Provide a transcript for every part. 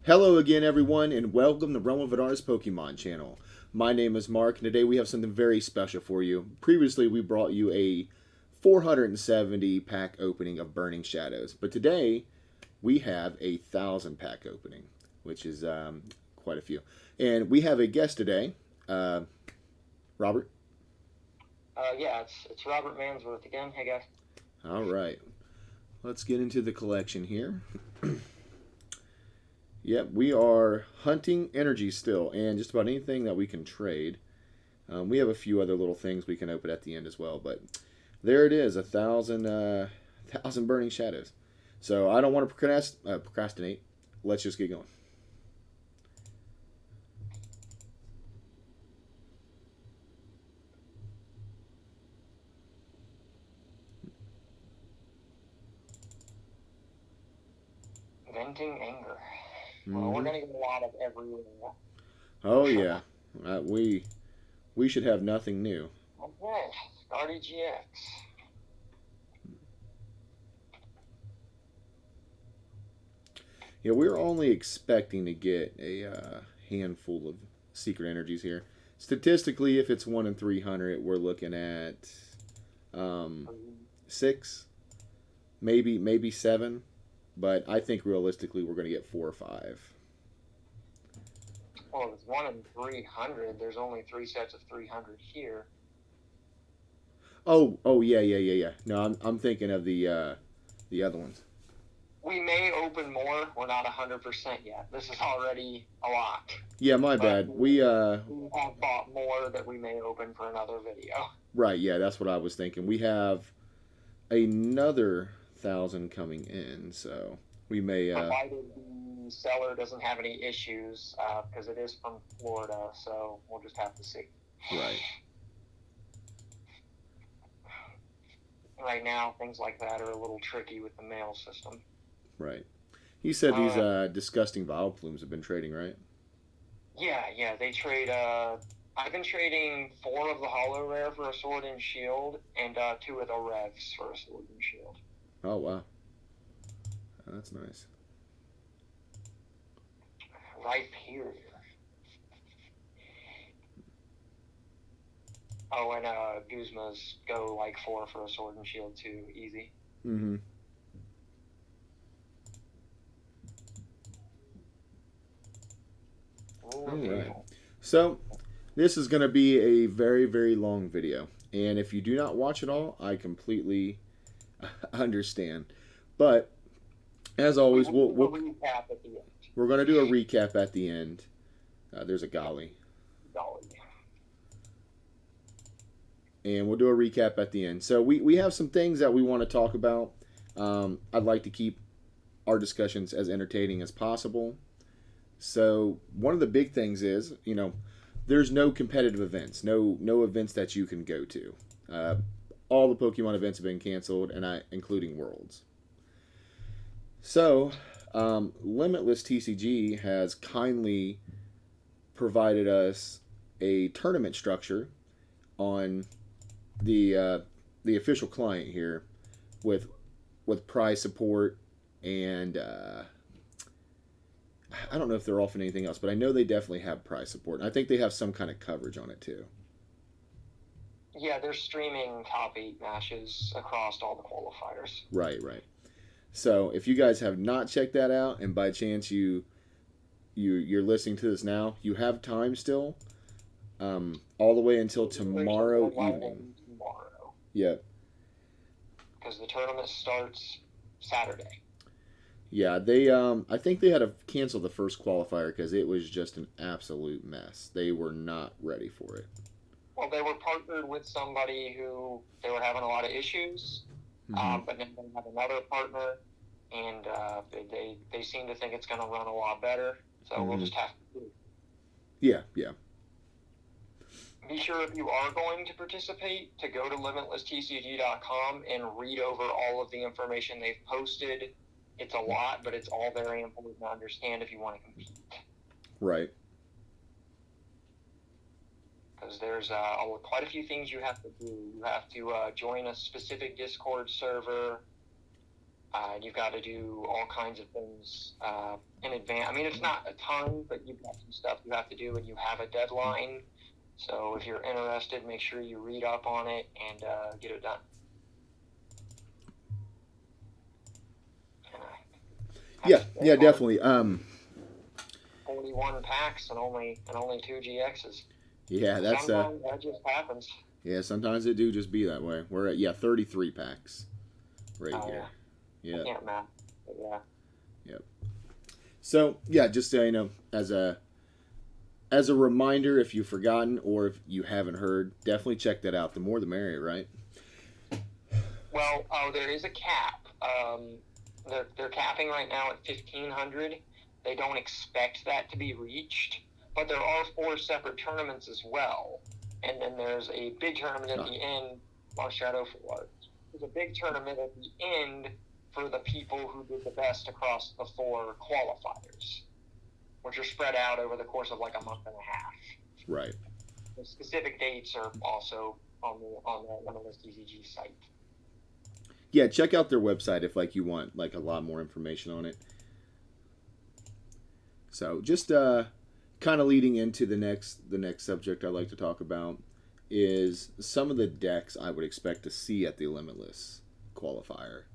Hello again, everyone, and welcome to Realm of Adar's Pokemon channel. My name is Mark, and today we have something very special for you. Previously, we brought you a 470 pack opening of Burning Shadows, but today we have a 1,000 pack opening, which is quite a few. And we have a guest today, Robert. Yeah, it's Robert Mansworth again. Hey guys. All right, let's get into the collection here. Yep, we are hunting energy still, and just about anything that we can trade. We have a few other little things we can open at the end as well, but there it is, 1,000 burning shadows. So I don't want to procrastinate. Let's just get going. Venting anger. Well, we're Mm-hmm. gonna get a lot of everywhere for Oh sure. yeah, we should have nothing new. Okay, Stardy GX. Yeah, we're only expecting to get a handful of secret energies here. Statistically, if it's 1 in 300, we're looking at um, six, maybe seven. But I think realistically, we're going to get four or five. Well, it's 1 in 300. There's only three sets of 300 here. Oh, yeah. No, I'm thinking of the other ones. We may open more. We're not 100% yet. This is already a lot, Yeah, my but bad. we have bought more that we may open for another video. Right, yeah, that's what I was thinking. We have another 1,000 coming in, so we may. Provided the seller doesn't have any issues, because it is from Florida, so we'll just have to see. Right. Right now, things like that are a little tricky with the mail system. Right. He said these Uh, disgusting Vileplumes have been trading, right? yeah, they trade. I've been trading 4 of the Hollow Rare for a Sword and Shield, and 2 of the Revs for a Sword and Shield. Oh wow, that's nice. Right here. Oh, and Guzma's go like 4 for a Sword and Shield too, easy. Mm-hmm. All right. Reveal. So this is going to be a very long video, and if you do not watch it all, I completely understand. But as We always, will we'll, do a we'll recap at the end. we're going to do a recap at the end. There's a golly, Dolly. and we'll do a recap at the end. So we have some things that we want to talk about. I'd like to keep our discussions as entertaining as possible. So one of the big things is, there's no competitive events, no events that you can go to. Uh, all the Pokemon events have been canceled, including Worlds. So Limitless TCG has kindly provided us a tournament structure on the uh, the official client here with prize support and I don't know if they're offering anything else, but I know they definitely have prize support. I think they have some kind of coverage on it too. Yeah, they're streaming top 8 matches across all the qualifiers. Right. So if you guys have not checked that out, and by chance you're listening to this now, you have time still, all the way until tomorrow evening. Tomorrow, Yeah, because the tournament starts Saturday. yeah. They I think they had to cancel the first qualifier because it was just an absolute mess. They were not ready for it. Well, they were partnered with somebody who they were having a lot of issues, Mm-hmm. but then they have another partner, and they seem to think it's going to run a lot better. So we'll Mm-hmm. just have to Yeah. be sure if you are going to participate to go to limitlesstcg.com and read over all of the information they've posted. It's a lot, but it's all very important to understand if you want to compete. Right. Because there's quite a few things you have to do. You have to join a specific Discord server. You've got to do all kinds of things in advance. I mean, it's not a ton, but you've got some stuff you have to do, and you have a deadline. So if you're interested, make sure you read up on it and get it done. Yeah, definitely. 41 packs and only 2 GXs. Yeah, that's sometimes that just happens. Yeah, sometimes it do just be that way. We're at 33 packs right here. Yeah. I can't math, but yeah. Yep. So yeah, just as a reminder, if you've forgotten or if you haven't heard, definitely check that out. The more the merrier, right? Well, there is a cap. They're capping right now at 1,500. They don't expect that to be reached, but there are 4 separate tournaments as well. And then there's a big tournament at the end. Lost Shadow for what? There's a big tournament at the end for the people who did the best across the 4 qualifiers, which are spread out over the course of like a month and a half. Right. The specific dates are also on the Limitless TCG site. Yeah, check out their website if you want a lot more information on it. So just kind of leading into the next subject I'd like to talk about is some of the decks I would expect to see at the Limitless qualifier.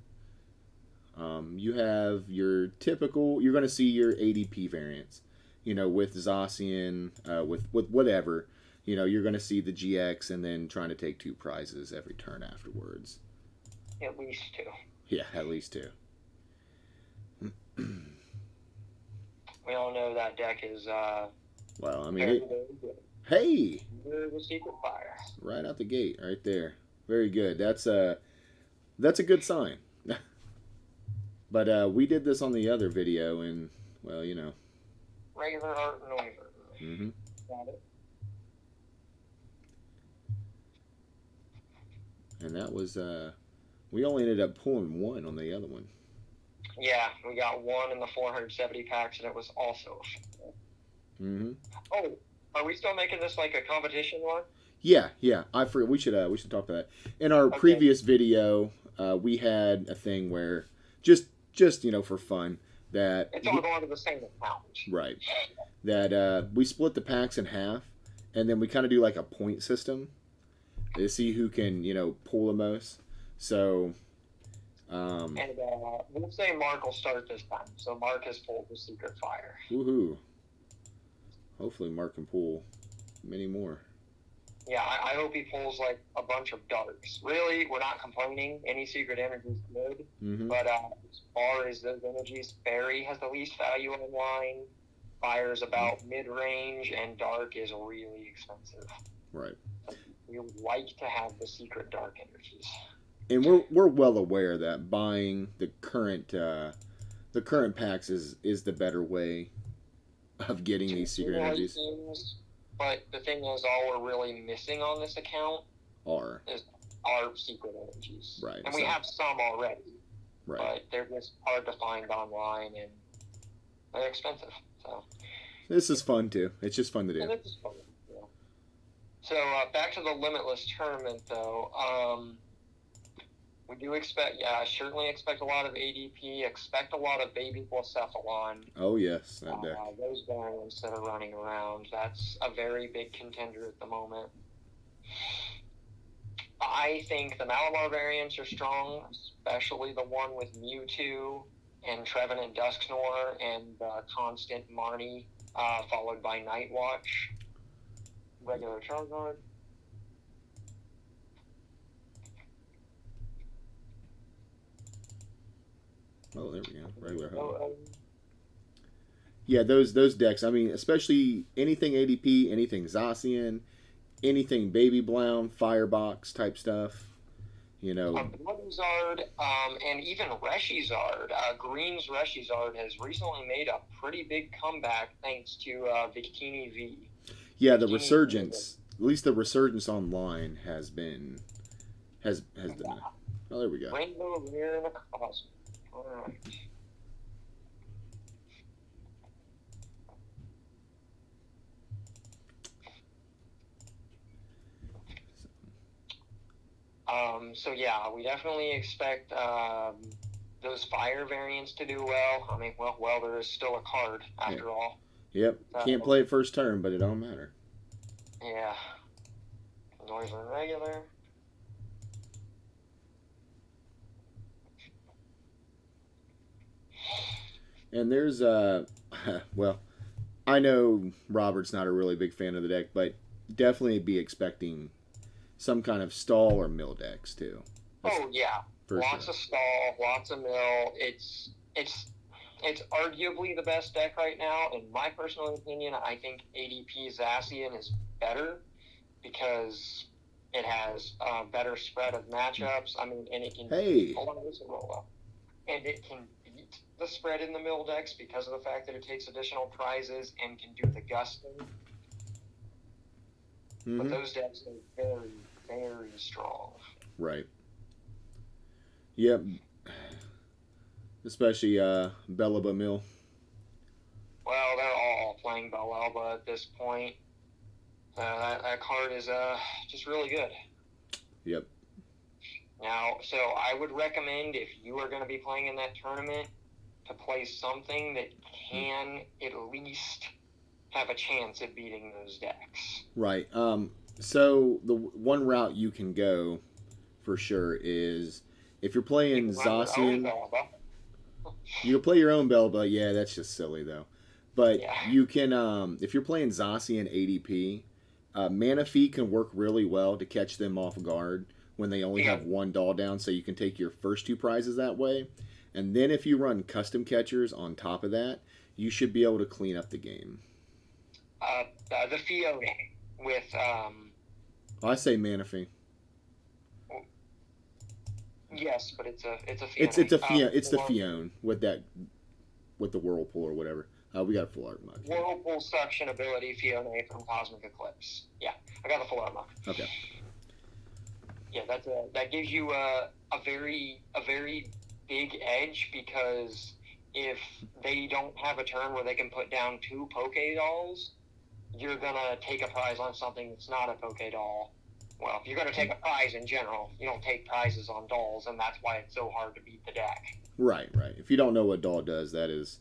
You have your typical. You're going to see your ADP variants. With Zacian, with whatever. You're going to see the GX and then trying to take 2 prizes every turn afterwards. At least 2. Yeah, at least 2. We all know that deck is. Well, I mean, very good. Hey! The Secret Fire. Right out the gate, right there. Very good. That's a good sign. But we did this on the other video, and Regular art and waiver. Mm-hmm. Got it. And that was we only ended up pulling 1 on the other one. Yeah, we got 1 in the 470 packs, and it was also. Mm-hmm. Oh, are we still making this like a competition one? Yeah. I forget. We should talk about that. In our previous video, we had a thing where just for fun that it's all going to the same account. Right. That we split the packs in half, and then we kind of do like a point system to see who can pull the most. So. And we'll say Mark will start this time. So Mark has pulled the Secret Fire. Woohoo! Hopefully Mark can pull many more. Yeah, I hope he pulls like a bunch of darks. Really, we're not complaining. Any secret energy is good. Mm-hmm. But as far as those energies, Fairy has the least value online. Fire is about mid-range, and dark is really expensive. Right. We would like to have the secret dark energies. And we're well aware that buying the current packs is the better way of getting these secret energies. Teams, but the thing is, all we're really missing on this account are secret energies. Right. And we have some already. Right. But they're just hard to find online, and they're expensive. So this is fun too. It's just fun to do. And this is fun. Yeah. So back to the Limitless tournament, though. We do certainly expect a lot of ADP, expect a lot of baby Blacephalon. Oh, yes, that deck. Those variants that are running around, that's a very big contender at the moment. I think the Malamar variants are strong, especially the one with Mewtwo and Trevenant Dusknoir and Constant Marnie, followed by Nightwatch. Regular Charizard. Oh, there we go. Regular Ho. Yeah, those decks. I mean, especially anything ADP, anything Zacian, anything Baby Blown, Firebox type stuff. Bloodizard, and even Reshizard. Green's Reshizard has recently made a pretty big comeback thanks to Bikini V. Yeah, the resurgence. At least the resurgence online has been done. Oh, there we go. Rainbow Rare in the Cosmos. All right. So yeah, we definitely expect those fire variants to do well. I mean, well, there is still a card after all. Yep. Can't play it first turn, but it don't matter. Yeah. Noise on regular. And there's well, I know Robert's not a really big fan of the deck, but definitely be expecting some kind of stall or mill decks too. Oh yeah, lots sure. of stall, lots of mill. It's arguably the best deck right now. In my personal opinion, I think ADP Zacian is better because it has a better spread of matchups. I mean, and it can hold on, this will roll up, and it can beat the spread in the mill decks because of the fact that it takes additional prizes and can do the gusting. Mm-hmm. But those decks are very, very strong. Right. Yep. Especially Belaba Mill. Well, they're all playing Belaba at this point. That card is just really good. Yep. Now, so I would recommend, if you are going to be playing in that tournament, to play something that can at least have a chance at beating those decks. Right. So the one route you can go for sure is if you're playing Zacian. You can play your own Belba. Yeah, that's just silly though. But you can, if you're playing Zacian ADP, Mana Fee can work really well to catch them off guard when they only have one doll down, so you can take your first two prizes that way. And then if you run custom catchers on top of that, you should be able to clean up the game. The Fiona with... I say Mana Fee. Yes, but it's a Fiona. It's the Fiona with the Whirlpool or whatever. We got a full art mug. Whirlpool suction ability Fiona from Cosmic Eclipse. Yeah, I got the full art mug. Okay. Yeah, that gives you a very big edge, because if they don't have a turn where they can put down 2 Poke Dolls, you're gonna take a prize on something that's not a Poke Doll. Well, if you're gonna take a prize in general, you don't take prizes on dolls, and that's why it's so hard to beat the deck. Right. If you don't know what doll does, that is...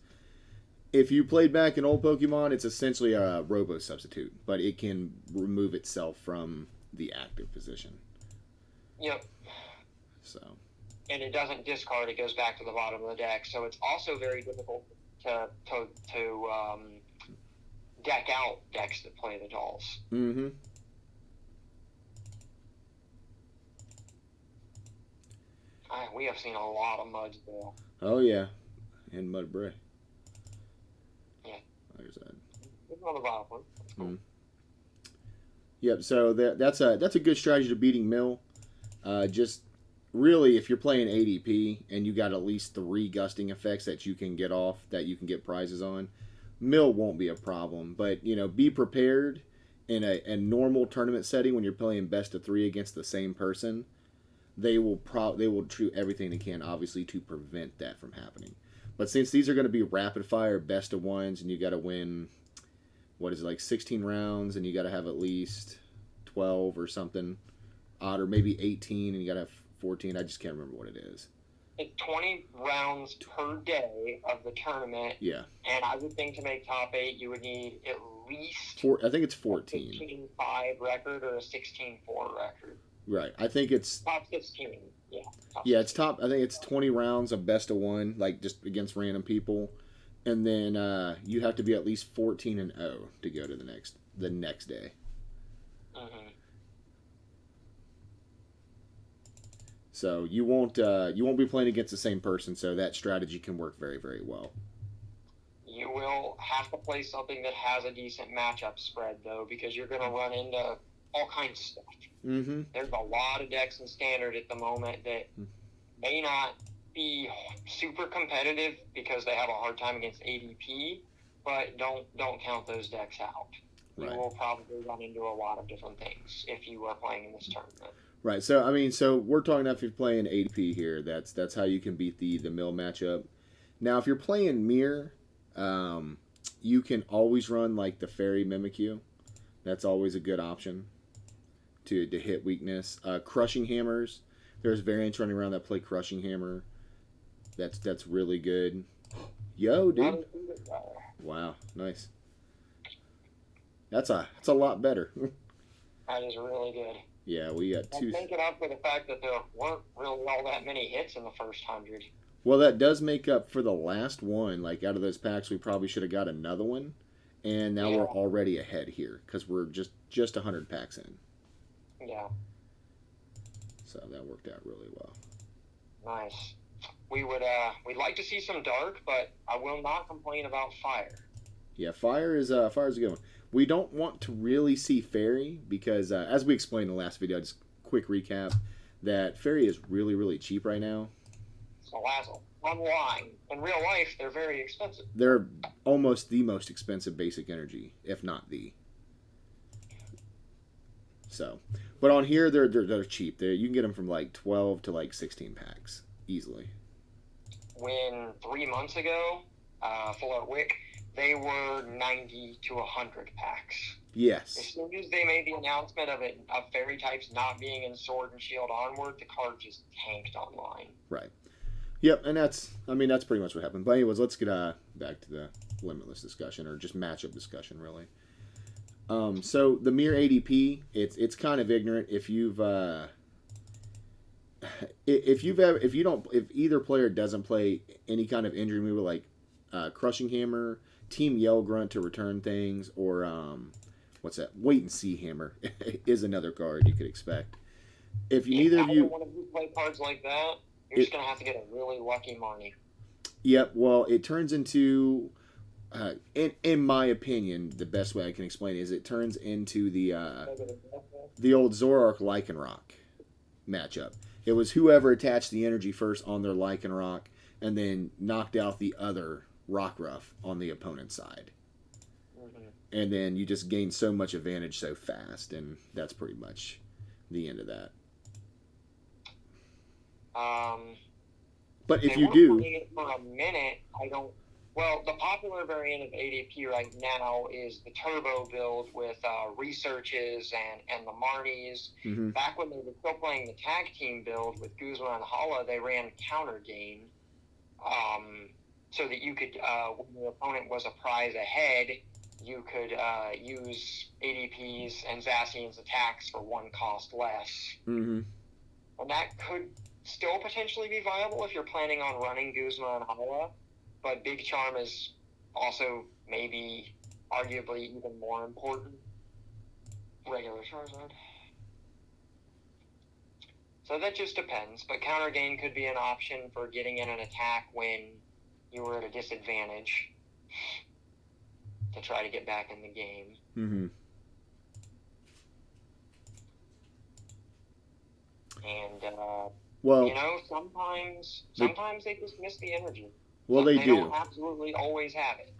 If you played back in old Pokemon, it's essentially a Robo substitute, but it can remove itself from the active position. Yep. So. And it doesn't discard; it goes back to the bottom of the deck. So it's also very difficult to deck out decks that play the dolls. Mm-hmm. We have seen a lot of Muds there. Oh yeah, and Mudbray. Yeah. There's that. It's on the bottom one. That's cool. Yep. So that's a good strategy to beating Mill. Just really, if you're playing ADP and you got at least 3 gusting effects that you can get off, that you can get prizes on, Mill won't be a problem. But be prepared in a normal tournament setting when you're playing best of 3 against the same person. They will do everything they can, obviously, to prevent that from happening. But since these are going to be rapid fire best of 1s, and you got to win, what is it, like 16 rounds, and you got to have at least 12 or something, odd, or maybe 18, and you got to have 14. I just can't remember what it is. It's 20 rounds per day of the tournament. Yeah. And I would think to make top 8, you would need at least I think it's 14. A 15-5 record or a 16-4 record. Right. I think it's top 16. Yeah. It's top. I think it's 20 rounds of best of 1, like just against random people, and then you have to be at least 14-0 to go to the next day. Mm-hmm. So you won't be playing against the same person. So that strategy can work very, very well. You will have to play something that has a decent matchup spread, though, because you're going to run into all kinds of stuff. Mm-hmm. There's a lot of decks in Standard at the moment that may not be super competitive because they have a hard time against ADP, but don't count those decks out. Right. You will probably run into a lot of different things if you are playing in this tournament. Right. So we're talking about if you're playing ADP here. That's how you can beat the mill matchup. Now, if you're playing Mirror, you can always run like the Fairy Mimikyu. That's always a good option to hit weakness. Crushing Hammers. There's variants running around that play Crushing Hammer. That's really good. Yo, dude. Another thing that, Wow, nice. That's a lot better. that is really good. Yeah, we got Let's two. make it up for the fact that there weren't really all that many hits in the first 100. Well, that does make up for the last one. Like out of those packs, we probably should have got another one, and now Yeah. we're already ahead here because we're just 100 packs in. Yeah, So that worked out really well. nice. We'd like to see some dark, but I will not complain about fire. Yeah, fire's a good one. We don't want to really see fairy because, as we explained in the last video, just quick recap, that fairy is really cheap right now. So last online, in real life, they're very expensive. They're almost the most expensive basic energy, if not the. So, but on here they're cheap. You can get them from like 12 to like 16 packs easily. When 3 months ago, Fuller Wick, they were 90 to 100 packs. As Yes. soon as they made the announcement of fairy types not being in Sword and Shield onward, the card just tanked online. Right. Yep, and that's pretty much what happened. But anyways, let's get back to the limitless discussion or just matchup discussion, really. So the mere ADP, it's kind of ignorant if if either player doesn't play any kind of injury move like Crushing Hammer, Team Yell Grunt to return things, or what's that? Wait and See Hammer is another card you could expect. If neither of you, one of you play cards like that, you're just gonna have to get a really lucky Marnie. yep. Well, it turns into, in my opinion, the best way I can explain it is it turns into the old Zoroark Lycanroc matchup. It was whoever attached the energy first on their Lycanroc and then knocked out the other Rockruff on the opponent's side. Mm-hmm. And then you just gain so much advantage so fast, and that's pretty much the end of that. But if They you were do, playing it for a minute. Well, the popular variant of ADP right now is the Turbo build with researches and the Marnies. mm-hmm. Back when they were still playing the tag team build with Guzma and Hala, they ran counter gain, so that you could, when your opponent was a prize ahead, you could use ADPs and Zacian's attacks for one cost less. Mm-hmm. And that could still potentially be viable if you're planning on running Guzma and Hala, but Big Charm is also maybe arguably even more important. Regular Charizard. So that just depends, but counter gain could be an option for getting in an attack when you were at a disadvantage to try to get back in the game. Mm-hmm. And Well, sometimes they just miss the energy. Well, they do. Don't absolutely always have it.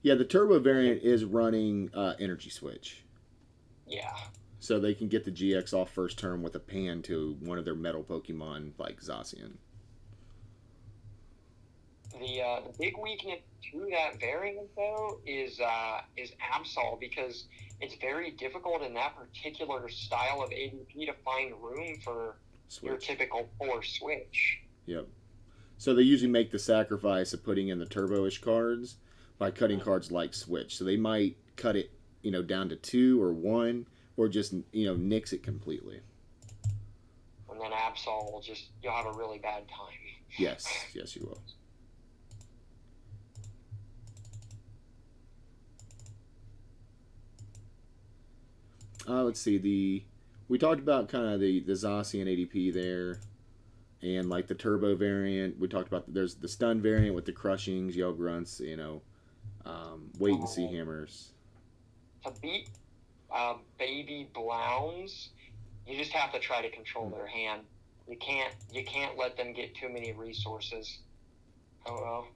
Yeah, the Turbo variant is running Energy Switch. Yeah. So they can get the GX off first turn with a pan to one of their metal Pokemon like Zacian. The big weakness to that variant, though, is Absol, because it's very difficult in that particular style of ADP to find room for your typical 4 switch. Yep. So they usually make the sacrifice of putting in the turbo-ish cards by cutting cards like Switch. So they might cut it, down to 2 or 1, or just, nix it completely. And then Absol you'll have a really bad time. Yes, you will. Let's see. We talked about kind of the Zacian ADP there. And like the turbo variant, we talked about there's the stun variant with the crushings, yell grunts, wait and see hammers. To beat baby Blounds, you just have to try to control their hand. You can't let them get too many resources. Oh well.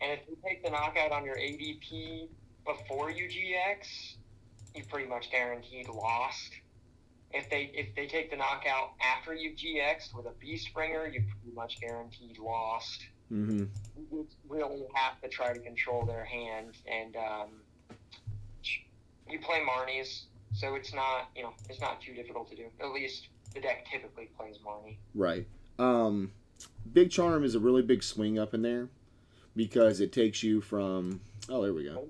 And if you take the knockout on your ADP before you GX, you pretty much guaranteed lost. If they take the knockout after you've GX'd with a Beast Bringer, you pretty much guaranteed lost. Mm-hmm. You really have to try to control their hand, and you play Marnies, so it's not too difficult to do. At least the deck typically plays Marnie. Right. Big Charm is a really big swing up in there because it takes you from. Oh, there we go.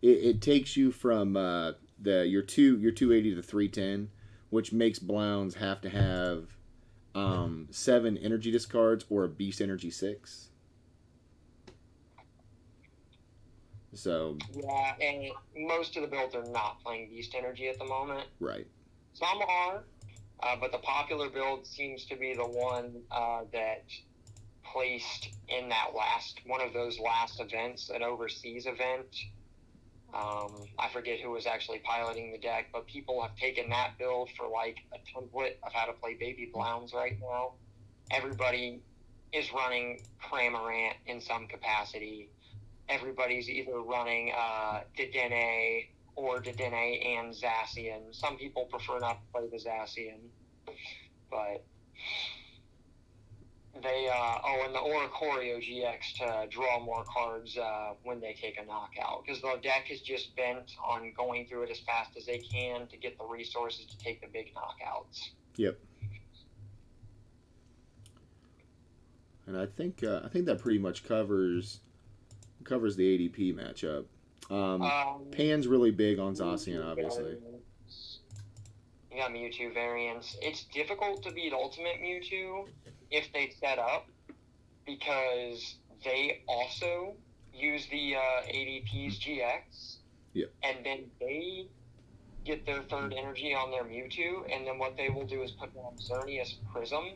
It takes you from your 280 to 310, which makes Blounds have to have 7 energy discards or a Beast Energy 6. So Yeah, and most of the builds are not playing Beast Energy at the moment. right. Some are, but the popular build seems to be the one that placed in that one of those last events, an overseas event. I forget who was actually piloting the deck, but people have taken that build for like a template of how to play Baby Blounds right now. Everybody is running Cramorant in some capacity. Everybody's either running Dedenne or Dedenne and Zacian. Some people prefer not to play the Zacian, but they and the Oricorio GX to draw more cards when they take a knockout, because the deck is just bent on going through it as fast as they can to get the resources to take the big knockouts. Yep. And I think that pretty much covers the ADP matchup. Pan's really big on Zacian, obviously. You got Mewtwo variants. It's difficult to beat Ultimate Mewtwo if they set up, because they also use the ADP's GX. Yep. And then they get their third energy on their Mewtwo, and then what they will do is put down Xerneas Prism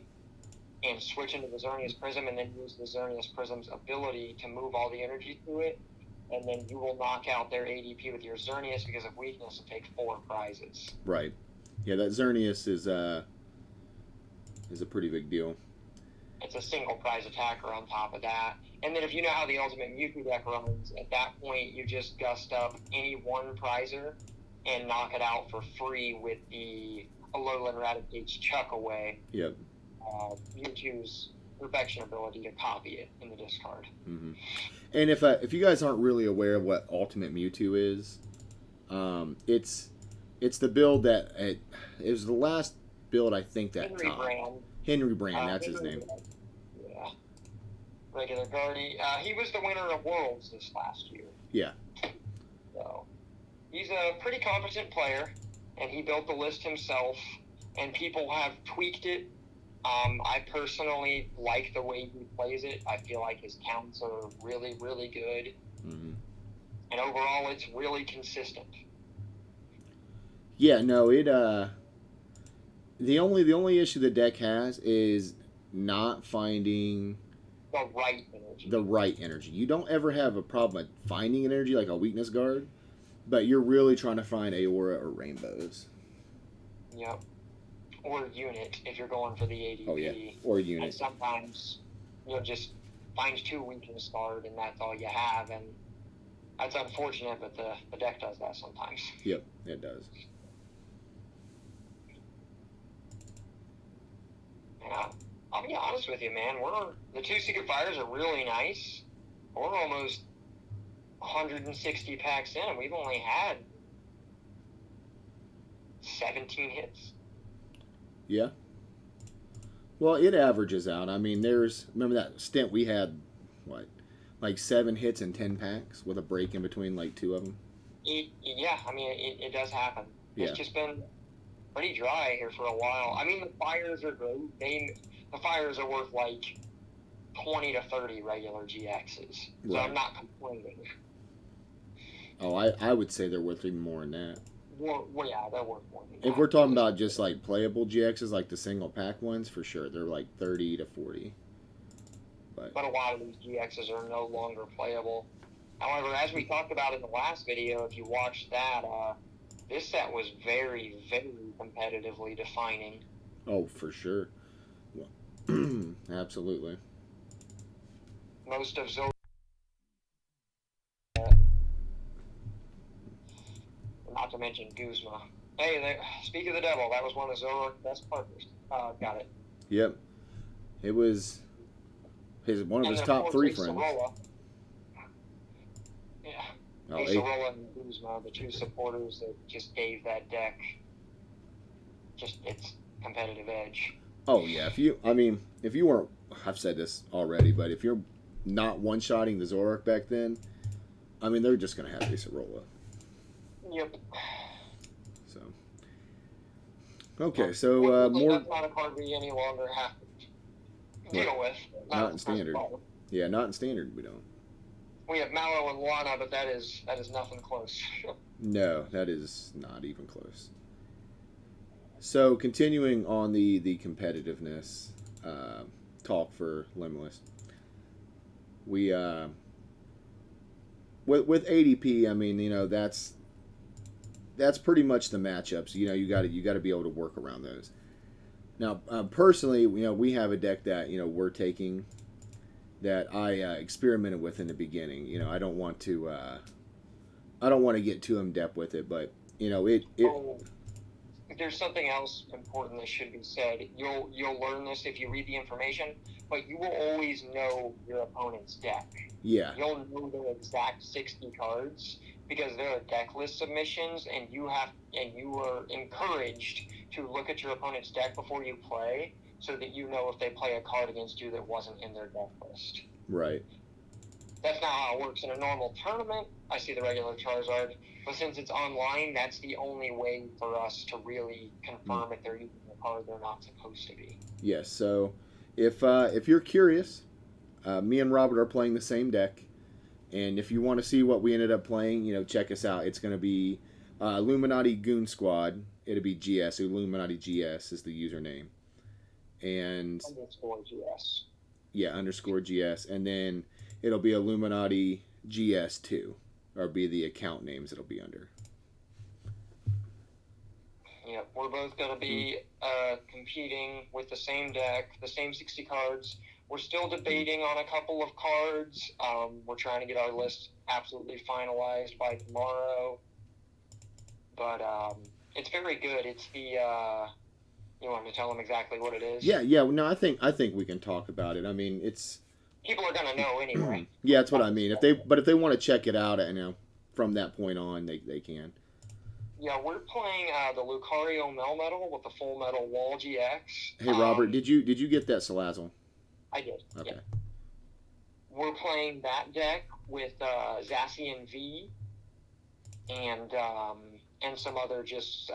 and switch into the Xerneas Prism, and then use the Xerneas Prism's ability to move all the energy to it, and then you will knock out their ADP with your Xerneas because of weakness and take 4 prizes. Right. Yeah, that Xerneas is a pretty big deal. It's a single prize attacker on top of that. And then if you know how the Ultimate Mewtwo deck runs, at that point you just gust up any one prizer and knock it out for free with the Alolan Raticate's Chuck Away. Yep. Mewtwo's perfection ability to copy it in the discard. Mm-hmm. And if you guys aren't really aware of what Ultimate Mewtwo is, it's the build that it was the last build I think that Henry Brand, that's his name. Yeah. Regular Guardy. He was the winner of Worlds this last year. Yeah. So he's a pretty competent player, and he built the list himself, and people have tweaked it. I personally like the way he plays it. I feel like his counts are really, really good. Mm-hmm. And overall, it's really consistent. Yeah, no, it the only issue the deck has is not finding the right energy. You don't ever have a problem at finding an energy like a weakness guard, but you're really trying to find Aura or Rainbows. Yep. Or unit if you're going for the ADP. Oh yeah, or unit. And sometimes you'll just find 2 weakness guard and that's all you have, and that's unfortunate, but the deck does that sometimes. Yep, it does. Yeah, I'll be honest with you, man. The 2 Secret Fires are really nice. We're almost 160 packs in, and we've only had 17 hits. Yeah. Well, it averages out. I mean, remember that stint we had, like 7 hits and 10 packs with a break in between, like 2 of them? Yeah, I mean, it does happen. Yeah. It's just been pretty dry here for a while. I mean, the Fires are great. The Fires are worth like 20 to 30 regular GXs. So right. I'm not complaining. Oh, I would say they're worth even more than that. Well, yeah, they're worth more than that. If we're talking about just like playable GXs, like the single pack ones, for sure, they're like 30 to 40. But a lot of these GXs are no longer playable. However, as we talked about in the last video, if you watched that, this set was very, very competitively defining. Oh, for sure. Absolutely. Most of Zoro. Not to mention Guzma. Hey, speak of the devil, that was one of Zoro's best partners. Got it. Yep. It was one of his top 3 friends. Sorolla. Yeah. Oh, Sorolla and Guzma, the 2 supporters that just gave that deck just its competitive edge. Oh yeah, if you weren't, I've said this already, but if you're not one-shotting the Zoroark back then, I mean, they're just gonna have Acerola. Yep. So okay, more. That's not a card we any longer have to What? deal with. Not Not in at the present standard. moment. Yeah, not in standard. We don't. We have Mallow and Lana, but that is nothing close. No, that is not even close. So continuing on the competitiveness talk for Limitless, we with ADP. I mean, that's pretty much the matchups. You got to be able to work around those. Now, personally, we have a deck that we're taking that I experimented with in the beginning. I don't want to get too in depth with it, but it. Oh, there's something else important that should be said. You'll learn this if you read the information, but you will always know your opponent's deck. Yeah. You'll know their exact 60 cards because there are deck list submissions, and you are encouraged to look at your opponent's deck before you play, so that you know if they play a card against you that wasn't in their deck list. Right. That's not how it works in a normal tournament. I see the regular Charizard, but since it's online, that's the only way for us to really confirm if they're using a card they're not supposed to be. Yes. So, if you're curious, me and Robert are playing the same deck, and if you want to see what we ended up playing, check us out. It's going to be Illuminati Goon Squad. It'll be GS. Illuminati GS is the username, and Underscore GS. yeah, underscore GS, and then it'll be Illuminati GS2, or be the account names it'll be under. Yep, we're both going to be competing with the same deck, the same 60 cards. We're still debating on a couple of cards. We're trying to get our list absolutely finalized by tomorrow. But it's very good. It's the... you want me to tell them exactly what it is? Yeah. No, I think we can talk about it. I mean, it's... People are going to know anyway. Yeah, that's what I mean. If they want to check it out, from that point on, they can. Yeah, we're playing the Lucario Melmetal with the Full Metal Wall GX. Hey, Robert, did you get that Salazzle? I did. Okay. Yeah. We're playing that deck with Zacian V and some other just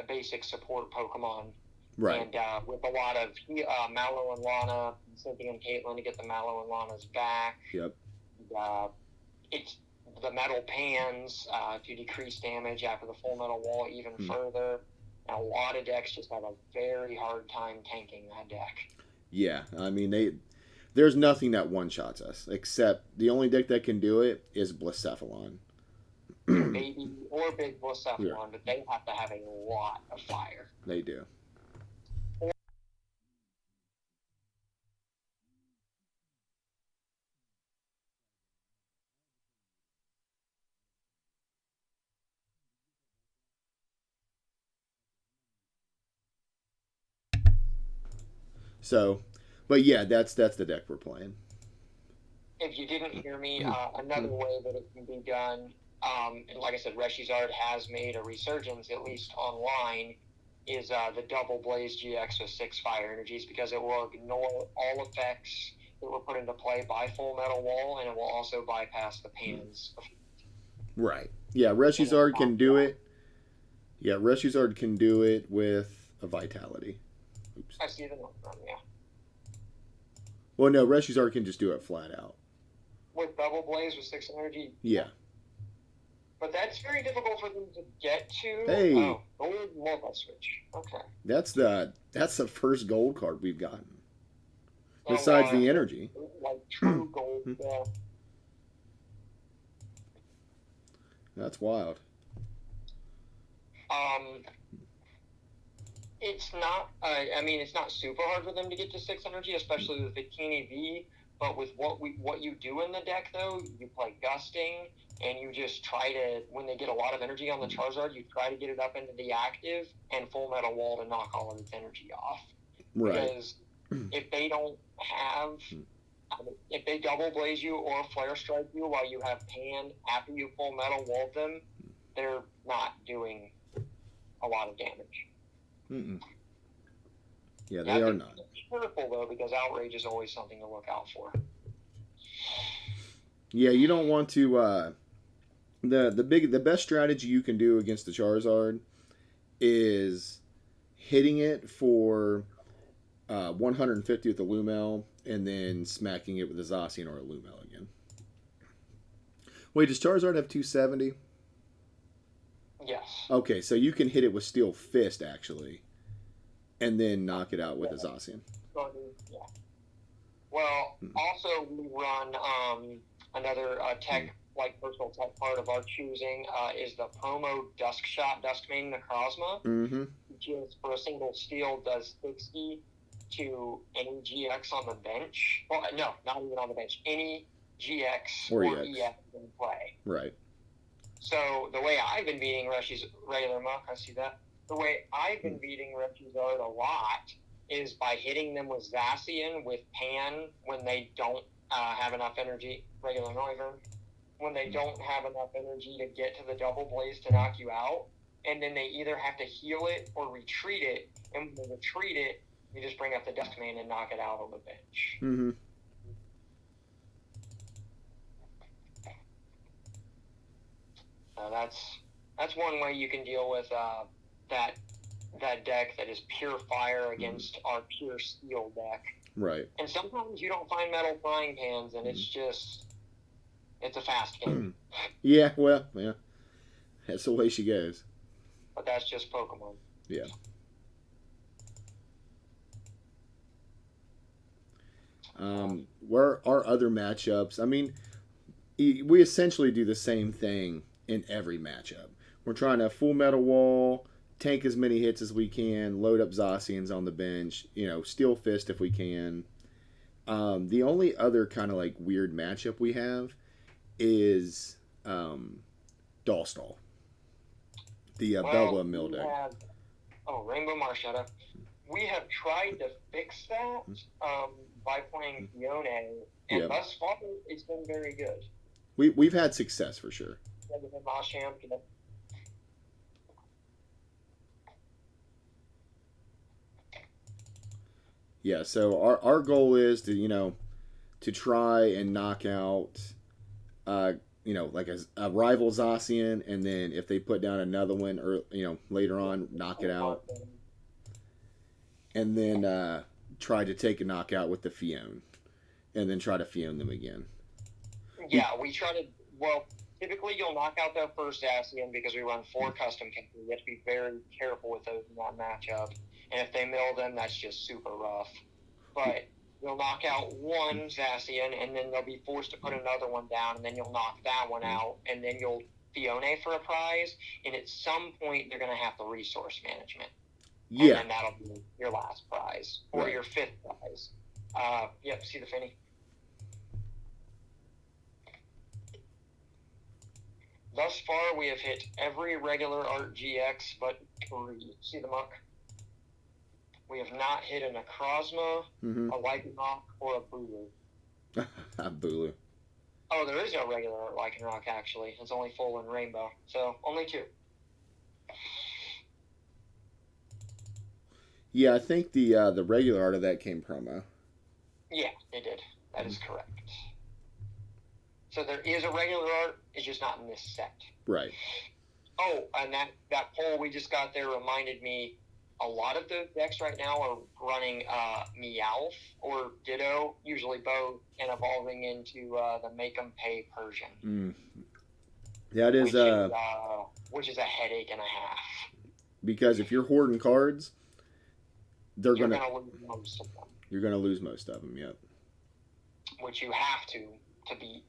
basic support Pokemon. Right. And with a lot of Mallow and Lana, Cynthia and Caitlin to get the Mallow and Lana's back. Yep. It's the metal pans to decrease damage after the Full Metal Wall even further. And a lot of decks just have a very hard time tanking that deck. Yeah, I mean there's nothing that one shots us except the only deck that can do it is Blacephalon. Baby or Big Blacephalon, Yeah. but they have to have a lot of fire. They do. So, but yeah, that's the deck we're playing. If you didn't hear me, another way that it can be done, and like I said, Reshizard has made a resurgence, at least online, is the Double Blaze GX with 6 fire energies, because it will ignore all effects that were put into play by Full Metal Wall, and it will also bypass the pans. Right. Yeah, Reshizard can do it. Yeah, Reshizard can do it with a Vitality. Oops. I see the note from, yeah. Well, no, Reshizard can just do it flat out. With Double Blaze with 6 energy? Yeah. But that's very difficult for them to get to. Hey. Oh, gold multi-switch. Okay. That's the first gold card we've gotten. Besides the energy. Like true gold, yeah. That's wild. It's not. It's not super hard for them to get to 6 energy, especially with Bikini V. But with what you do in the deck, though, you play Gusting, and you just try to, when they get a lot of energy on the Charizard, you try to get it up into the active and Full Metal Wall to knock all of its energy off. Right. Because if they don't have, if they Double Blaze you or Flare Strike you while you have Pan after you Full Metal Wall them, they're not doing a lot of damage. Mm-mm. Yeah, they are not. Be careful though, because outrage is always something to look out for. Yeah, you don't want to. The best strategy you can do against the Charizard is hitting it for 150 with the Lumel, and then smacking it with a Zacian or a Lumel again. Wait, does Charizard have 270? Yes. Okay, so you can hit it with Steel Fist actually, and then knock it out with a Zacian. Yeah. Well, also we run another tech, like personal tech part of our choosing is the promo Dusk Shot Duskmane Necrozma, which is for a single steel does 60 to any GX on the bench. Well, no, not even on the bench. Any GX or EX in play. Right. So the way I've been beating Reshi's regular muck, I see that. The way I've been beating Reshi's a lot is by hitting them with Zacian, with Pan, when they don't have enough energy, regular Noivern, when they don't have enough energy to get to the double blaze to knock you out, and then they either have to heal it or retreat it, and when they retreat it, you just bring up the Duskmane and knock it out on the bench. Mm-hmm. That's one way you can deal with that deck that is pure fire against our pure steel deck. Right. And sometimes you don't find metal frying pans, and it's a fast game. Yeah, well, yeah. That's the way she goes. But that's just Pokemon. Yeah. Where are other matchups? I mean, we essentially do the same thing in every matchup. We're trying to full metal wall, tank as many hits as we can, load up Zacians on the bench, Steel Fist if we can. The only other kind of like weird matchup we have is Dollstall, the Belva Mill deck. Rainbow Marshetta. We have tried to fix that by playing Fione, and thus far it's been very good. We've had success for sure. Yeah, so our goal is to try and knock out like a rival Zacian, and then if they put down another one or later on, knock it out, and then try to take a knockout with the Fione, and then try to Fione them again. Yeah, we try to. Well, typically you'll knock out their first Zacian because we run 4 custom kits. You have to be very careful with those in that matchup. And if they mill them, that's just super rough. But you'll knock out one Zacian, and then they'll be forced to put another one down, and then you'll knock that one out, and then you'll Fione for a prize. And at some point, they're going to have the resource management. Yeah. And then that'll be your last prize, or your 5th prize. Yep, see the Finny? Thus far, we have hit every regular Art GX but 3. See the muck? We have not hit a Necrozma, a Lycanroc, or a Bulu. A Bulu. Oh, there is no regular Art Lycanroc, actually. It's only full in Rainbow. So, only 2. Yeah, I think the regular art of that came promo. Yeah, it did. That is correct. So there is a regular art, it's just not in this set. Right. Oh, and that poll we just got there reminded me, a lot of the decks right now are running Meowth or Ditto, usually both, and evolving into the Make 'em Pay Persian. That is which is a headache and a half. Because if you're hoarding cards, you're gonna lose most of them. You're gonna lose most of them. Yep. Which you have to beat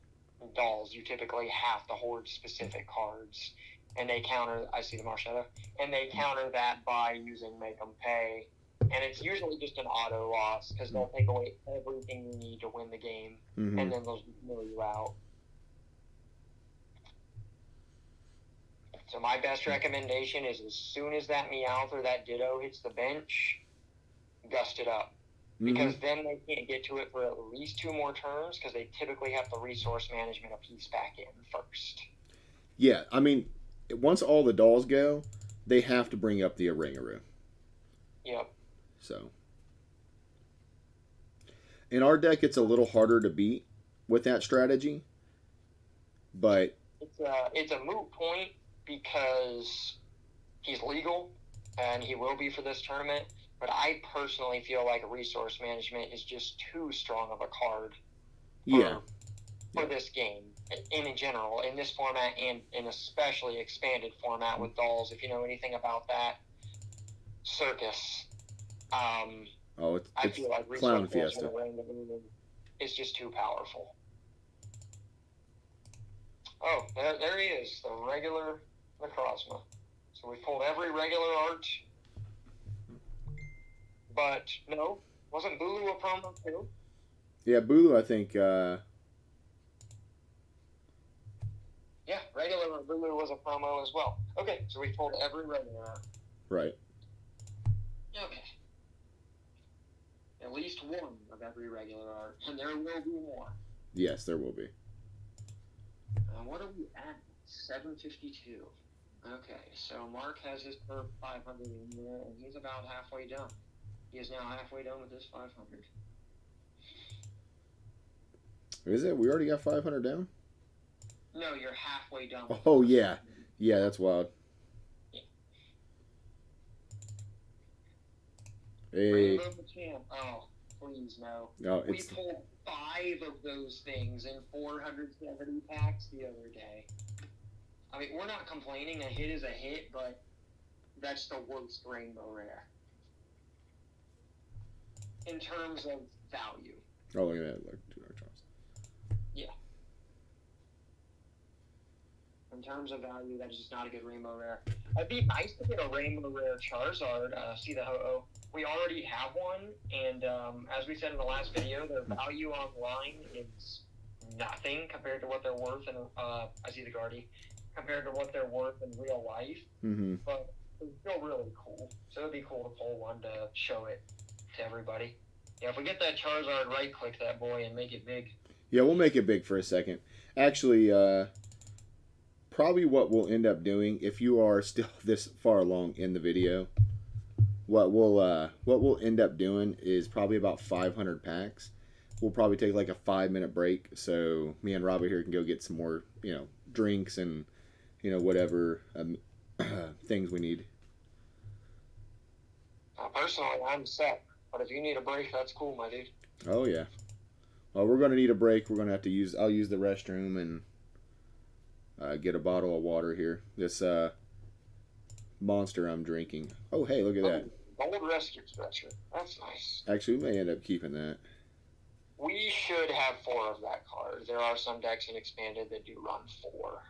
dolls. You typically have to hoard specific cards, and they counter. I see the Marshetta, and they counter that by using Make 'em Pay, and it's usually just an auto loss because they'll take away everything you need to win the game, and then they'll mill you out. So my best recommendation is as soon as that Meowth or that Ditto hits the bench, gust it up. Because then they can't get to it for at least 2 more turns because they typically have the resource management a piece back in first. Yeah, I mean, once all the dolls go, they have to bring up the Ringaroo. Yep. So. In our deck, it's a little harder to beat with that strategy, but It's a moot point because he's legal and he will be for this tournament. But I personally feel like resource management is just too strong of a card yeah, for this game in general, in this format, and in especially expanded format with dolls. If you know anything about that circus, I feel like Clown resource Fiesta. management is just too powerful. Oh, there he is, the regular Necrozma. So we pulled every regular art, but no, wasn't Bulu a promo too? Yeah, Bulu, I think. Yeah, regular Bulu was a promo as well. Okay, so we pulled every regular art. Right. Okay. At least one of every regular art, and there will be more. Yes, there will be. What are we at? 752. Okay, so Mark has his per 500 in there, and he's about halfway done. He is now halfway done with his 500. Is it? We already got 500 down? No, you're halfway done. Oh, yeah. Yeah, that's wild. Yeah. Hey. Rainbow Champ. Oh, please no. No, we pulled 5 of those things in 470 packs the other day. I mean, we're not complaining. A hit is a hit, but that's the worst rainbow rare in terms of value. Oh, look at that. Like 200 charms. Yeah. In terms of value, that's just not a good rainbow rare. It'd be nice to get a rainbow rare Charizard. See the ho-oh. We already have one, and as we said in the last video, their value online is nothing compared to what they're worth in, I see the Guardy, compared to what they're worth in real life. Mm-hmm. But it's still really cool. So it'd be cool to pull one to show it to everybody. Yeah, if we get that Charizard, right-click that boy and make it big. Yeah, we'll make it big for a second. Actually, probably what we'll end up doing, if you are still this far along in the video, what we'll end up doing is probably about 500 packs. We'll probably take like a 5-minute break, so me and Robert here can go get some more, drinks and, whatever things we need. Personally, I'm set, but if you need a break, that's cool, my dude. Oh yeah. Well, we're gonna need a break. We're gonna have to I'll use the restroom and get a bottle of water here. This Monster I'm drinking. Oh hey, look at that. Old rescue stretcher. That's nice. Actually, we may end up keeping that. We should have 4 of that card. There are some decks in Expanded that do run 4.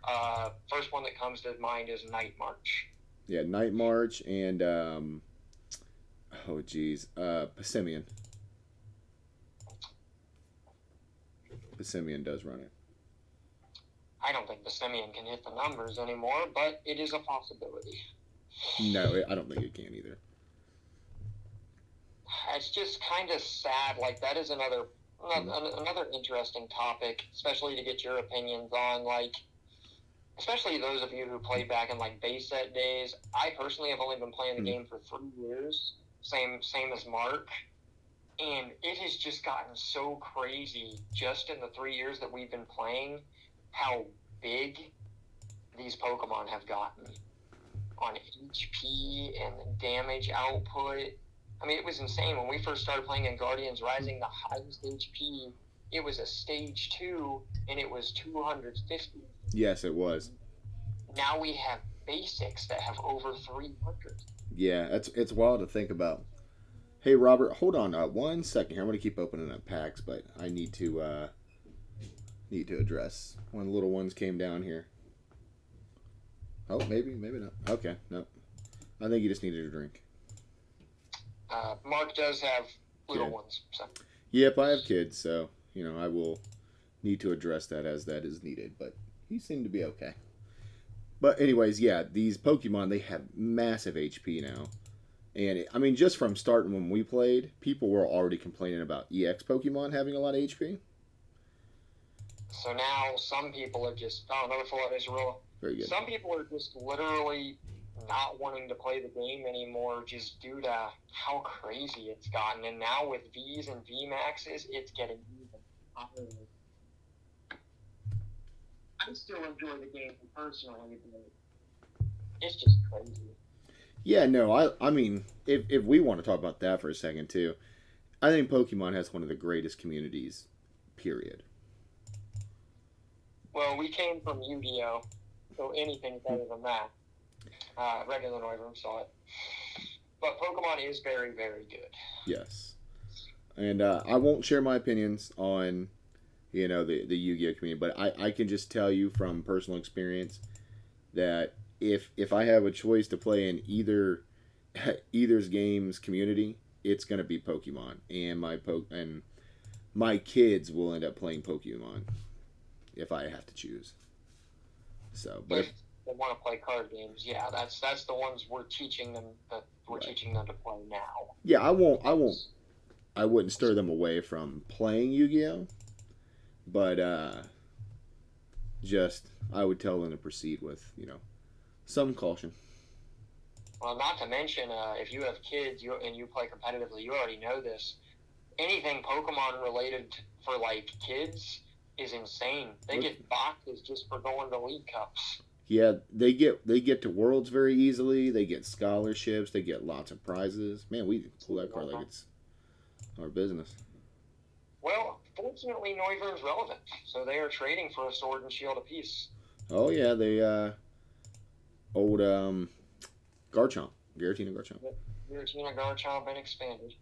First one that comes to mind is Night March. Yeah, Night March and Passimian. Passimian does run it. I don't think Passimian can hit the numbers anymore, but it is a possibility. No, I don't think it can either. It's just kind of sad. Like, that is another interesting topic, especially to get your opinions on, like, especially those of you who played back in, like, base set days. I personally have only been playing the game for 3 years, same as Mark, and it has just gotten so crazy just in the 3 years that we've been playing how big these Pokemon have gotten on HP and damage output. I mean, it was insane. When we first started playing in Guardians Rising, the highest HP, it was a stage 2, and it was 250. Yes, it was. Now we have basics that have over 300. Yeah, it's wild to think about. Hey, Robert, hold on 1 second here. I'm going to keep opening up packs, but I need to address one of the little ones came down here. Oh, maybe not. Okay, no. I think you just needed a drink. Mark does have little ones. So. Yep, I have kids, so, I will need to address that as that is needed, but he seemed to be okay. But anyways, yeah, these Pokemon, they have massive HP now. And, just from starting when we played, people were already complaining about EX Pokemon having a lot of HP. So now some people are just... Oh, another full-out Acerola. Very good. Some people are just literally not wanting to play the game anymore just due to how crazy it's gotten. And now with Vs and VMAXs, it's getting even higher. I still enjoy the game personally, but it's just crazy. Yeah, no, I mean, if we want to talk about that for a second too, I think Pokemon has one of the greatest communities, period. Well, we came from Yu-Gi-Oh, so anything's better than that. Regular Noivern saw it. But Pokemon is very, very good. Yes. And I won't share my opinions on, the Yu-Gi-Oh community, but I can just tell you from personal experience that if I have a choice to play in either's game's community, it's gonna be Pokemon, and my kids will end up playing Pokemon if I have to choose. So, but If they want to play card games, yeah, that's the ones we're teaching them teaching them to play now. Yeah, I wouldn't stir them away from playing Yu-Gi-Oh, but just I would tell them to proceed with some caution. Well, not to mention, if you have kids and you play competitively, you already know this. Anything Pokemon related for like kids is insane. They get boxes just for going to League Cups. Yeah, they get to Worlds very easily. They get scholarships. They get lots of prizes. Man, we pull that card like it's our business. Well, fortunately, Noivern's relevant, so they are trading for a Sword and Shield apiece. Oh yeah, they old Garchomp, Giratina Garchomp, Giratina Garchomp and expanded.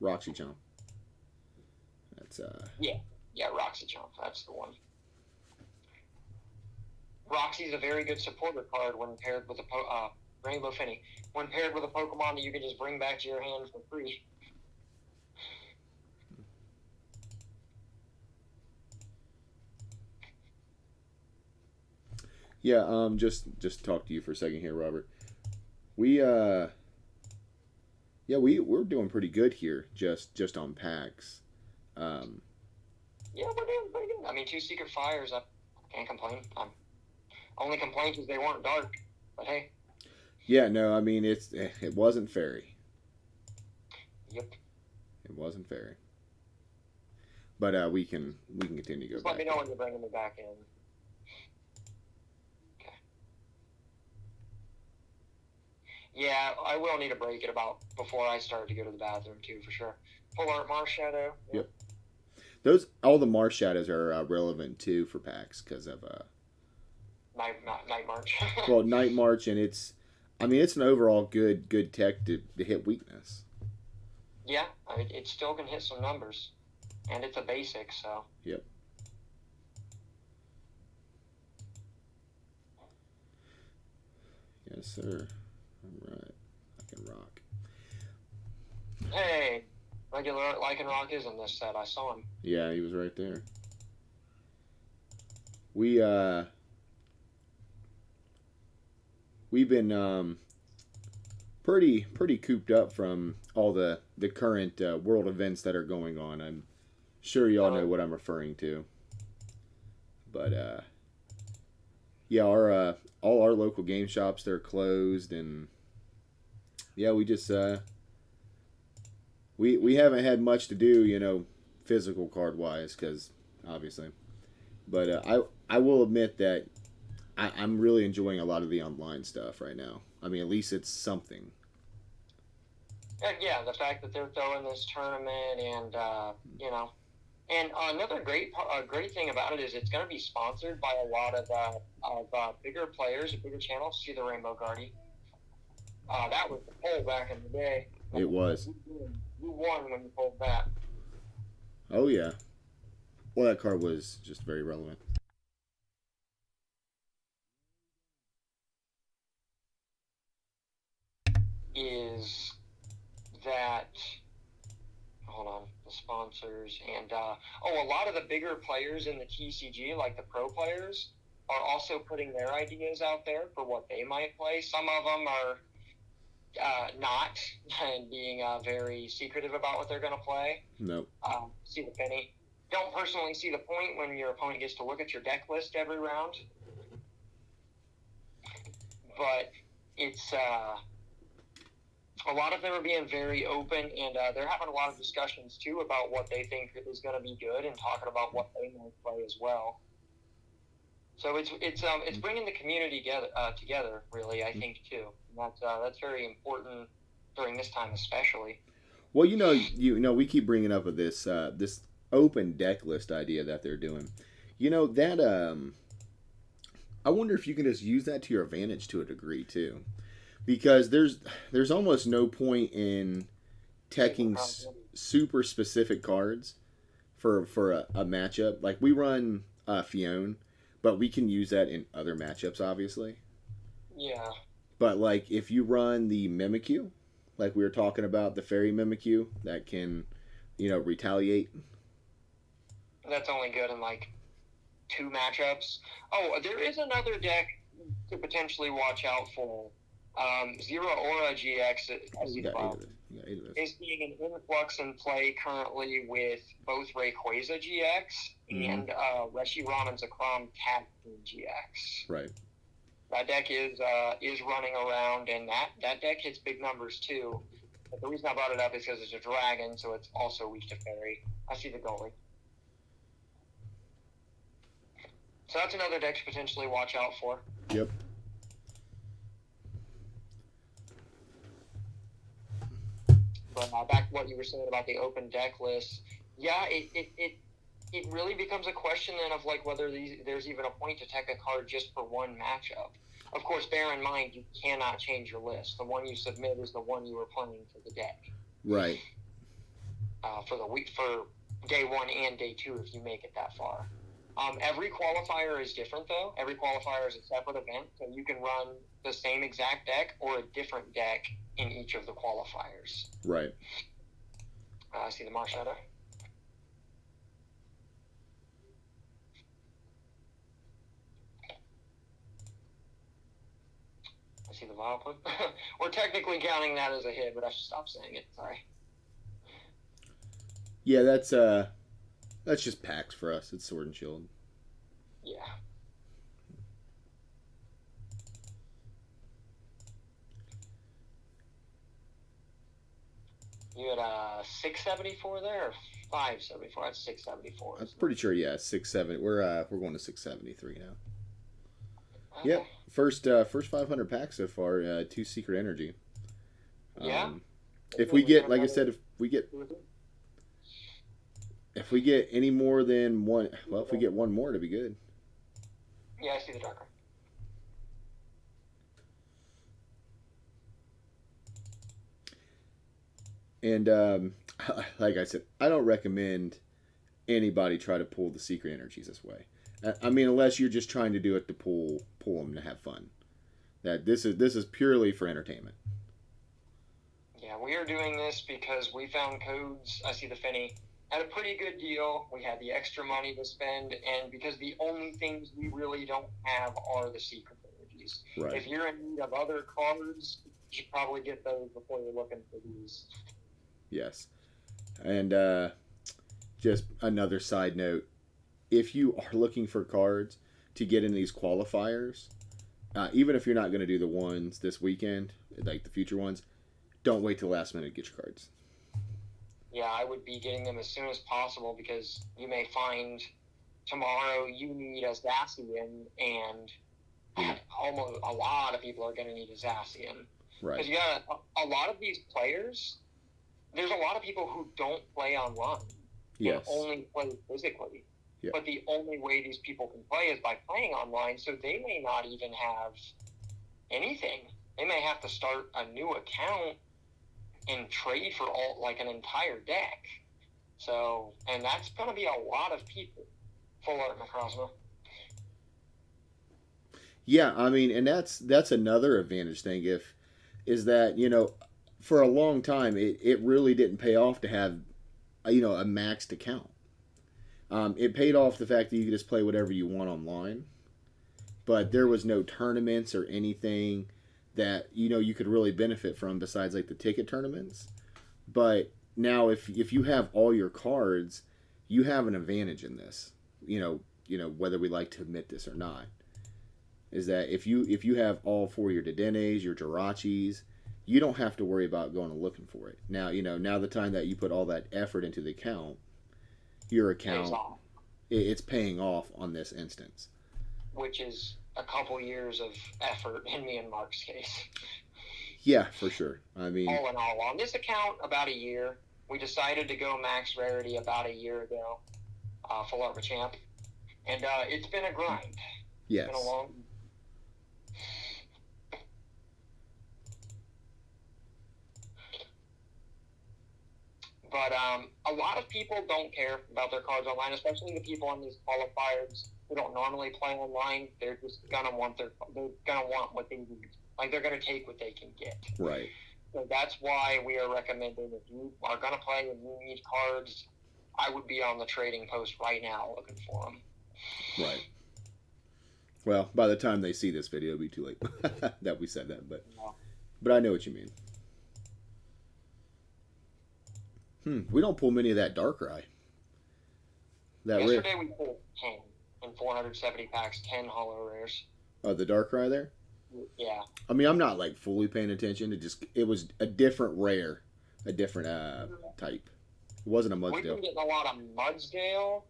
Roxy Chomp. That's Yeah, Roxy Chomp. That's the one. Roxy's a very good supporter card when paired with a Rainbow Finny. When paired with a Pokemon that you can just bring back to your hand for free. Yeah. Just talk to you for a second here, Robert. We we're doing pretty good here. Just on packs. Um, Yeah, we're doing pretty good. I mean, 2 Secret Fires. I can't complain. Only complaint is they weren't dark. But hey. yeah. No, I mean it wasn't fairy. Yep. It wasn't fairy. But we can continue to go Just back. let me know when you're bringing me back in. Okay. Yeah, I will need a break at about before I start to go to the bathroom too, for sure. Full Art Marsh Shadow. Yep. All the Marsh Shadows are relevant too for packs because of Night March. well, Night March, and it's an overall good tech to hit weakness. Yeah, I mean, it still can hit some numbers, and it's a basic, so. Yep. Yes, sir. All right. I can rock. Hey, regular Lycanroc is in this set. I saw him. Yeah, he was right there. We've been pretty cooped up from all the current world events that are going on. I'm sure y'all know what I'm referring to. But yeah, our all our local game shops, they're closed, and yeah, we just we haven't had much to do, physical card wise, because obviously. But I will admit that I'm really enjoying a lot of the online stuff right now. I mean, at least it's something. And yeah, the fact that they're throwing this tournament, and and another great thing about it is it's going to be sponsored by a lot of bigger players, bigger channels. See the Rainbow Guardian. That was the poll back in the day. It was. You won when you pulled that. Oh yeah. Well, that card was just very relevant. Is that hold on, the sponsors, and a lot of the bigger players in the TCG, like the pro players, are also putting their ideas out there for what they might play. Some of them are not, and being very secretive about what they're going to play. Nope. See the penny. Don't personally see the point when your opponent gets to look at your deck list every round. But it's a lot of them are being very open, and they're having a lot of discussions too about what they think is going to be good, and talking about what they might play as well. So it's bringing the community together really, I think, too. And that's very important during this time especially. Well, we keep bringing up of this open deck list idea that they're doing. That I wonder if you can just use that to your advantage to a degree too, because there's almost no point in teching super specific cards for a matchup. Like we run Fion, but we can use that in other matchups, obviously. Yeah. But like if you run the Mimikyu, like we were talking about, the Fairy Mimikyu that can, retaliate. That's only good in like 2 matchups. Oh, there is another deck to potentially watch out for. Zero Aura GX is being an influx in play currently with both Rayquaza GX and Reshiram and Zekrom Tag Team GX. Right. That deck is running around, and that deck hits big numbers too. But the reason I brought it up is because it's a dragon, so it's also weak to fairy. I see the goalie. So that's another deck to potentially watch out for. Yep. But back to what you were saying about the open deck list, yeah, it really becomes a question then of like whether there's even a point to tech a card just for one matchup. Of course, bear in mind you cannot change your list. The one you submit is the one you were playing for the deck. Right. For day 1 and day 2 if you make it that far. Every qualifier is different though. Every qualifier is a separate event, so you can run the same exact deck or a different deck in each of the qualifiers. Right. See the Marshadow? I see the Vileplume. We're technically counting that as a hit, but I should stop saying it. Sorry. Yeah, that's just packs for us. It's Sword and Shield. Yeah. You had 674 there, or 574? That's 674. I'm pretty sure. Yeah, 670. We're going to 673 now. Okay. Yep. First 500 packs so far. 2 Secret Energy. Yeah. If we get, like I said, if we get any more than one, well, if we get one more, it'd be good. Yeah, I see the darker. And like I said, I don't recommend anybody try to pull the Secret Energies this way. I mean, unless you're just trying to do it to pull them to have fun. That this is purely for entertainment. Yeah, we are doing this because we found codes. I see the Finny at a pretty good deal. We had the extra money to spend, and because the only things we really don't have are the Secret Energies. Right. If you're in need of other cards, you should probably get those before you're looking for these. Yes. And just another side note, if you are looking for cards to get in these qualifiers, even if you're not going to do the ones this weekend, like the future ones, don't wait till the last minute to get your cards. Yeah, I would be getting them as soon as possible because you may find tomorrow you need a Zacian, and almost a lot of people are going to need a Zacian. Right. Because you got a lot of these players, there's a lot of people who don't play online. Yes. And only play physically. Yeah. But the only way these people can play is by playing online, so they may not even have anything. They may have to start a new account and trade for an entire deck. So, and that's going to be a lot of people. Full art Necrozma. Yeah, I mean, and that's another advantage thing. Is that for a long time it really didn't pay off to have a maxed account. It paid off the fact that you could just play whatever you want online, but there was no tournaments or anything that you could really benefit from besides like the ticket tournaments. But now if you have all your cards, you have an advantage in this. Whether we like to admit this or not. is that if you have all four of your Dedenes, your Jirachis, you don't have to worry about going and looking for it. Now, now the time that you put all that effort into the account, your account, it's paying off on this instance. Which is a couple years of effort in me and Mark's case. Yeah, for sure. I mean, all in all, on this account, about a year. We decided to go max rarity about a year ago, full art champ, and it's been a grind. Yes. It's been a long. But a lot of people don't care about their cards online, especially the people on these qualifiers who don't normally play online. They're just gonna want what they need. Like, they're gonna take what they can get. Right. So that's why we are recommending, if you are gonna play and you need cards, I would be on the trading post right now looking for them. Right. Well, by the time they see this video, it'll be too late that we said that, but I know what you mean. We don't pull many of that Darkrai. Yesterday we pulled 10 in 470 packs, 10 holo rares. Oh, the Darkrai there? Yeah. I mean, I'm not like fully paying attention. It was a different rare, a different type. It wasn't a Mudsdale. We've been getting a lot of Mudsdale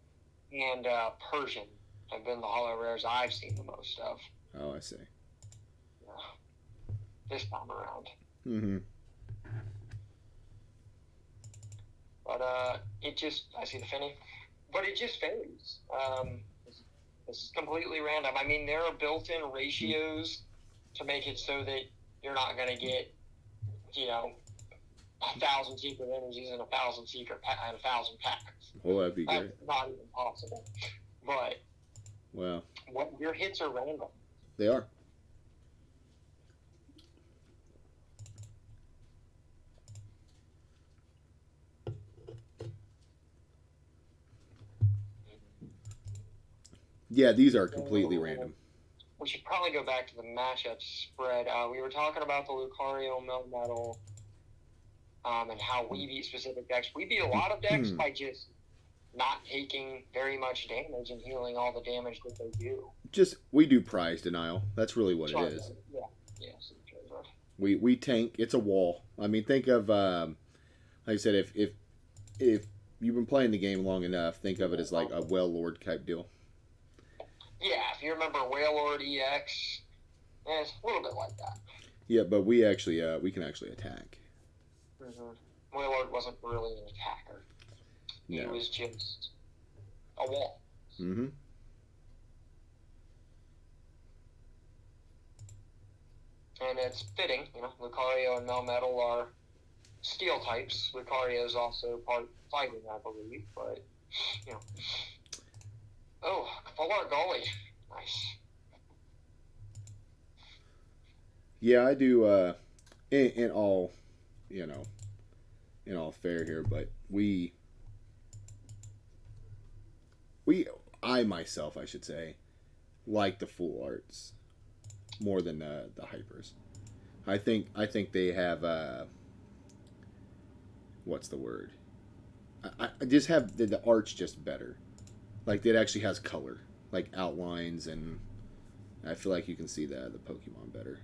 and Persian have been the holo rares I've seen the most of. Oh, I see. Yeah. This time around. Mm-hmm. But I see the Finny, but it just varies. This is completely random. I mean, there are built-in ratios to make it so that you're not going to get, 1,000 secret energies and 1,000 secret and 1,000 packs. Oh, that'd be great. That's not even possible. But your hits are random. They are. Yeah, these are completely random. We should probably go back to the matchup spread. We were talking about the Lucario Melmetal and how we beat specific decks. We beat a lot of decks by just not taking very much damage and healing all the damage that they do. We do prize denial. That's really what it is. Yeah. Yes. We tank. It's a wall. I mean, think of like I said, if you've been playing the game long enough, think of it as like a Wailord type deal. Yeah, if you remember Wailord EX, it's a little bit like that. Yeah, but we can actually attack. Mm-hmm. Wailord wasn't really an attacker. No. He was just a wall. Mm-hmm. And it's fitting, Lucario and Melmetal are steel types. Lucario is also part fighting, I believe, but, Oh, full art goalie. Nice. Yeah, I do, in all, in all fair here, but I myself, I should say, like the full arts more than the hypers. I think they have, what's the word? I just have the art's just better. Like, it actually has color, like outlines, and I feel like you can see the Pokemon better.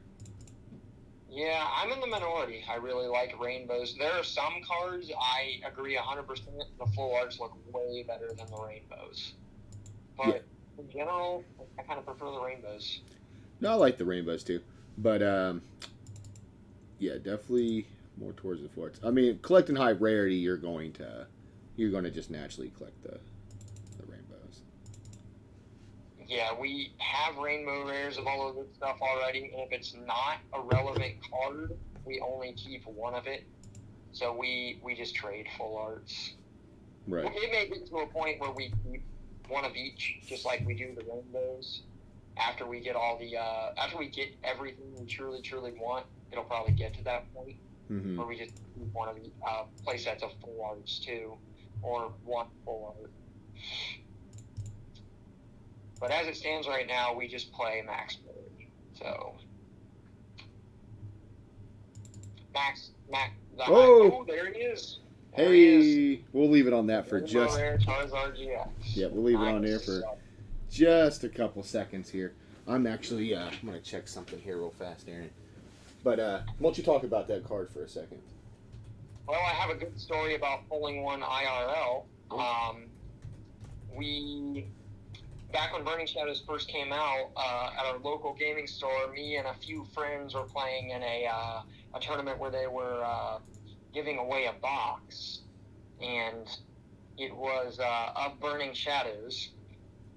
Yeah, I'm in the minority. I really like rainbows. There are some cards, I agree 100%, the full arts look way better than the rainbows. But in general, I kind of prefer the rainbows. No, I like the rainbows too. But, yeah, definitely more towards the full arts. I mean, collecting high rarity, you're going to just naturally collect the rainbows. Yeah, we have rainbow rares of all of this stuff already, and if it's not a relevant card, we only keep one of it. So we just trade full arts. Right. It may get to a point where we keep one of each, just like we do the rainbows. After we get after we get everything we truly want, it'll probably get to that point where we just keep one of the play sets of full arts too, or one full art. But as it stands right now, we just play max mode. So oh, there he is. We'll leave it on that for just. Charizard GX. Yeah, we'll leave it on there for just a couple seconds here. I'm actually I'm gonna check something here real fast, Aaron. But why don't you talk about that card for a second? Well, I have a good story about pulling one IRL. We back when Burning Shadows first came out, at our local gaming store, me and a few friends were playing in a tournament where they were giving away a box, and it was of Burning Shadows,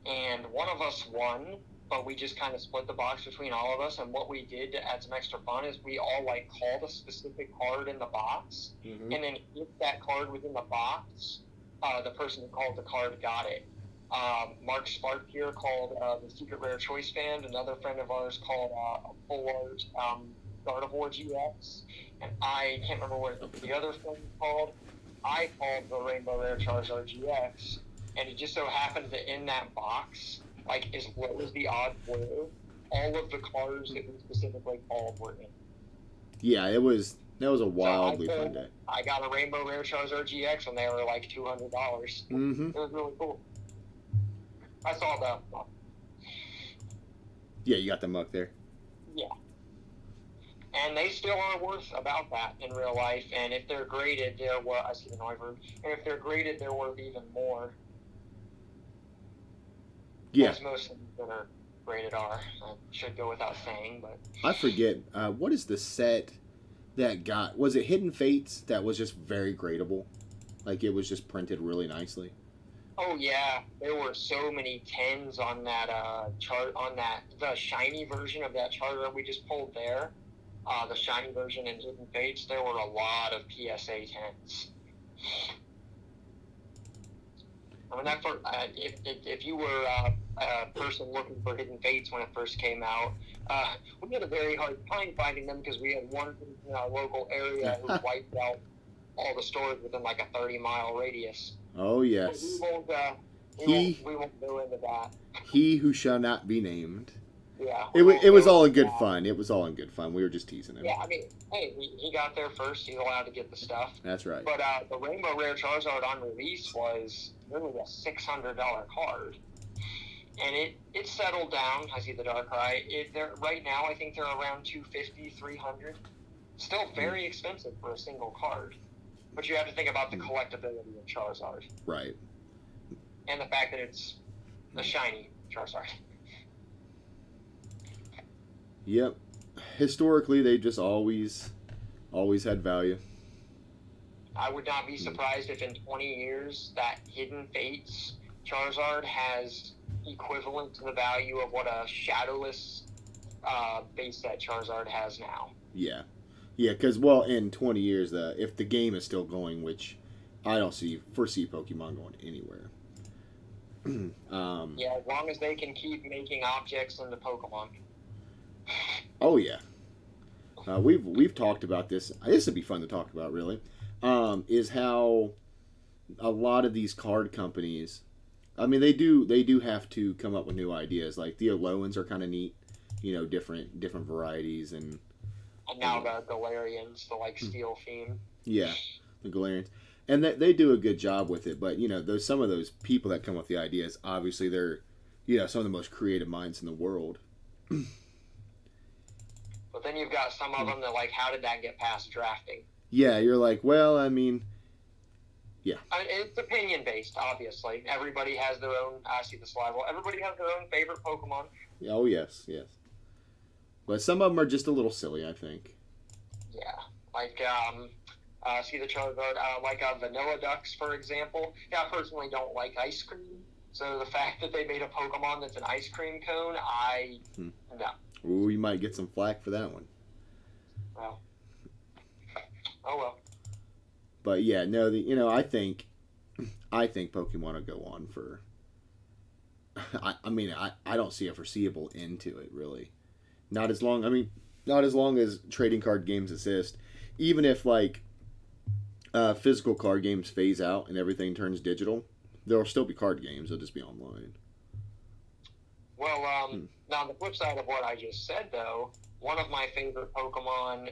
and one of us won, but we just kind of split the box between all of us. And what we did to add some extra fun is we all like called a specific card in the box, and then if that card was in the box, the person who called the card got it. Mark Spark here called the Secret Rare Choice Band. Another friend of ours called a full art Gardevoir GX, and I can't remember what the other friend called. I called the Rainbow Rare Charizard GX, and it just so happened that in that box, like as low as the odds were, all of the cards that we specifically called were in. Yeah, that was a wildly fun day. I got a Rainbow Rare Charizard GX, and they were like $200. Mm-hmm. It was really cool. I saw the. Yeah, you got the muck there. Yeah. And they still are worth about that in real life. And if they're graded, they're what I see the Noivern. And if they're graded, they're worth even more. Yeah. As most things that are graded are. I should go without saying, but I forget what is the set that got, was it Hidden Fates that was just very gradable? Like it was just printed really nicely. Oh yeah, there were so many 10s on that chart, on that the shiny version of that charter we just pulled there. The shiny version in Hidden Fates, there were a lot of PSA 10s. I mean, that for, if you were a person looking for Hidden Fates when it first came out, we had a very hard time finding them because we had one in our local area who wiped out all the stores within like a 30-mile radius. Oh yes. We won't go into that. He who shall not be named. Yeah. It was all in good fun. It was all in good fun. We were just teasing him. Yeah, I mean, hey, he got there first. He's allowed to get the stuff. That's right. But the Rainbow Rare Charizard on release was really a $600 card. And it settled down. I see the Darkrai. Right now, I think they're around $250, $300. Still very expensive for a single card. But you have to think about the collectability of Charizard. Right. And the fact that it's a shiny Charizard. Yep. Historically, they just always had value. I would not be surprised if in 20 years that Hidden Fates Charizard has equivalent to the value of what a shadowless base set Charizard has now. Yeah. Yeah, because, well, in 20 years, if the game is still going, which I don't foresee Pokemon going anywhere. Yeah, as long as they can keep making objects into Pokemon. Oh, yeah. We've talked about this. This would be fun to talk about, really. Is how a lot of these card companies, I mean, they do have to come up with new ideas. Like the Aloans are kind of neat, different varieties and now the Galarians, the steel theme. Yeah, the Galarians, and they do a good job with it. But some of those people that come up with the ideas, obviously they're some of the most creative minds in the world. But then you've got some of them that how did that get past drafting? Yeah, you're like, well, I mean, yeah. It's opinion based, obviously. Everybody has their own. I see the saliva. Everybody has their own favorite Pokemon. Oh yes. But some of them are just a little silly, I think. Yeah, see the Charizard, Vanilla Ducks, for example. Yeah, I personally don't like ice cream, so the fact that they made a Pokemon that's an ice cream cone, no. Ooh, you might get some flack for that one. Well. Oh well. But yeah, no, I think Pokemon will go on for. I mean, I don't see a foreseeable end to it, really. Not as long as trading card games exist. Even if physical card games phase out and everything turns digital, there will still be card games. They'll just be online. Well, now on the flip side of what I just said, though, one of my favorite Pokemon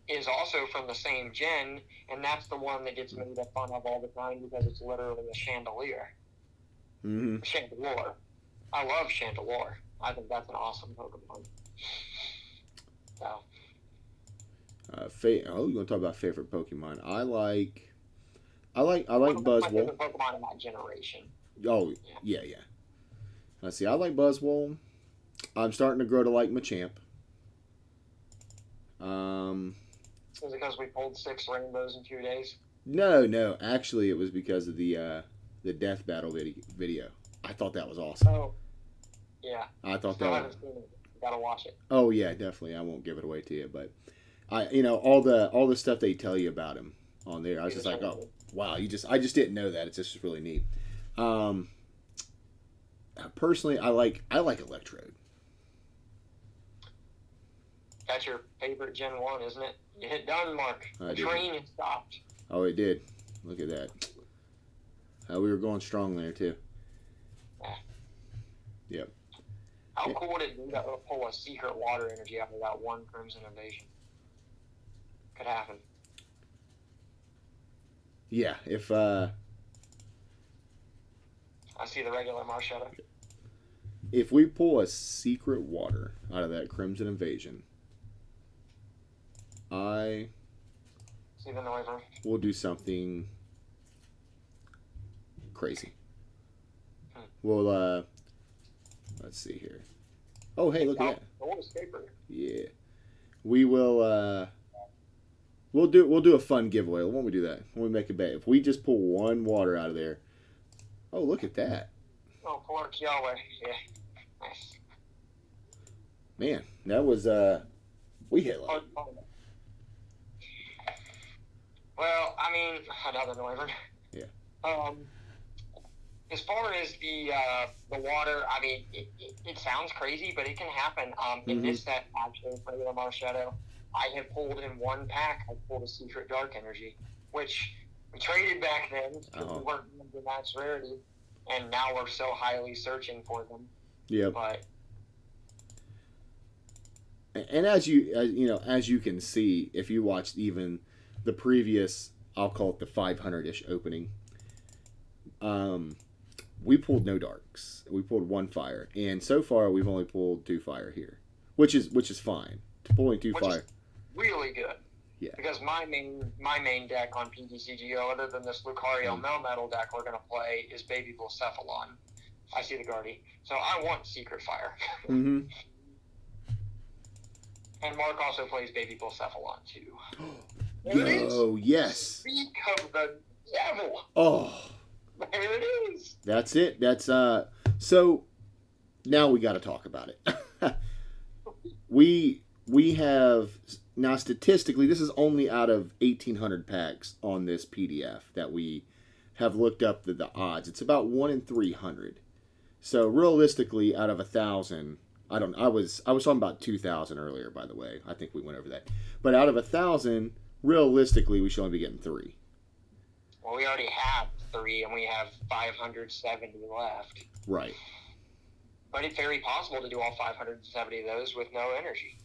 is also from the same gen, and that's the one that gets made fun of all the time because it's literally a chandelier. Mm-hmm. Chandelure. I love Chandelure. I think that's an awesome Pokemon. So. You want to talk about favorite Pokemon? I like My Buzzwole. favorite Pokemon in that generation. Oh yeah. Let's see. I like Buzzwole. I'm starting to grow to like Machamp. Is it because we pulled 6 rainbows in 2 days? No. Actually, it was because of the death battle video. I thought that was awesome. Oh, yeah. I thought Still that. haven't seen it. Gotta watch it. Oh yeah, definitely. I won't give it away to you, but all the stuff they tell you about him on there. I was just like, oh wow, I just didn't know that. It's just really neat. Personally, I like Electrode. That's your favorite Gen 1, isn't it? You hit done, Mark. The train has stopped. Oh, it did. Look at that. We were going strong there, too. Yeah. Yep. How cool would it be to pull a secret water energy out of that one Crimson Invasion? Could happen. Yeah, if... I see the regular Marshadow. If we pull a secret water out of that Crimson Invasion, I will do something crazy. We'll, let's see here. Oh, hey, look at that. Yeah. We will, we'll do a fun giveaway. When we do that, when we make a bet. If we just pull one water out of there. Oh, look at that. Oh, Clark Yahweh. Yeah. Nice. Man, that was, we hit like... Well, I mean, another Noivern. Yeah. As far as the water, I mean, it sounds crazy, but it can happen. In this set, actually, for the Marshadow, I have pulled in one pack, I pulled a Secret Dark Energy, which we traded back then because we weren't going to match rarity, and now we're so highly searching for them. Yeah. But... And as you can see, if you watched even the previous, I'll call it the 500-ish opening, we pulled no darks. We pulled one fire, and so far we've only pulled 2 fire here, which is fine. Pulling 2 fire, really good. Yeah. Because my main deck on PTCGO, other than this Lucario Melmetal deck we're gonna play, is Baby Blacephalon. I see the Guardy, so I want Secret Fire. Mm-hmm. And Mark also plays Baby Blacephalon too. Oh yes. Speak of the devil. Oh. There it is. That's it. That's so now we got to talk about it. we have now statistically this is only out of 1,800 packs on this PDF that we have looked up the odds. It's about 1 in 300. So realistically out of 1,000, I was talking about 2,000 earlier, by the way. I think we went over that. But out of 1,000, realistically we should only be getting 3. Well, we already have 3, and we have 570 left. Right. But it's very possible to do all 570 of those with no energy.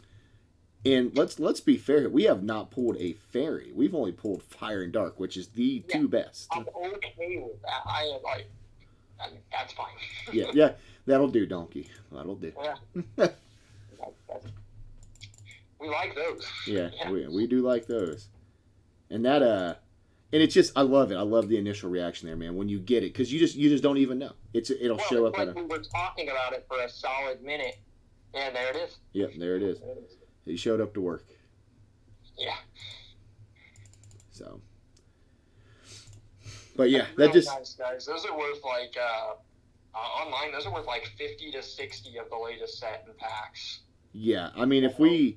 And let's be fair. We have not pulled a fairy. We've only pulled fire and dark, which is the 2 best. I'm okay with that. I am like, that's fine. yeah. That'll do, Donkey. That'll do. Yeah. We like those. Yeah. We do like those. And that and it's just, I love it. I love the initial reaction there, man. When you get it, because you just don't even know. It'll show up. We were talking about it for a solid minute, and there it is. Yep, there it is. He showed up to work. Yeah. So. But yeah, that just nice, guys. Those are worth like online. Those are worth like 50 to 60 of the latest set and packs. Yeah, I mean, if we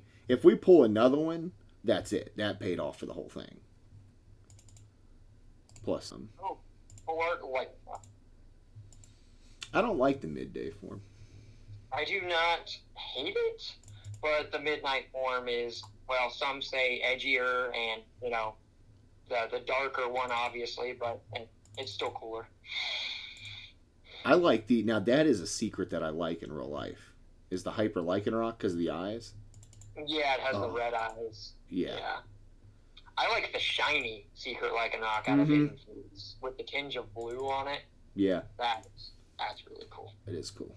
pull another one, that's it. That paid off for the whole thing. Plus some. I don't like the midday form. I do not hate it, but the midnight form is, well, some say edgier and, the darker one, obviously, but it's still cooler. I like now that is a secret that I like in real life, is the Hyper Lycanroc because of the eyes. Yeah, it has the red eyes. Yeah. I like the shiny Secret Lycanroc out of Hidden Foods with the tinge of blue on it. Yeah. That's really cool. It is cool.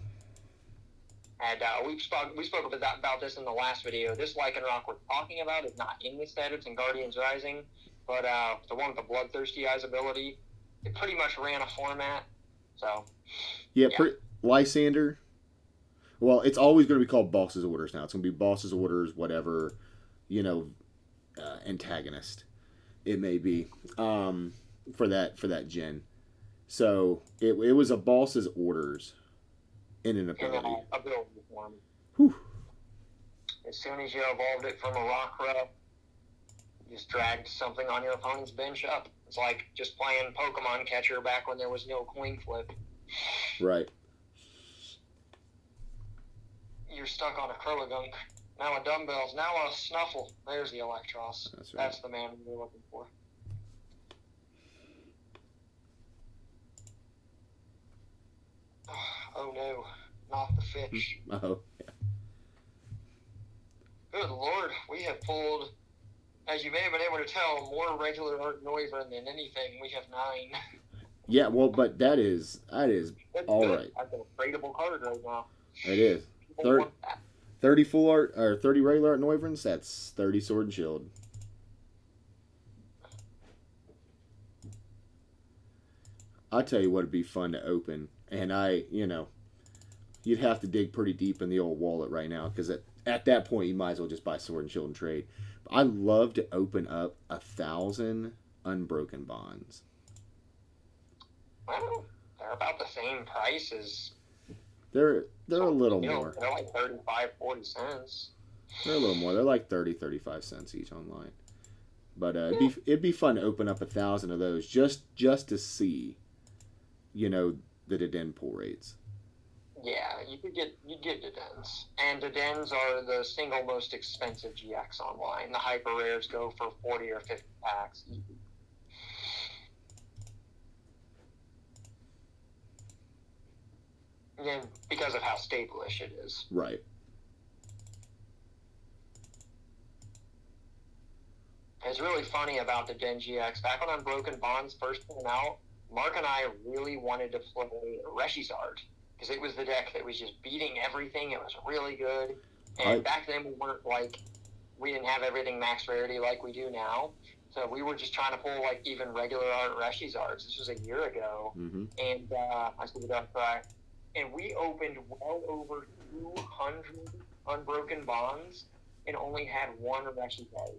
And we spoke about this in the last video. This Lycanroc we're talking about is not in the set. It's in Guardians Rising. But the one with the Bloodthirsty Eyes ability, it pretty much ran a format. So, yeah. Lysander. Well, it's always going to be called Boss's Orders now. It's going to be Boss's Orders, whatever, antagonist it may be for that gen. So it was a Boss's Orders in an ability. Ability form. Whew. As soon as you evolved it from a Rockruff, you just dragged something on your opponent's bench up. It's like just playing Pokemon Catcher back when there was no coin flip. Right. You're stuck on a Curligunk. Now a Dumbbells. Now a Snuffle. There's the Electros. That's right. That's the man we're looking for. Oh no, not the fish. Oh, yeah. Good Lord, we have pulled, as you may have been able to tell, more regular Art Noivern than anything. We have 9. Yeah, well, but that is all good. right. That's a tradable card right now. It is. 30 full art or 30 regular Art Noiverns. That's 30 Sword and Shield. I'll tell you what would be fun to open, and you'd have to dig pretty deep in the old wallet right now because at that point you might as well just buy Sword and Shield and trade. But I'd love to open up 1,000 Unbroken Bonds. Well, they're about the same price as. They're a little more. They're like 35, 40 cents. They're a little more. They're like 30, 35 cents each online. But it'd be fun to open up 1,000 of those just to see, the Deden pull rates. Yeah, you'd get Dedens. And Dedens are the single most expensive GX online. The hyper rares go for 40 or 50 packs. And because of how stable-ish it is. Right. It's really funny about the Den GX. Back when Unbroken Bonds first came out, Mark and I really wanted to play Reshizard because it was the deck that was just beating everything. It was really good. And back then we didn't have everything max rarity like we do now. So we were just trying to pull even regular art Reshizards. This was a year ago. Mm-hmm. And I see the duck cry. And we opened well over 200 Unbroken Bonds and only had one Reshizard.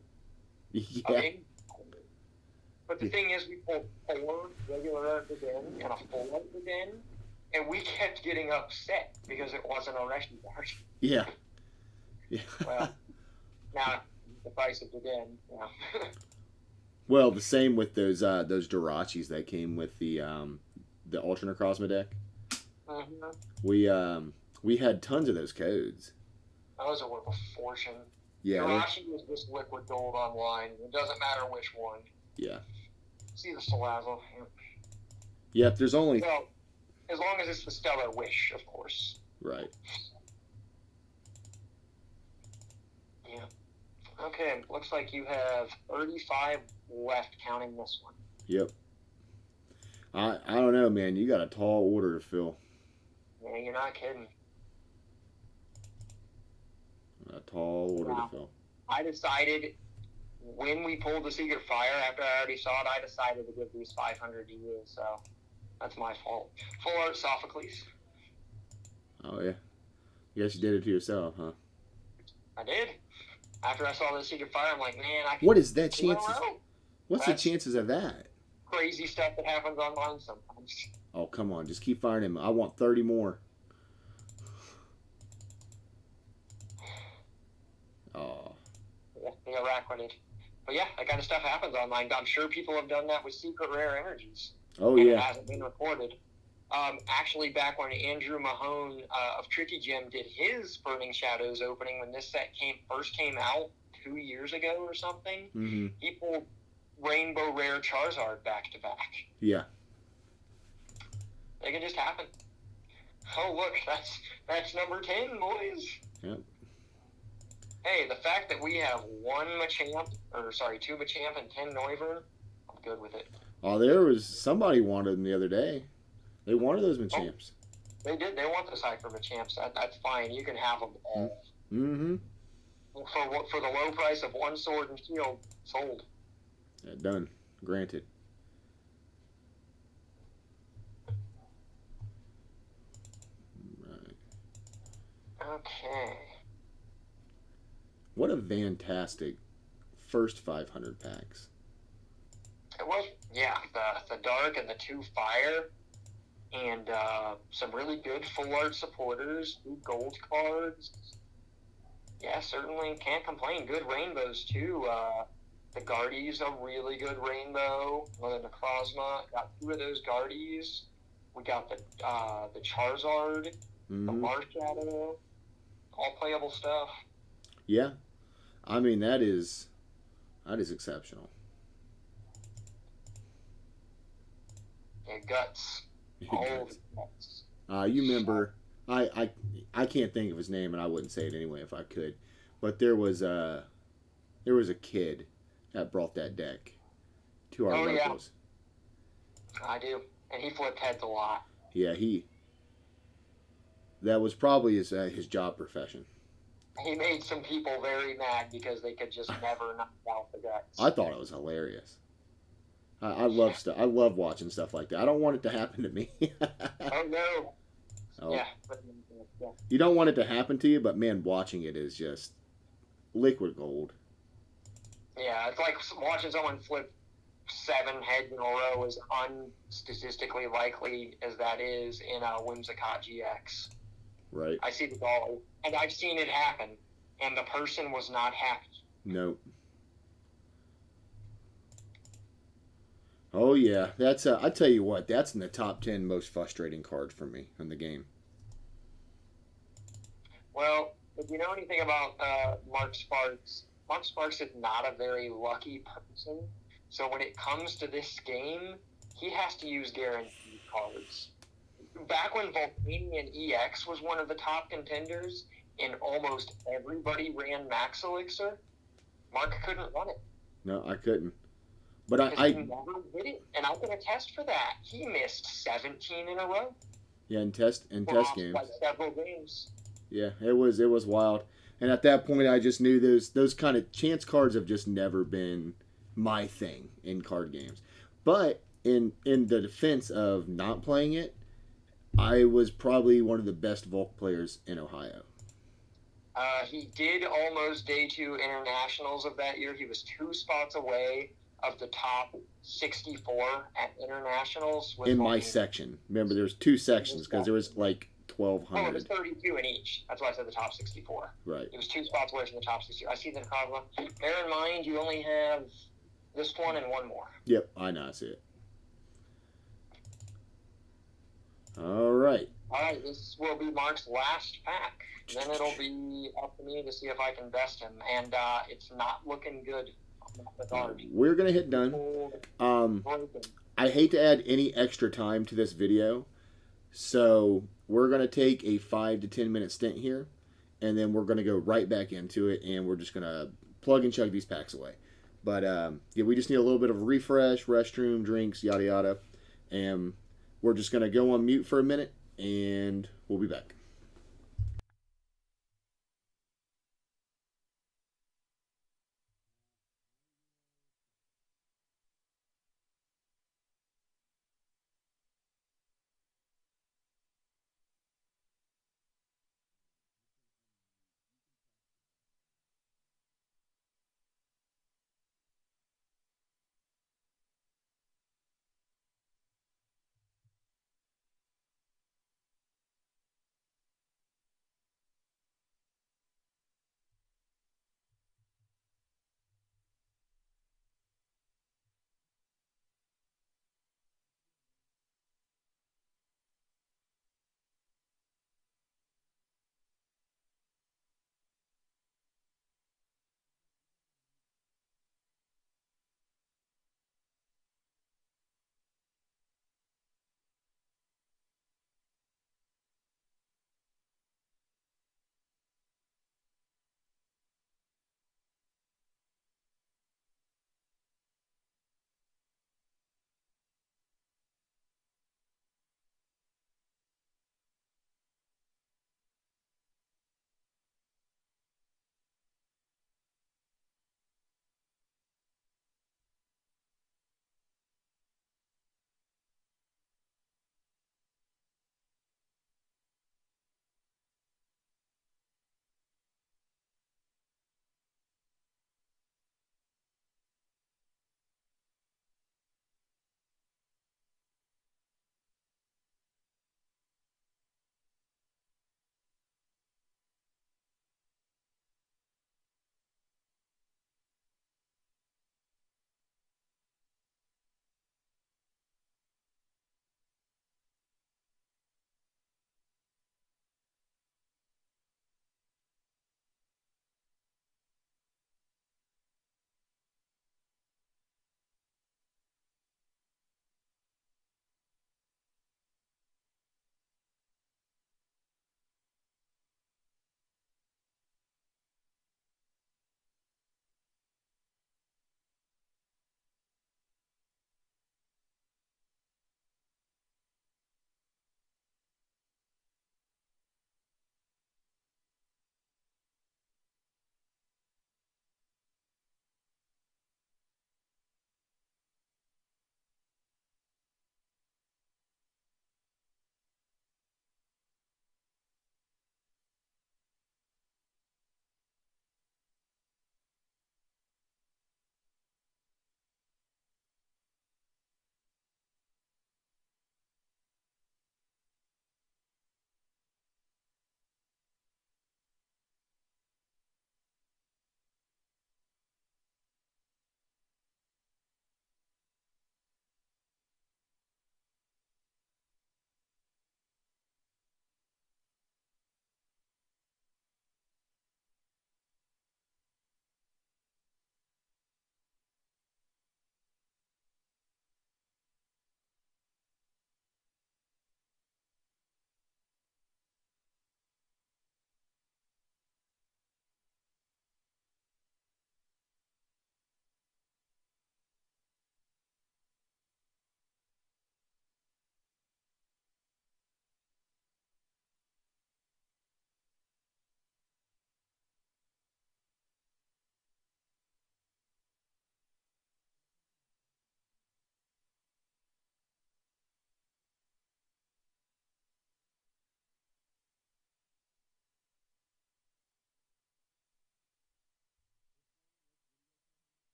Yeah. Okay? But the thing is, we pulled 4 regular art Deden and a full art Deden, and we kept getting upset because it wasn't a Reshizard. Yeah. Yeah. Well, now the price of Deden, yeah. Well, the same with those Jirachis that came with the Ultra Necrozma deck. Mm-hmm. We had tons of those codes. Those are worth a fortune. Yeah. Jirachi is just liquid gold online. It doesn't matter which one. Yeah. See the Salazzle. Yep, there's only. Well, as long as it's the Stellar Wish, of course. Right. Yeah. Okay, looks like you have 35 left, counting this one. Yep. I don't know, man. You got a tall order to fill. Yeah, you're not kidding. A tall order to fill. I decided when we pulled the Secret Fire, after I already saw it, I decided to give these 500 to you, so that's my fault. Full art Sophocles. Oh, yeah. Guess you did it to yourself, huh? I did. After I saw the Secret Fire, I'm like, man, I can. What is that chances? What's That's the chances of that? Crazy stuff that happens online sometimes. Oh, come on. Just keep firing him. I want 30 more. Oh. Yeah, the Araquanid. But yeah, that kind of stuff happens online. I'm sure people have done that with secret rare energies. Oh, and yeah. It hasn't been reported. Actually, back when Andrew Mahone of Tricky Gem did his Burning Shadows opening, when this set first came out 2 years ago or something, Mm-hmm. he pulled Rainbow Rare Charizard back to back. Yeah. It can just happen. Oh, look, that's number 10, boys. Yep. Hey, the fact that we have 2 Machamp and 10 Noivern, I'm good with it. Oh, there was somebody wanted them the other day. They wanted those Machamps. They did. They want the Cypher champs. That's fine. You can have them all. Mm-hmm. For the low price of one sword and shield, sold. Yeah, done. Granted. Right. Okay. What a fantastic first 500 packs. It was, yeah, the dark and the 2 fire, and some really good full art supporters, good gold cards. Yeah, certainly can't complain. Good rainbows too. The Guardy's a really good rainbow. The Necrozma got 2 of those Guardies. We got the Charizard, the Mm-hmm. Marshadow, all playable stuff. Yeah. I mean that is exceptional. Yeah, guts. All the guts. You remember I can't think of his name and I wouldn't say it anyway if I could. But there was a kid that brought that deck to our Oh yeah, locals. I do. And he flipped heads a lot. Yeah, he that was probably his job profession. He made some people very mad because they could just never knock out the I guts. thought it was hilarious. I love stuff. I love watching stuff like that. I don't want it to happen to me. Oh no. Oh, Yeah. Yeah. you don't want it to happen to you, but man, watching it is just liquid gold. Yeah, it's like watching someone flip 7 heads in a row, as unstatistically likely as that is in a Whimsicott GX. Right? I see this all, and I've seen it happen, and the person was not happy. No. Oh yeah, that's I tell you what, that's in the top 10 most frustrating cards for me in the game. Well, if you know anything about Mark Sparks is not a very lucky person. So when it comes to this game, he has to use guaranteed cards. Back when Volcanion EX was one of the top contenders and almost everybody ran Max Elixir, Mark couldn't run it No, I couldn't. But because he never did it. And I can attest for that. He missed 17 in a row. yeah, in test games. Like several games. Yeah, it was wild. And at that point, I just knew those kind of chance cards have just never been my thing in card games. But in the defense of not playing it, I was probably one of the best Volk players in Ohio. He did almost day 2 internationals of that year. He was 2 spots away of the top 64 at internationals. In my section, remember there's two sections because there was like Oh, it was 1,200. 32 in each. That's why I said the top 64. Right. It was 2 spots away from the top 60. I see the Necrozma. Bear in mind, you only have this one and one more. Yep, I know. I see it. All right. All right, this will be Mark's last pack. Then it'll be up to me to see if I can best him, and it's not looking good on the guard. We're gonna hit done. I hate to add any extra time to this video, so we're gonna take a 5 to 10 minute stint here, and then we're gonna go right back into it, and we're just gonna plug and chug these packs away. But yeah, we just need a little bit of a refresh, restroom, drinks, yada yada, and we're just gonna go on mute for a minute, and we'll be back.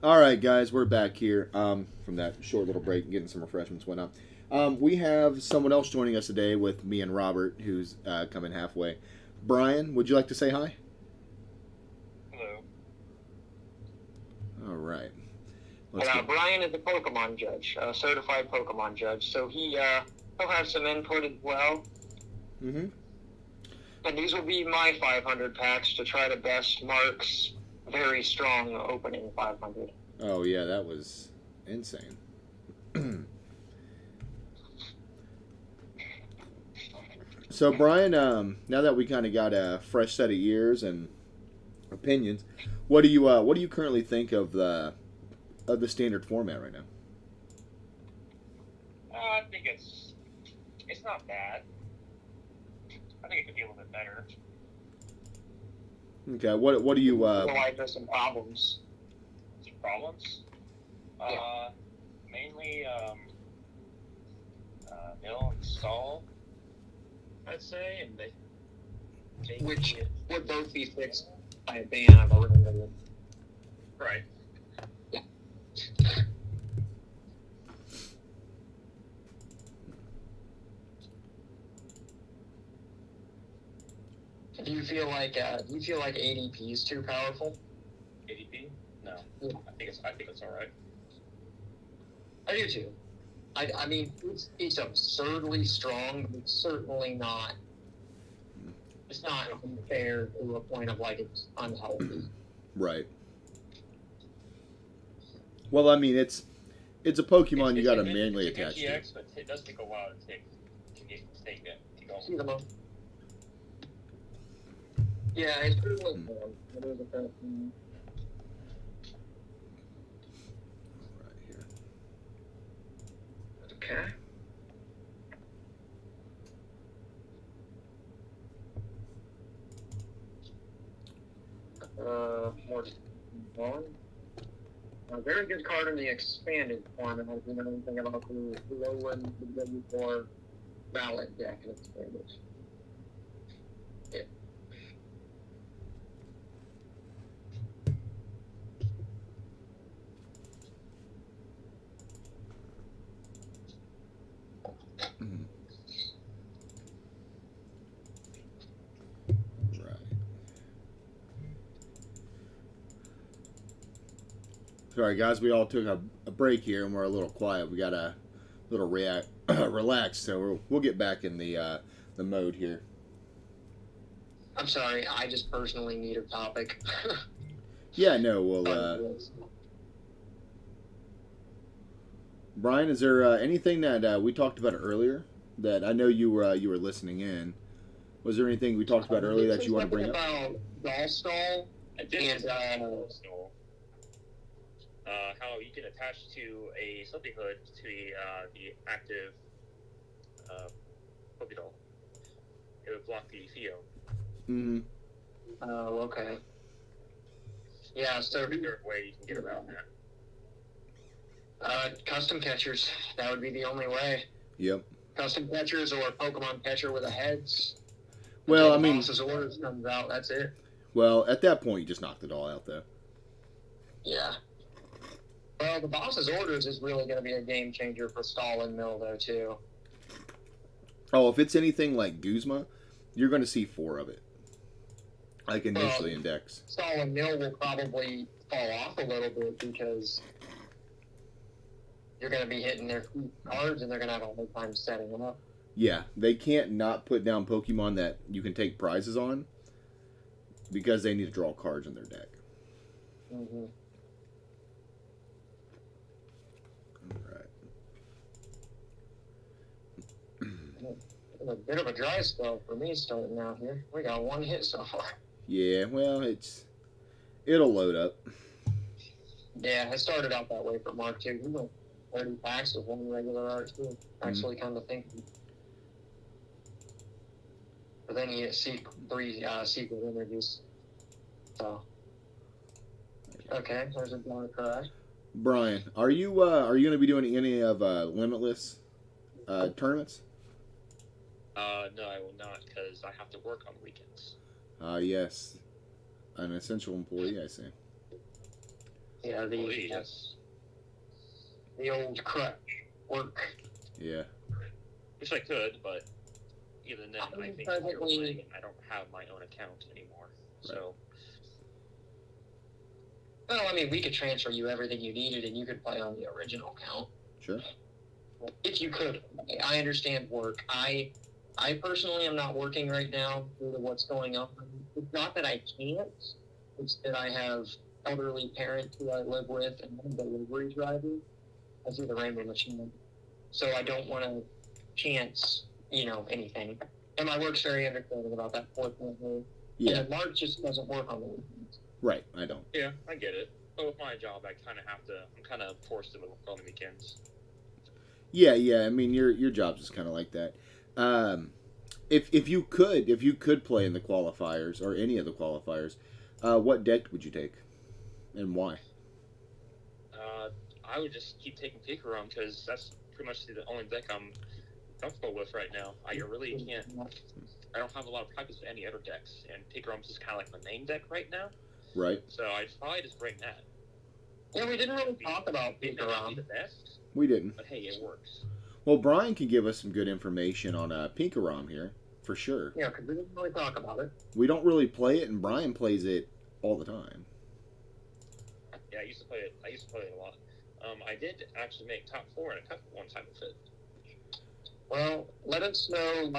All right, guys, we're back here from that short little break, getting some refreshments, whatnot. We have someone else joining us today with me and Robert, who's coming halfway. Brian, would you like to say hi? Hello. All right. Brian is a Pokemon judge, a certified Pokemon judge, so he'll have some input as well. Mm-hmm. And these will be my 500 packs to try to best Mark's very strong opening 500. Oh, yeah, that was insane. So, Brian, now that we kind of got a fresh set of ears and opinions, what do you currently think of the standard format right now? I think it's not bad. I think it could be a little bit better. Okay, what do you? Like there's some problems. Some problems? Yeah. Mainly mill and stall, I'd say, and Which would both be fixed by a ban of a random. right. Do you feel like ADP is too powerful? ADP? No. Yeah. I think it's all right. I do too. I mean, it's absurdly strong, but it's certainly not. It's not fair to a point of like it's unhealthy. Right. Well, I mean, it's a Pokemon you got to manually attach to. GX, but it does take a while to get to go. See them all. Yeah, it's pretty much it is a fair thing. Right here. Okay. More one. A very good card in the expanded format. If you know anything about the low-end W4 ballot deck in expanded. Yeah. Right. Sorry, guys. We all took a break here, and we're a little quiet. We got a little relaxed, so we'll get back in the mode here. I'm sorry. I just personally need a topic. Yeah, no. Well, Brian, is there anything that we talked about earlier that I know you were listening in? Was there anything we talked about earlier that you want to bring up? About Dollstall I did and how you can attach to a something hood to the active Pokédoll. It would block the Theo. Mm-hmm. Oh, okay. Yeah, so There's a way you can get around that. Custom catchers. That would be the only way. Yep. Custom catchers or Pokemon catcher with a heads. Well, I mean, Boss's orders comes out. That's it. well, at that point, you just knocked it all out, though. Yeah. Well, the boss's orders is really going to be a game changer for Stall and Mill, though, too. Oh, if it's anything like Guzma, you're going to see 4 of it. Like initially in decks. Stall and Mill will probably fall off a little bit because you're going to be hitting their cards and they're going to have a hard time setting them up. Yeah, they can't not put down Pokemon that you can take prizes on because they need to draw cards in their deck. Mm-hmm. A bit of a dry spell for me starting out here. We got 1 hit so far. Yeah, well, it'll load up. Yeah, it started out that way for Mark too. We went 30 packs with 1 regular art too. Actually, kind of thinking. But then you get 3 secret interviews. So, okay, there's a dark cry. Brian, are you going to be doing any of Limitless tournaments? No, I will not, because I have to work on weekends. Yes. An essential employee, I see. Yeah, Yes. the old crutch work. Yeah. Wish I could, but even then, I think if you're playing, I don't have my own account anymore. So. Well, I mean, we could transfer you everything you needed, and you could play on the original account. Sure. If you could. I understand work. I personally am not working right now due to what's going on. It's not that I can't. It's that I have elderly parents who I live with, and I'm a delivery driver. I do the Rainbow Machine. So I don't want to chance, anything. And my work's very understanding about that, fortunately. Yeah. And Mark just doesn't work on the weekends. Right, I don't. Yeah, I get it. But with my job, I'm kind of forced to work on the weekends. Yeah. I mean, your job's just kind of like that. If you could play in the qualifiers or any of the qualifiers, what deck would you take, and why? I would just keep taking Pikarom because that's pretty much the only deck I'm comfortable with right now. I really can't. I don't have a lot of practice with any other decks, and Pikarom's just kind of like my main deck right now. Right. So I'd probably just bring that. Yeah, we didn't really talk about Pikarom. The best, We didn't. but hey, it works. Well, Brian can give us some good information on Pikarom here, for sure. Yeah, because we didn't really talk about it. We don't really play it, and Brian plays it all the time. Yeah, I used to play it a lot. I did actually make top 4 in a cup one time with it. Well, let us know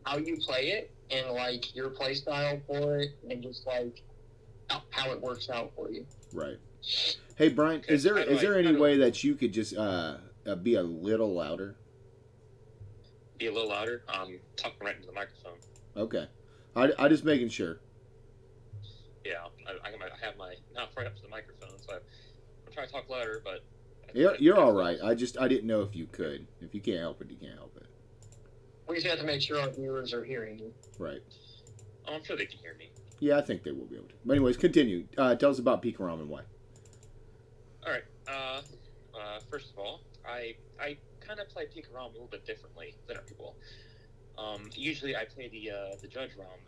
how you play it and your play style for it, and just how it works out for you. Right. Hey, Brian, Okay, is there any how do way that you could just be a little louder? Be a little louder. Talking right into the microphone. Okay. I just making sure. Yeah, I have my mouth right up to the microphone, so I'm trying to talk louder, but You're all right. I didn't know if you could. If you can't help it, you can't help it. We just have to make sure our viewers are hearing you. Right. Oh, I'm sure they can hear me. Yeah, I think they will be able to. But anyways, continue. Tell us about Pikarom and why. All right. First of all, I kind of play Pikarom a little bit differently than other people. Usually, I play the Judge ROM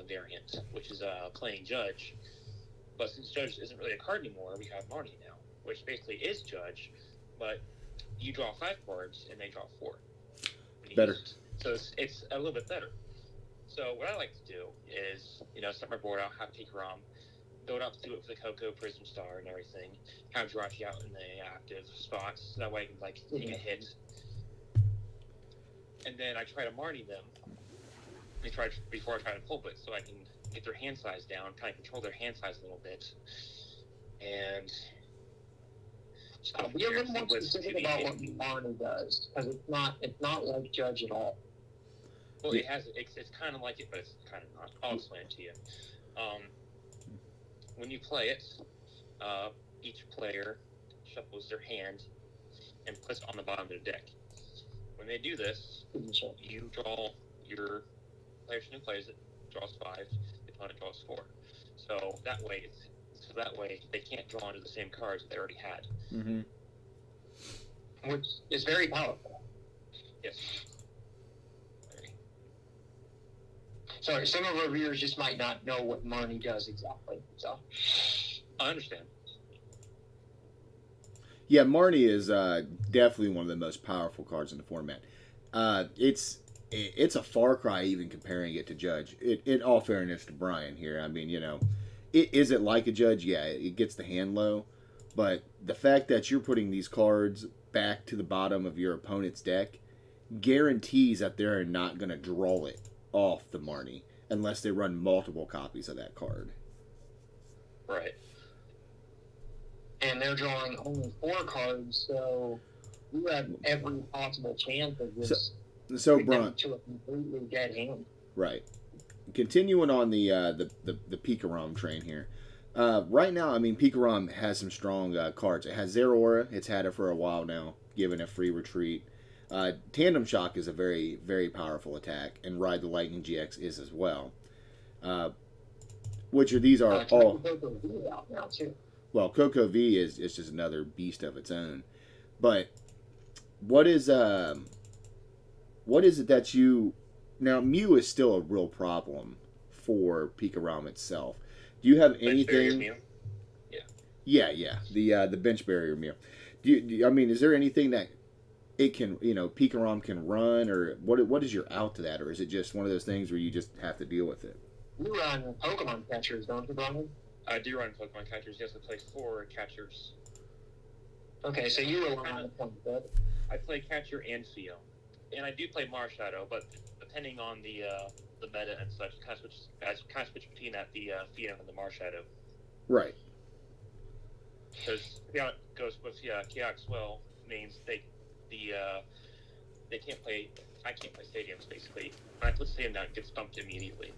variant, which is playing Judge. But since Judge isn't really a card anymore, we have Marnie now, which basically is Judge, but you draw 5 cards and they draw 4. Better. So it's a little bit better. So what I like to do is, set my board out, have Pikarom, build up to it with the Coco, Prism Star, and everything, have Jirachi out in the active spots, so that way I can, take a hit. And then I try to Marnie them before I try to pull it, so I can get their hand size down, kind of control their hand size a little bit. And Be a little more specific about what Marnie does, because it's not like Judge at all. Well, it's kind of like it, but it's kind of not. I'll explain it to you. When you play it, each player shuffles their hand and puts it on the bottom of their deck. When they do this, you draw your player who plays it draws 5, the opponent draws 4. So that way they can't draw into the same cards that they already had. Mm-hmm. Which is very powerful. Yes. Sorry, some of our viewers just might not know what Marnie does exactly. So I understand. Yeah, Marnie is definitely one of the most powerful cards in the format. It's a far cry even comparing it to Judge. In all fairness to Brian here, I mean, is it like a Judge? Yeah, it gets the hand low, but the fact that you're putting these cards back to the bottom of your opponent's deck guarantees that they're not going to draw it off the Marnie unless they run multiple copies of that card. Right. And they're drawing only 4 cards, so you have every possible chance of just so Brian, to a completely dead hand. Right. Continuing on the Pikarom train here. Right now, I mean, Pikarom has some strong cards. It has Zeraora. It's had it for a while now, giving a free retreat. Tandem Shock is a very, very powerful attack, and Ride the Lightning GX is as well. These are all... Now too. Well, Coco V is just another beast of its own. But what is it that you... Now, Mew is still a real problem for Pikarom itself. Do you have anything... Mew? Yeah. Yeah. The bench barrier meal. I mean, is there anything that it can, Pikarom can run, or what is your out to that, or is it just one of those things where you just have to deal with it? You run Pokemon catchers, don't you, Brian? I do run Pokemon catchers. Yes, I play 4 catchers. Okay, so you rely on the point, right? I play catcher and Fion, and I do play Marshadow, but depending on the meta and such, kind of switch between the Fion and the Marshadow. Right. Because goes with Keox well means they can't play. I can't play stadiums basically. When I put stadium down, it gets bumped immediately.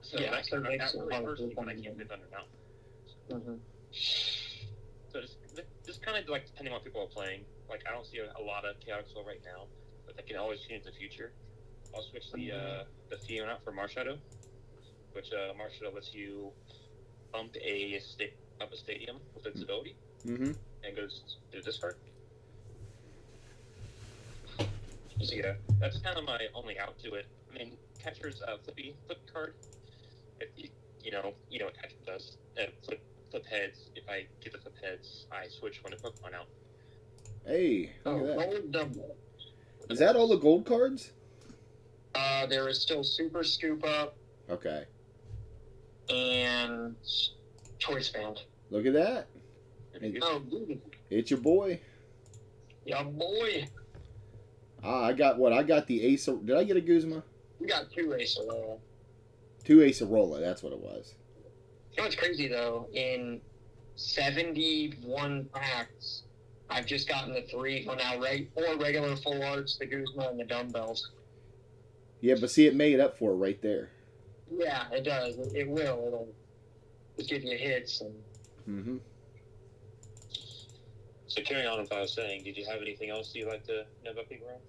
So Yeah, that so really makes it hard hurts to me when I run. can't play Thunder Mountain. Mm-hmm. So just kind of like depending on what people are playing. Like I don't see a lot of Chaos Flow right now, but that can always change in the future. I'll switch the Fiona out for Marshadow, which Marshadow lets you bump a stadium with its ability, Mm-hmm. and goes to discard. So yeah, that's kind of my only out to it. I mean, catcher's flip card. If you know what catcher does. Flip heads. If I get the flip heads, I switch one to Pokemon out. Hey, look at that. Gold double. Is that all the gold cards? There is still Super Scoop Up Okay. and Choice Band. Look at that. Dude. It's your boy. Yeah, boy. I got the Ace. Did I get a Guzma? We got 2 Acerola. 2 Acerola. That's what it was. You know what's crazy, though? In 71 packs, I've just gotten the 3, well, now 4 regular full arts, the Guzma, and the dumbbells. Yeah, but see, it made up for it right there. Yeah, it does. It will. It'll just give you hits. And... Mm-hmm. So carrying on with what I was saying, did you have anything else you'd like to know about Pikarom?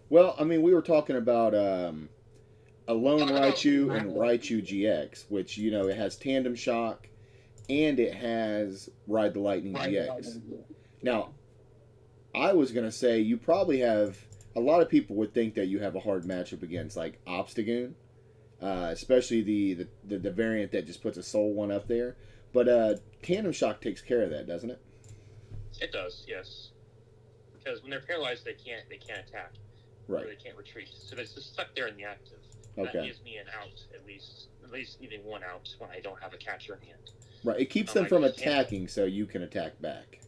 Well, I mean, we were talking about a Lone Raichu and Raichu GX, which, it has Tandem Shock and it has Ride the Lightning GX. Now, I was going to say you probably have, a lot of people would think that you have a hard matchup against, like, Obstagoon, especially the variant that just puts a Soul one up there. But Tandem Shock takes care of that, doesn't it? It does, yes. Because when they're paralyzed, they can't attack. Right. Or they can't retreat. So they're just stuck there in the active. Okay. That gives me an out, at least leaving one out when I don't have a catcher in hand. Right. It keeps them from attacking, so you can attack back.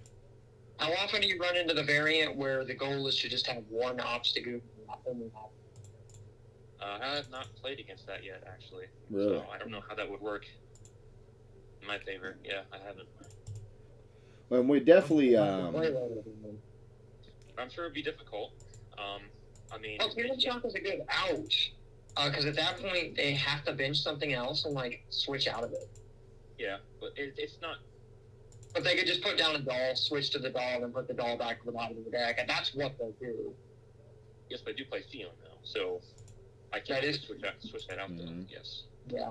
How often do you run into the variant where the goal is to just have one Obstagoon? I have not played against that yet, actually. Really? So I don't know how that would work in my favor. Yeah, I haven't. Well, we definitely. I'm sure it'd be difficult. I mean. Tandem Shock is a good out. Because at that point, they have to bench something else and, like, switch out of it. Yeah, but it's not. But they could just put down a doll, switch to the doll, and put the doll back to the bottom of the deck, and that's what they do. Yes, but I do play Fion now, so I can't switch that out, though. Yes. Yeah.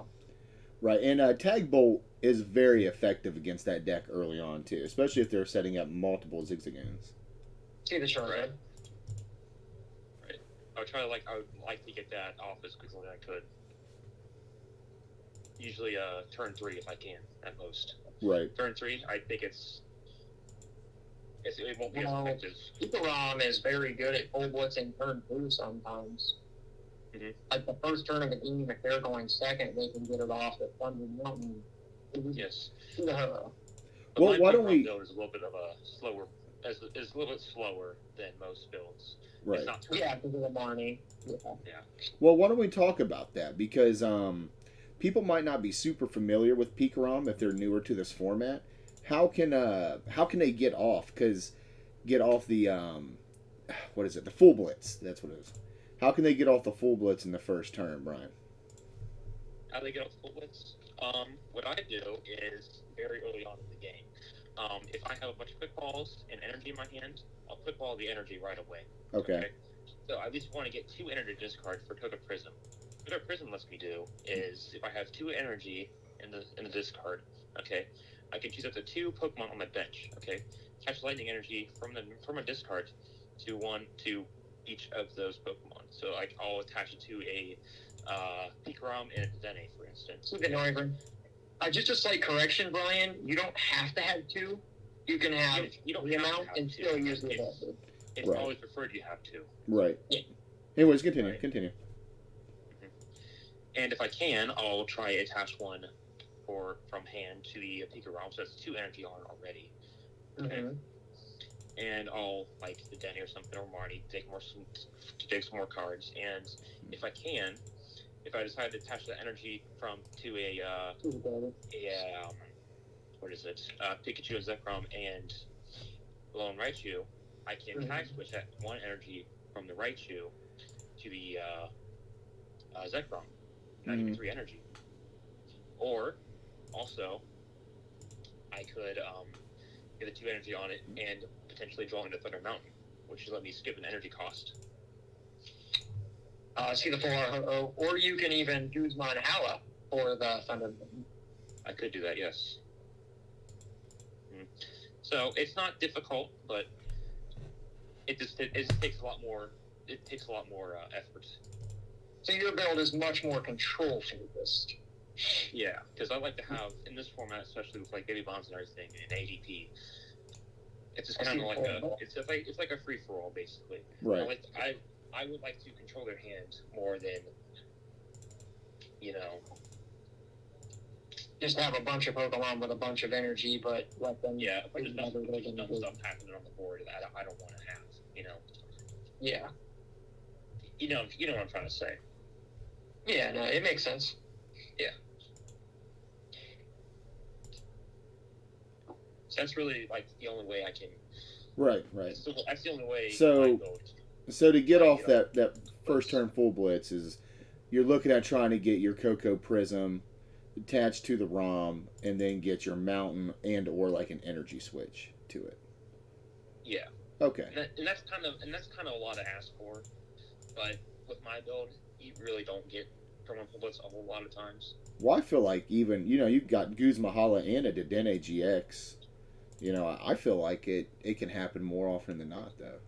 Right, and Tag Bolt is very effective against that deck early on, too, especially if they're setting up multiple Zigzagoons. See the short red. Right. I would like to get that off as quickly as I could. Usually turn 3 if I can, at most. Right. Turn 3, I think it won't be as effective. Pikarom is very good at full blitzing turn 2 sometimes. Mm-hmm. Like the first turn of the game, if they're going second, they can get it off at Thunder Mountain. Yes. Well, why don't we? Is a little bit of a slower. Is a little bit slower than most builds. Right. It's not yeah, because of the Marnie. Yeah. Well, why don't we talk about that? Because people might not be super familiar with Pikarom if they're newer to this format. How can they get off the what is it? The full blitz. That's what it is. How can they get off the full blitz in the first turn, Brian? How do they get off the full blitz? What I do is very early on in the game. If I have a bunch of quick balls and energy in my hand, I'll quick ball the energy right away. Okay. So I at least want to get 2 energy discard for Toga Prism. What our Prism lets me do is, if I have 2 energy in the discard, okay, I can choose up to 2 Pokemon on my bench, okay, catch lightning energy from a discard to each of those Pokemon. So I'll attach it to a Pikarom and a Dene, for instance. Even Noivern. Just a slight correction, Brian. You don't have to have 2. You can have You don't the have to amount have and 2. still use the ability. It's Right. always preferred you have 2. Right. Yeah. Anyways, continue. Right. Continue. And if I can, I'll try attach one from hand to the Pika ROM, so that's 2 energy on it already. Okay. Mm-hmm. And I'll, like the Denny or something, or Marty, take some more cards. And if I can, if I decide to attach the energy to a what is it? Pikachu and Zekrom and Lone Raichu, I can tag switch that 1 energy from the Raichu to the Zekrom. And I can get 3 energy. Or also, I could get the 2 energy on it and potentially draw into Thunder Mountain, which would let me skip an energy cost. See the 4, or you can even use Hala for the Thunder Mountain. I could do that, yes. So it's not difficult, but it just takes a lot more. It takes a lot more effort. So your build is much more control focused. Yeah, because I like to have in this format, especially with like baby bombs and everything, and ADP. It's just kind of like it's like a free for all basically. Right. I would like to control their hand more than, just have a bunch of Pokemon with a bunch of energy, but let them. Yeah, but there's dumb stuff happening on the board that I don't want to have. Yeah. You know what I'm trying to say. Yeah, no, it makes sense. Yeah. So that's really like the only way I can. Right. That's the only way. So to get off that first turn full blitz is you're looking at trying to get your Cocoa Prism attached to the ROM and then get your mountain and or like an energy switch to it. Yeah. Okay. And that's kind of a lot to ask for, but with my build, you really don't get Pokemon full blitz a whole lot of times. Well, I feel like even you've got Guzma Hala and a Dedenne GX. I feel like it can happen more often than not though.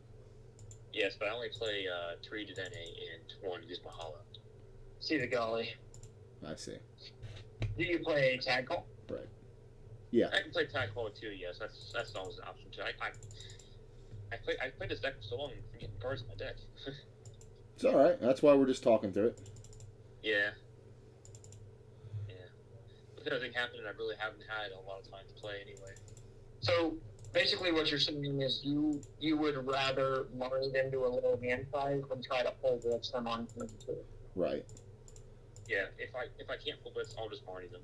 Yes, but I only play 3 Dedenne and 1 Guzma Hala. See the golly. I see. Do you play Tag Call? Right. Yeah. I can play Tag Call too. Yes, that's always an option too. I played this deck for so long, I'm forgetting cards in my deck. It's all right. That's why we're just talking through it. Yeah. With everything happening, I really haven't had a lot of time to play anyway. So basically, what you're saying is you would rather Marty them to a low hand size than try to full blitz them on turn 2. Right. Yeah. If I can't full blitz, I'll just Marty them.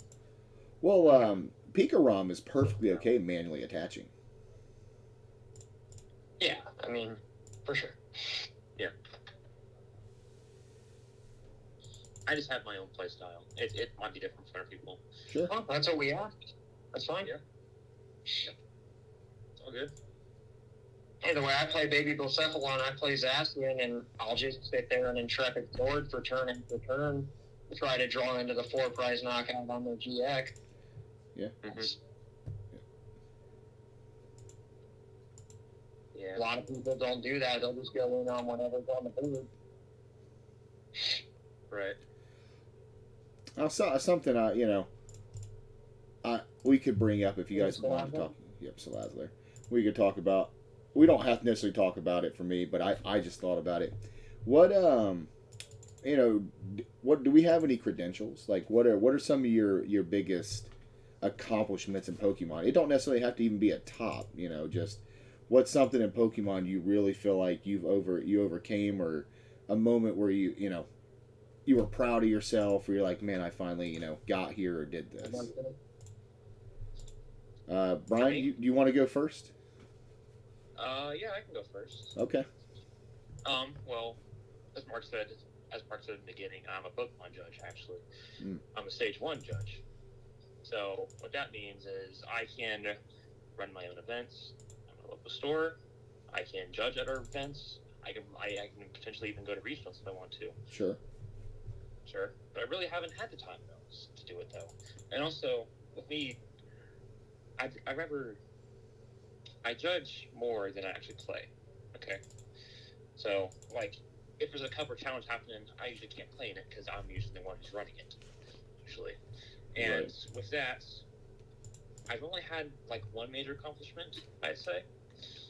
Well, Pika ROM is perfectly okay manually attaching. Yeah, I mean, for sure. Yeah. I just have my own play style. It might be different for other people. Sure. Well, that's what we asked. That's fine. Yeah. It's all good. Hey, the way I play Baby Bucephalon, I play Zacian, and I'll just sit there and Intrepid Sword for turn after turn to try to draw into the 4 prize knockout on their GX. Yeah. Mm-hmm. Yeah. A lot of people don't do that. They'll just go in on whatever's on the board. Right. I saw something. We could bring up if you guys want to talk. Yep, Salazar. We could talk about. We don't have to necessarily talk about it for me, but I just thought about it. What what do we have any credentials? Like what are some of your biggest accomplishments in Pokemon? It don't necessarily have to even be a top. Just what's something in Pokemon you really feel like you overcame, or a moment where you were proud of yourself, or you're like, man, I finally got here or did this. Brian, you want to go first? Yeah, I can go first. Okay. Well, as Mark said in the beginning, I'm a Pokemon judge, actually. I'm a Stage 1 judge. So what that means is I can run my own events at my local store. I can judge at our events. I can potentially even go to regionals if I want to. Sure. But I really haven't had the time, though, to do it, though. And also, with me, I judge more than I actually play. Okay? So, like, if there's a cover challenge happening, I usually can't play in it because I'm usually the one who's running it, usually. And Right. with that, I've only had like one major accomplishment, I'd say.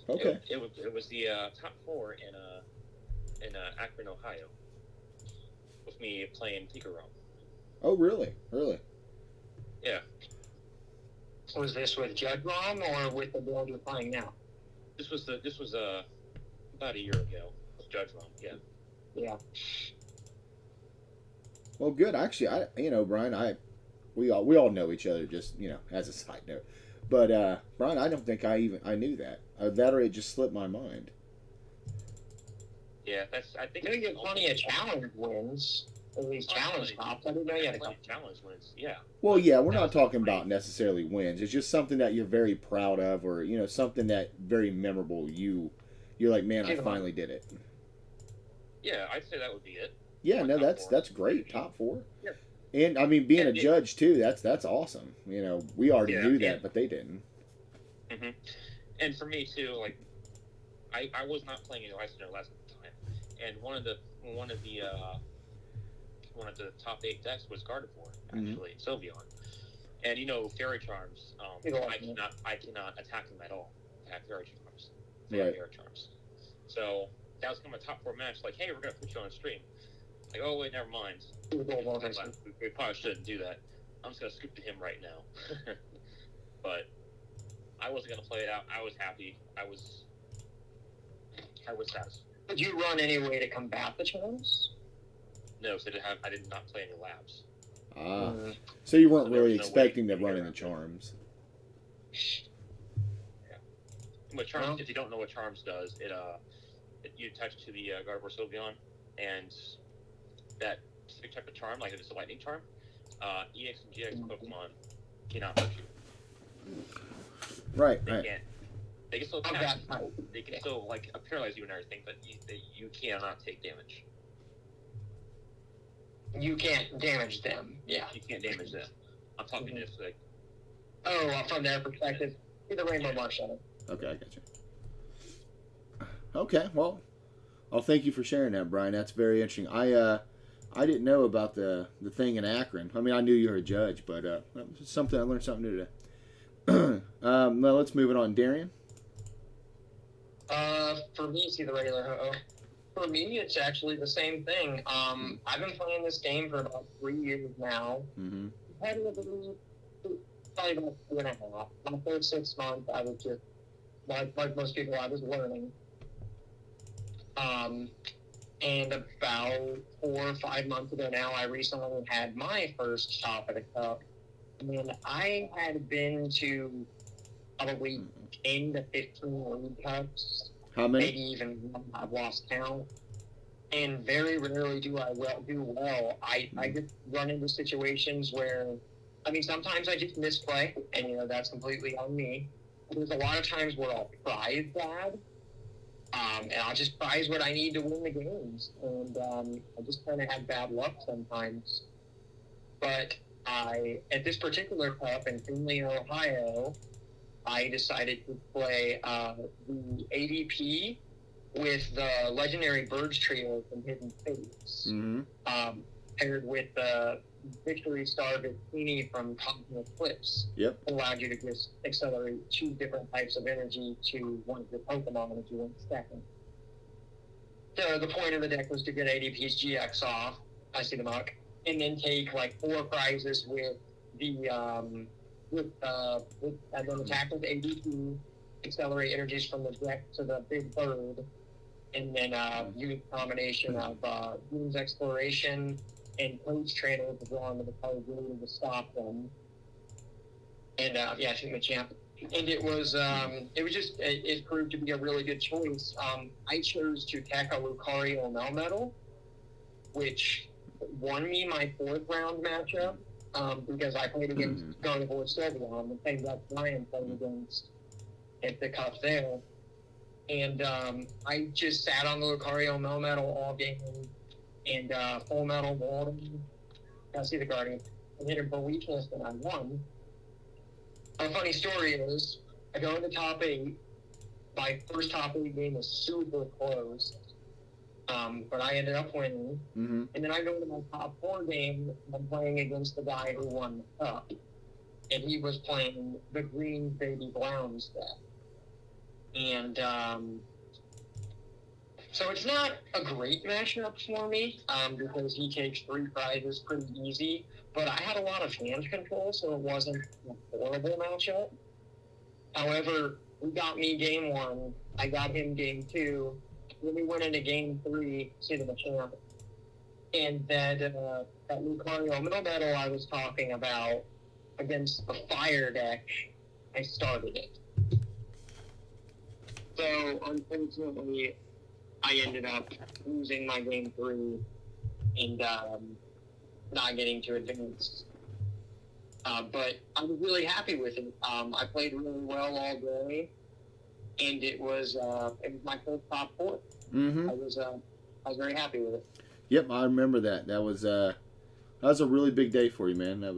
Okay. It was the top 4 in Akron, Ohio, with me playing Pikarom. Oh, really? Really? Yeah, Was this with Judge Rom or with the build you're playing now? this was about a year ago with Judge Rom. Yeah. Yeah. Well, good. Actually, Brian, we all know each other. Just as a side note, but Brian, I don't think I knew that. That or it just slipped my mind. Yeah, I think You get plenty of challenge wins. At least challenge tops. I didn't know you had a couple. challenge wins. Yeah. Well, But yeah, we're that not was talking great. about necessarily wins. It's just something that you're very proud of, or something that very memorable. You're like, man, I finally did it. Yeah, I'd say that would be it. Yeah, My no, top that's 4. that's great. Top 4. Yeah. And I mean, being Yeah, a judge too, that's awesome. We already Yeah, knew that, yeah. but they didn't. Mm-hmm. And for me too, like I was not playing any Ice last time, and one of the top 8 decks was Gardevoir, actually, Sylveon. And Fairy Charms, I cannot attack them at all. I have Fairy Charms. They have Fairy Charms. So that was kind of a top 4 match. Like, hey, we're gonna put you on a stream. Like, oh wait, never mind. We probably shouldn't do that. I'm just gonna scoop to him right now. But I wasn't gonna play it out. I was happy. I was satisfied. Did you run any way to combat the charms? No, so I did not play any labs. So you weren't So there really was no expecting way to to run get in the around charms. Yeah. What charms? If you don't know what charms does, you attach it to the Gardevoir Sylveon, and that specific type of charm, like if it's a lightning charm, EX and GX Pokemon cannot hurt you. Right. They Right. can't. They can still attack. They can still paralyze you and everything, but you cannot take damage. You can't damage them. Yeah. You can't damage them. I'm talking just like. Oh, from their perspective, see the Rainbow Marshall. Okay, I got you. Okay, well, thank you for sharing that, Brian. That's very interesting. I didn't know about the thing in Akron. I mean, I knew you were a judge, but I learned something new today. Well, let's move it on, Darian. For me, see the regular ho-oh. For me, it's actually the same thing. I've been playing this game for about 3 years now. Mm-hmm. Competitively, probably about 2.5. My first 6 months, I was just, like most people, I was learning. And about 4 or 5 months ago now, I recently had my first shop at a cup. And I had been to probably 10 to 15 league cups. How many? Maybe even one. I've lost count. And very rarely do I do well. I just run into situations where, I mean, sometimes I just misplay, and that's completely on me. There's a lot of times where I'll prize bad, and I'll just prize what I need to win the games, and I just kind of have bad luck sometimes. But at this particular cup in Findlay, Ohio, I decided to play the ADP with the legendary Birds trio from Hidden Fates, paired with the Victory Star Victini from Cosmic Eclipse. Yep. It allowed you to just accelerate 2 different types of energy to one of your Pokemon if you went second. So the point of the deck was to get ADP's GX off, I see the muck, and then take like 4 prizes with the and then attack with ADP, accelerate energies from the deck to the big bird, and then use a combination of Runes Exploration and Coach Trainer to draw into the card to stop them. And I think the champ. And it was just it proved to be a really good choice. I chose to tack a Lucario Melmetal, which won me my 4th round matchup. Because I played against Gardevoir Sylveon, the same deck Ryan played against at the cup there. And I just sat on the Lucario Melmetal all game and Full Metal walled him. I see the Guardian. I hit him for weakness and I won. A funny story is, I go into top 8. My first top 8 game was super close. But I ended up winning. Mm-hmm. And then I go to my top 4 game, and I'm playing against the guy who won the cup. And he was playing the Green Baby Browns deck. And so it's not a great matchup for me because he takes 3 prizes pretty easy. But I had a lot of hand control, so it wasn't a horrible matchup. However, he got me game 1. I got him game 2. Then we went into game 3, see the champ. And that Lucario Middle Metal I was talking about against the Fire deck, I started it. So, unfortunately, I ended up losing my game 3 and not getting to advance. But I was really happy with it. I played really well all day, and it was my first top 4. Mm-hmm. I was very happy with it. Yep, I remember that. That was a really big day for you, man. That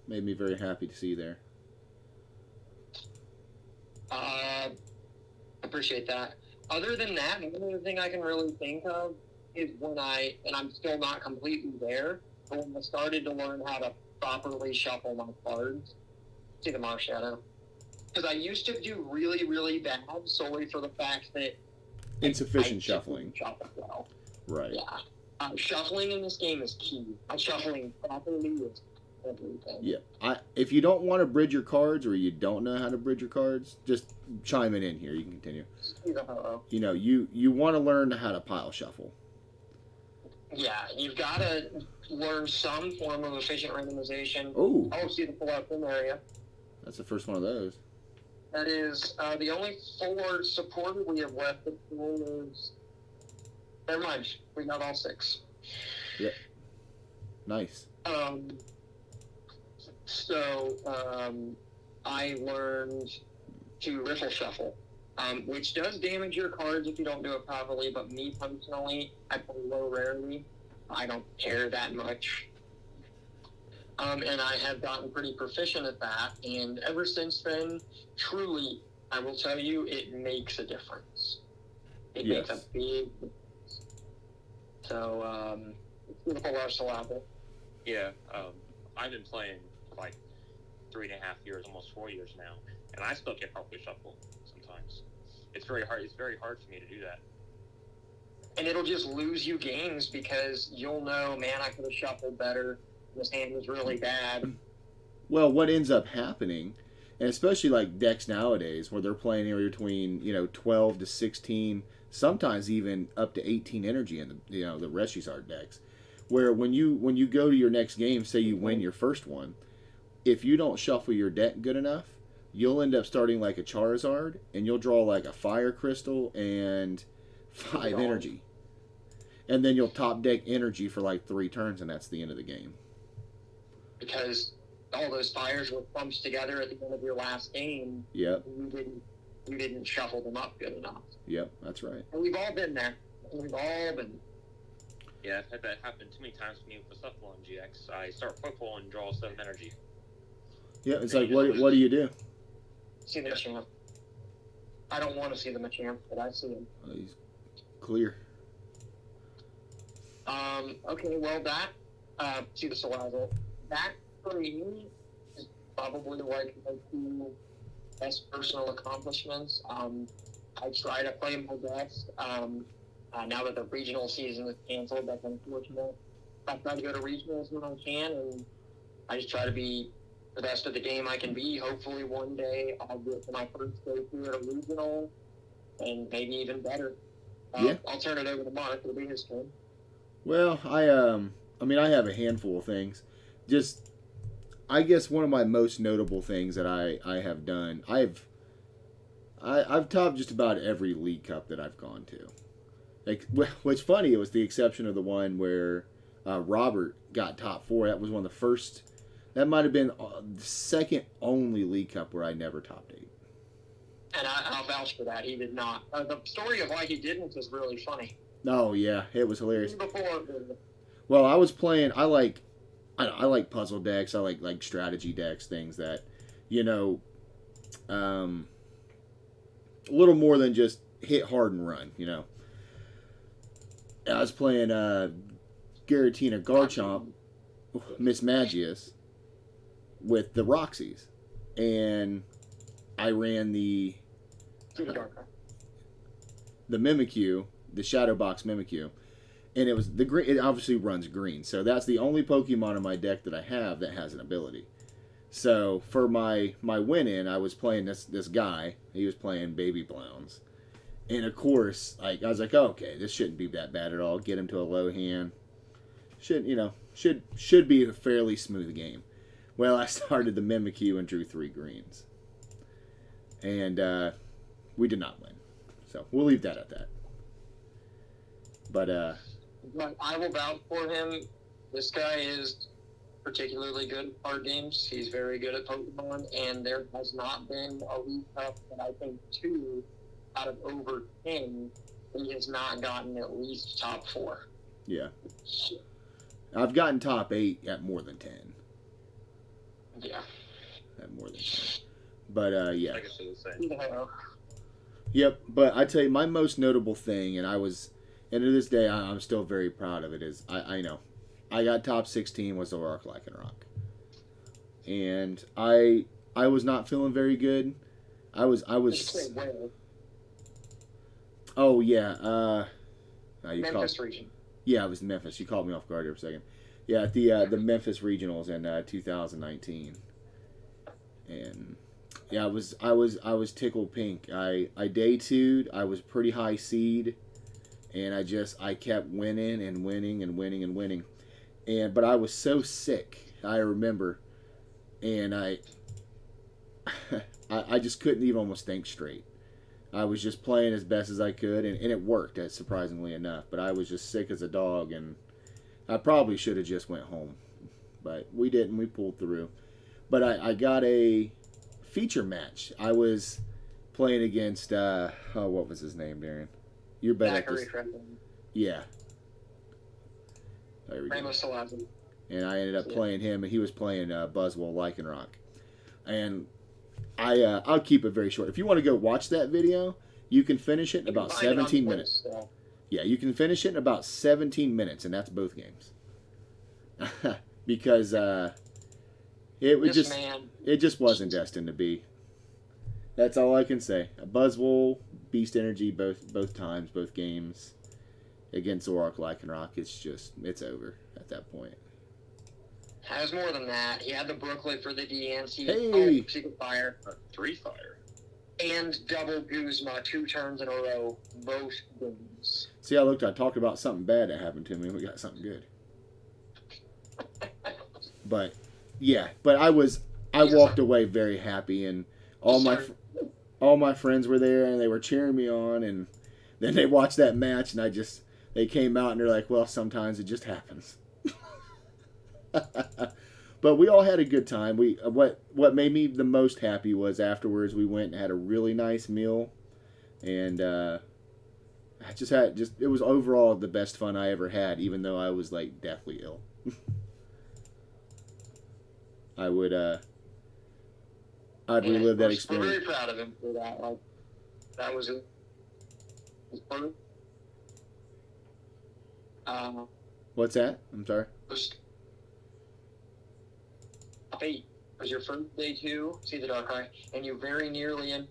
made me very happy to see you there. Appreciate that. Other than that, the only thing I can really think of is when and I'm still not completely there, but when I started to learn how to properly shuffle my cards, see the Marsh Shadow. Because I used to do really, really bad solely for the fact that insufficient shuffling. Shuffle well. Right. Yeah. Shuffling in this game is key. Shuffling properly is everything. Yeah. If you don't want to bridge your cards or you don't know how to bridge your cards, just chime it in here. You can continue. You know, you want to learn how to pile shuffle. Yeah, you've got to learn some form of efficient randomization. Oh, see the pull-out thin area. That's the first one of those. That is the only 4 supported we have left. The is... Never mind. We got all 6. Yep. Nice. I learned to riffle shuffle, which does damage your cards if you don't do it properly, but me personally, I play low rarely. I don't care that much. And I have gotten pretty proficient at that, and ever since then, truly, I will tell you, it makes a difference. It makes a big difference. So, it's beautiful Arsenal Apple. Yeah, I've been playing for like 3.5 years, almost 4 years now, and I still can't properly shuffle sometimes. It's very hard. It's very hard for me to do that. And it'll just lose you games because you'll know, man, I could have shuffled better. This hand was really bad. Well, what ends up happening, and especially like decks nowadays, where they're playing anywhere between 12 to 16, sometimes even up to 18 energy in the Reshizard decks, where when you go to your next game, say you win your first one, if you don't shuffle your deck good enough, you'll end up starting like a Charizard, and you'll draw like a Fire Crystal and 5 energy. And then you'll top deck energy for like 3 turns, and that's the end of the game. Because all those fires were clumped together at the end of your last game. Yep. You didn't shuffle them up good enough. Yep, that's right. And we've all been there. Yeah, I've had that happen too many times to me with the Shuffle on GX. I start football and draw 7 energy. Yeah, it's like, what do you do? See the Machamp. I don't want to see the Machamp, but I see him. Oh, he's clear. Okay, well, that, see the Salazzle. That, for me, is probably like my 2 best personal accomplishments. I try to play my best. Now that the regional season is canceled, that's unfortunate. I try to go to regionals when I can, and I just try to be the best of the game I can be. Hopefully one day I'll get to my first go through at a regional, and maybe even better. I'll turn it over to Mark. It'll be his turn. Well, I have a handful of things. Just, I guess one of my most notable things that I have done, I've topped just about every League Cup that I've gone to. Like, what's funny, it was the exception of the one where Robert got top 4. That was one of the first. That might have been the second only League Cup where I never topped 8. And I'll vouch for that. He did not. The story of why he didn't is really funny. Oh yeah, it was hilarious. Before, well, I was playing. I like puzzle decks. I like strategy decks, things that, a little more than just hit hard and run. I was playing Garatina Garchomp, Miss Magius, with the Roxys, and I ran the Mimikyu, the Shadow Box Mimikyu, and it was the green. It obviously runs green, so that's the only Pokemon in my deck that I have that has an ability. So for my win in, I was playing this guy. He was playing Baby Blowns, and of course, I was like, oh, okay, this shouldn't be that bad at all. Get him to a low hand. Should be a fairly smooth game. Well, I started the Mimikyu and drew 3 greens, and we did not win. So we'll leave that at that. But I will vouch for him. This guy is particularly good at card games. He's very good at Pokemon, and there has not been a League Cup that I think 2 out of over 10 he has not gotten at least top 4. Yeah. I've gotten top 8 at more than 10. Yeah. At more than 10. But, yeah. I guess it was the same. Yeah. Yep, but I tell you, my most notable thing, and to this day, I'm still very proud of it, is I know. I got top 16 was the Rock Lycanroc. And I was not feeling very good. I was Oh, yeah. Memphis region. Yeah, it was Memphis. You called me off guard here for a second. Yeah, at the Memphis Regionals in 2019. And yeah, I was tickled pink. I day 2'd. I was pretty high seed, and I kept winning and winning and winning and winning. But I was so sick, I remember, and I just couldn't even almost think straight. I was just playing as best as I could, and it worked, surprisingly enough. But I was just sick as a dog, and I probably should have just went home. But we didn't. We pulled through. But I got a feature match. I was playing against, what was his name, Darren? You're better at this. Yeah. There we go. And I ended up playing him, and he was playing Buzzwole Lycanroc. And I'll keep it very short. If you want to go watch that video, you can finish it in about 17 minutes. Yeah, you can finish it in about 17 minutes, and that's both games. Because it just wasn't destined to be. That's all I can say. Buzzwole, Beast Energy, both times, both games against Zoroark Lycanroc. It's over at that point. Has more than that. He had the Brooklet for the DNC. Hey! Secret Fire. 3 fire. And double Guzma 2 turns in a row. Both games. See, I talked about something bad that happened to me. We got something good. But, yeah. But I walked away very happy, and all my friends were there, and they were cheering me on, and then they watched that match, and they came out, and they're like, well, sometimes it just happens. But we all had a good time. What made me the most happy was afterwards we went and had a really nice meal, and it was overall the best fun I ever had, even though I was like deathly ill. I'd relive that experience. I'm very proud of him for that. Like, that was his first. What's that? I'm sorry. Top 8 was your first day 2. See the Darkrai, and you very nearly in.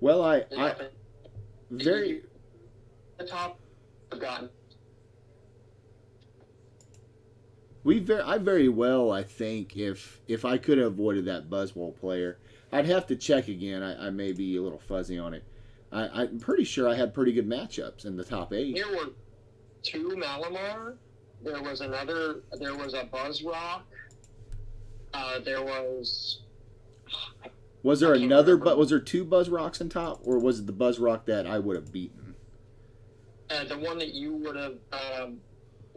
Well, the top forgotten. I very well, I think, if I could have avoided that Buzzwole player, I'd have to check again. I may be a little fuzzy on it. I'm pretty sure I had pretty good matchups in the top 8. There were 2 Malamar. There was a Buzzrock. Was there another? But was there 2 Buzzrocks in top, or was it the Buzzrock that I would have beaten? The one that you would have,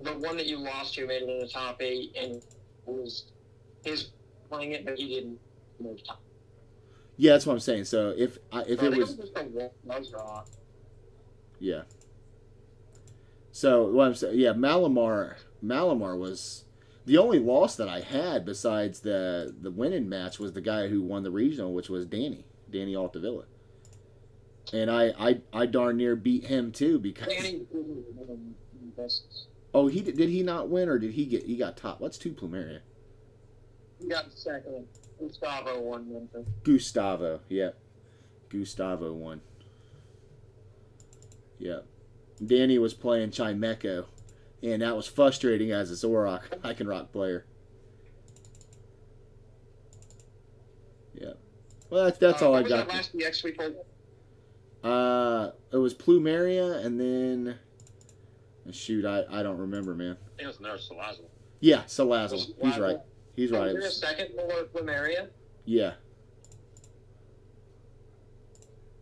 the one that you lost to made it in the top 8, and was his playing it, but he didn't make top. Yeah, that's what I'm saying. So if it was just a Buzzrock. Yeah. So what I'm saying, yeah, Malamar was the only loss that I had besides the winning match was the guy who won the regional, which was Danny Altavilla. And I darn near beat him too because Danny, did he not win or did he got top? What's two Plumeria? he got second. Gustavo won Memphis. Gustavo, yep. Gustavo won. Yep. Danny was playing Chimeco, and that was frustrating as a Zorok Lycanroc player. Yep. Well, that's all I What was got. that last DX we pulled? It was Plumeria, and then shoot, I don't remember, man. I think it was another Salazzle. Yeah, Salazzle. He's right. He's right. Was there a second for Plumeria? Yeah.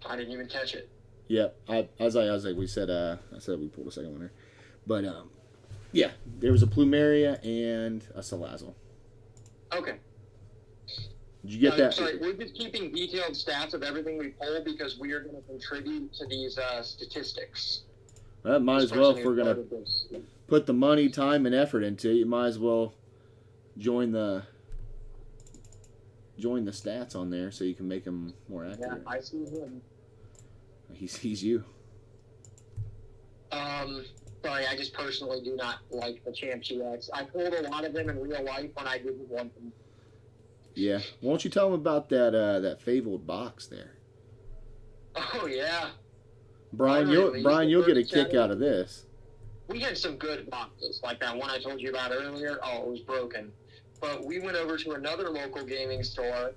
I didn't even catch it. Yep. As we said, I said we pulled a second one there, but yeah, there was a Plumeria and a Salazzle. Okay. Did you get that? Sorry, we're just keeping detailed stats of everything we pull because we are going to contribute to these statistics. Well, might as well, if we're going to put the money, time, and effort into it, you might as well join the stats on there so you can make them more accurate. Yeah, I see him. He sees you. Sorry, I just personally do not like the Champ GX. I pulled a lot of them in real life when I didn't want them. Yeah. Why don't you tell them about that fabled box there? Oh yeah. Brian, you'll get a kick out of this. We had some good boxes, like that one I told you about earlier. Oh, it was broken. But we went over to another local gaming store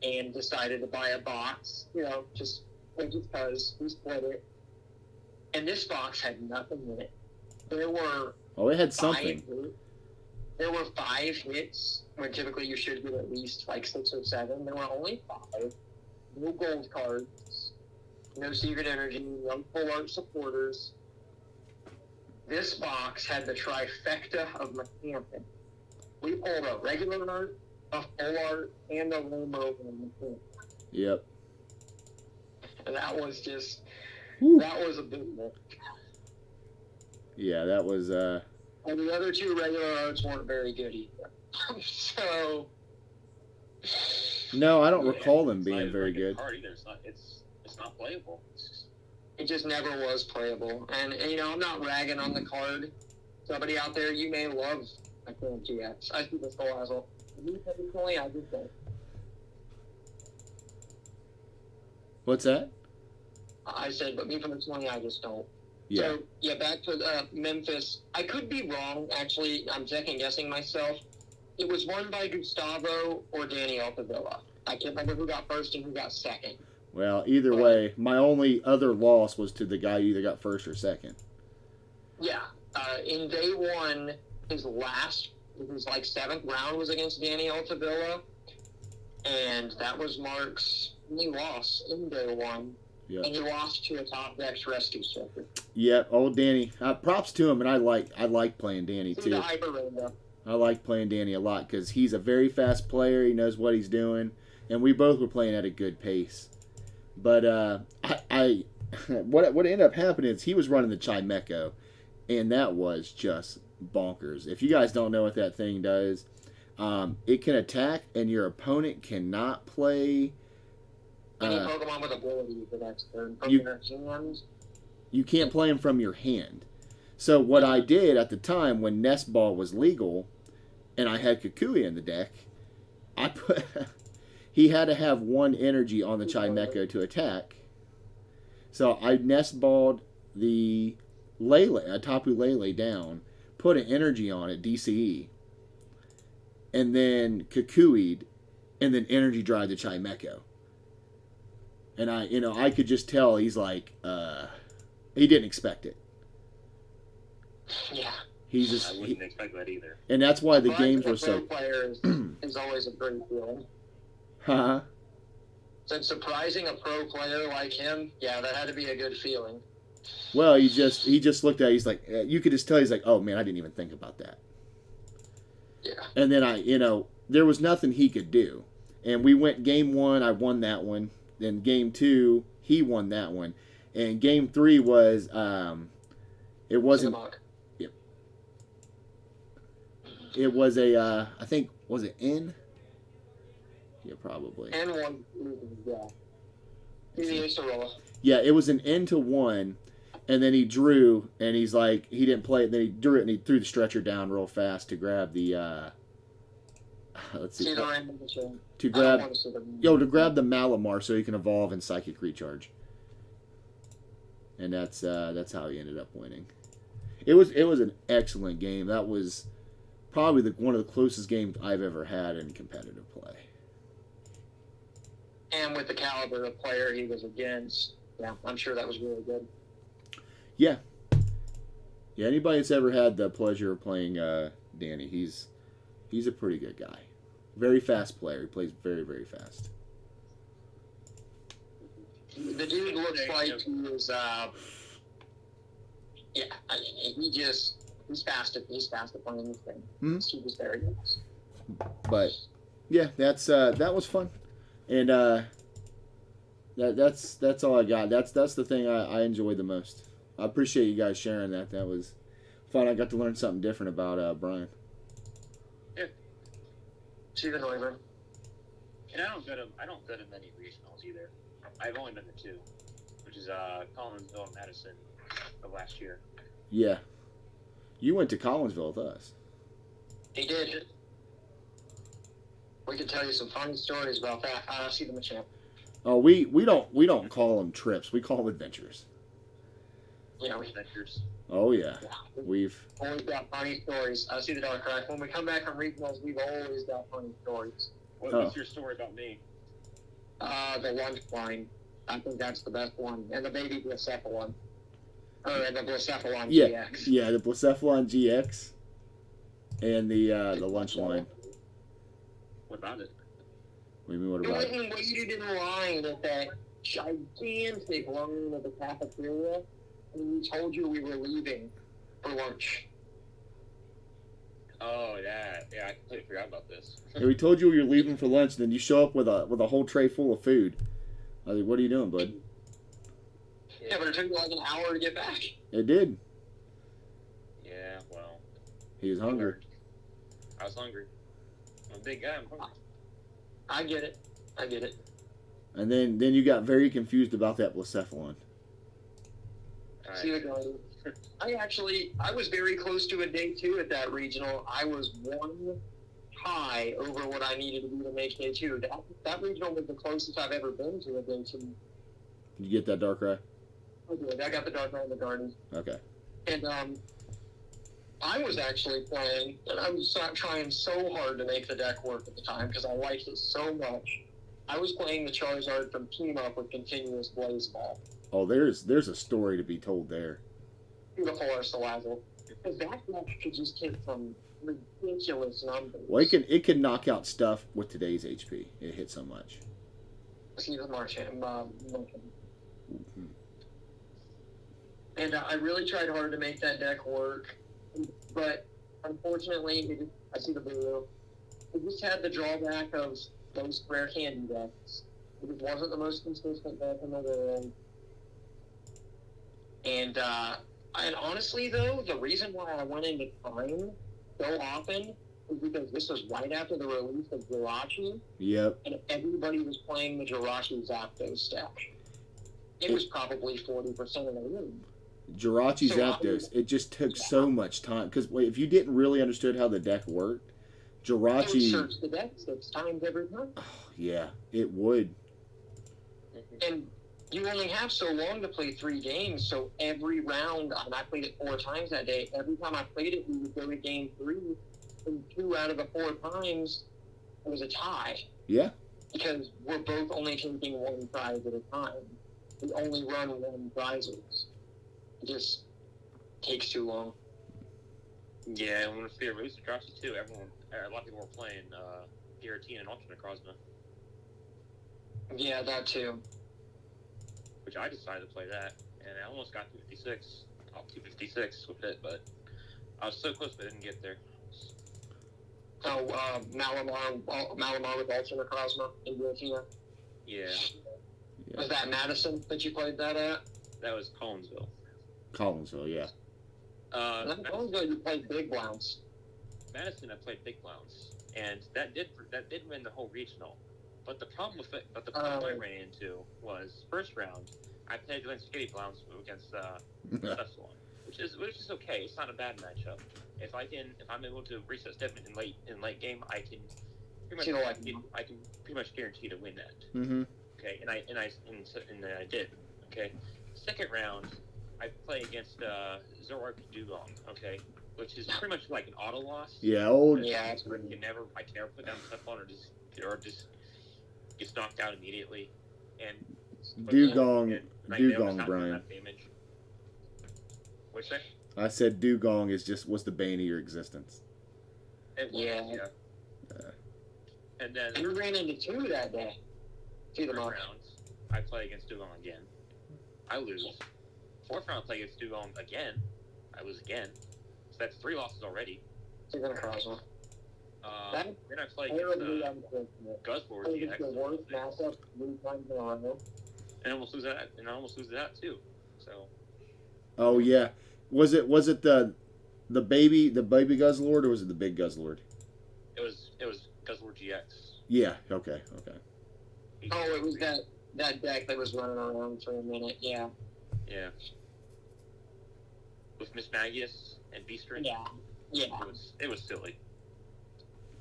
and decided to buy a box, just because we split it. And this box had nothing in it. There were it had something. There were 5 hits, when typically you should get at least like 6 or 7. There were only 5. No gold cards, no secret energy, no full art supporters. This box had the trifecta of Mechanic. We pulled a regular art, a full art, and a rainbow Mechanic. Yep. And that was a big one. Yeah, that was And the other 2 regular arts weren't very good either. So. No, I don't recall them being very good. Card either. It's not playable. It just never was playable. And I'm not ragging on the card. Somebody out there, you may love a Champ GX. I see this whole asshole. Me personally, I just don't. What's that? I said, but me personally, I just don't. Yeah. So, yeah, back to Memphis. I could be wrong, actually. I'm second-guessing myself. It was won by Gustavo or Danny Altavilla. I can't remember who got first and who got second. Well, either way, my only other loss was to the guy who either got first or second. Yeah. In day 1, his 7th round was against Danny Altavilla. And that was Mark's only loss in day 1. Yep. And he lost to a top decks rescue circuit. Yeah, old Danny. Props to him, and I like playing Danny too. I like playing Danny a lot because he's a very fast player. He knows what he's doing, and we both were playing at a good pace. But what ended up happening is he was running the Chimeco, and that was just bonkers. If you guys don't know what that thing does, it can attack, and your opponent cannot play. Any Pokemon with ability for that turn from your hand. You can't play them from your hand. So what I did at the time when Nest Ball was legal, and I had Kukui in the deck, he had to have 1 energy on the Chimeco to attack. So I Nest Balled the Tapu Lele down, put an energy on it, DCE, and then Kukui'd, and then energy drive the Chimeco. And I could just tell he's like, he didn't expect it. Yeah. I wouldn't expect that either. And that's why the games were so. Player is always a great feeling. Huh? So surprising a pro player like him, yeah, that had to be a good feeling. Well, he just looked at it, he's like, you could just tell he's like, oh man, I didn't even think about that. Yeah. And then there was nothing he could do. And we went game 1, I won that one. Then game 2, he won that one, and game 3 was it wasn't. It was a I think was it N? Yeah, probably. N1, yeah. Yeah, it was an end to one, and then he drew, and he's like, he didn't play it, and then he drew it, and he threw the stretcher down real fast to grab the, let's see, to grab, to grab the Malamar so he can evolve in Psychic Recharge. And that's how he ended up winning. It was an excellent game. That was probably one of the closest games I've ever had in competitive play. And with the caliber of player he was against, yeah, I'm sure that was really good. Yeah. Yeah, anybody that's ever had the pleasure of playing Danny, he's a pretty good guy. Very fast player. He plays very, very fast. The dude looks like he was, he's fast at playing this thing. Mm-hmm. He was very good. But yeah, that was fun, and that's all I got. That's the thing I enjoyed the most. I appreciate you guys sharing that. That was fun. I got to learn something different about Brian. Yeah. See the Neumann. And I don't go to many regionals either. I've only been to two, which is Collinsville and Madison of last year. Yeah. You went to Collinsville with us. He did. We can tell you some funny stories about that. See the champ. Oh, we don't call them trips. We call them adventures. Yeah, adventures. Oh yeah. We've always got funny stories. See the Dark Crack. When we come back from regionals, we've always got funny stories. What's your story about me? The lunch line. I think that's the best one. And the baby Blacephalon. And the Blacephalon GX. Yeah, the Blacephalon GX. And the lunch line. What about it? What do you mean, what about it? We waited in line at that gigantic line of the cafeteria, and we told you we were leaving for lunch. Oh, yeah. Yeah, I completely forgot about this. Yeah, we told you we were leaving for lunch, and then you show up with a whole tray full of food. I was like, what are you doing, bud? Yeah, but it took me like an hour to get back. It did. Yeah, well. He was hungry. I was hungry. I'm a big guy. I'm hungry. I get it. And then you got very confused about that Blacephalon. See the guy. I was very close to a day two at that regional. I was one high over what I needed to do to make day two. That regional was the closest I've ever been to a day two. Did you get that Darkrai? I did. I got the Darkrai in the garden. Okay. And I was actually playing, and I was trying so hard to make the deck work at the time because I liked it so much. I was playing the Charizard from Team Up with Continuous Blaze Ball. Oh, there's a story to be told there. Beautiful Ursulazzle. Because that deck could just hit some ridiculous numbers. Well, it can knock out stuff with today's HP. It hits so much. See the Marchand. And I really tried hard to make that deck work. But unfortunately, I see the blue. It just had the drawback of those rare candy decks. It just wasn't the most consistent deck in the world. And honestly, though, the reason why I went into Prime so often is because this was right after the release of Jirachi. Yep. And everybody was playing the Jirachi Zapdos deck. It was probably 40% of the room. Jirachi Zapdos, it just took so much time. Because if you didn't really understood how the deck worked, Jirachi... You search the deck 6 times every time. Oh, yeah, it would. And you only have so long to play 3 games, so every round, and I played it 4 times that day, every time I played it, we would go to game 3, and 2 out of the 4 times, it was a tie. Yeah. Because we're both only taking 1 prize at a time. We only run 1 prizes. It just takes too long. Yeah, and when we released Jirachi too, a lot of people were playing Giratina and Ultra Necrozma. Yeah, that too. Which I decided to play that, and I almost got 256. 256 with it, but I was so close, but I didn't get there. Oh, Malamar with Ultra Necrozma in Giratina? Yeah. Was that Madison that you played that at? That was Collinsville. Collinsville, yeah. Collinsville, you played Big Blounce. Madison, I played Big Blounce, and that did win the whole regional. But the problem with it, but the problem I ran into was first round. I played against Skitty Clowns against Epsilon, which is okay. It's not a bad matchup. If I'm able to reach that step in late game, I can pretty much guarantee to win that. Mm-hmm. Okay, and I did. Okay, second round, I play against Zork Dugong. Okay, which is pretty much like an auto loss. Yeah, I can never put down the on or just gets knocked out immediately. And Dugong, Brian. What's that? I said Dugong was the bane of your existence. It was, yeah. And then you ran into 2 that day. Third round, I play against Dugong again. I lose. Fourth round, I play against Dugong again. I lose again. So that's 3 losses already. You're gonna cross one. Then I play against Guzzlord GX. The worst matchup 3 times in a row. And I almost lose that too. So. Oh yeah, was it the baby Guzzlord or was it the big Guzzlord? It was Guzzlord GX. Yeah. Okay. Oh, it was that deck that was running around for a minute. Yeah. Yeah. With Miss Magius and Beastrid. Yeah. It was silly.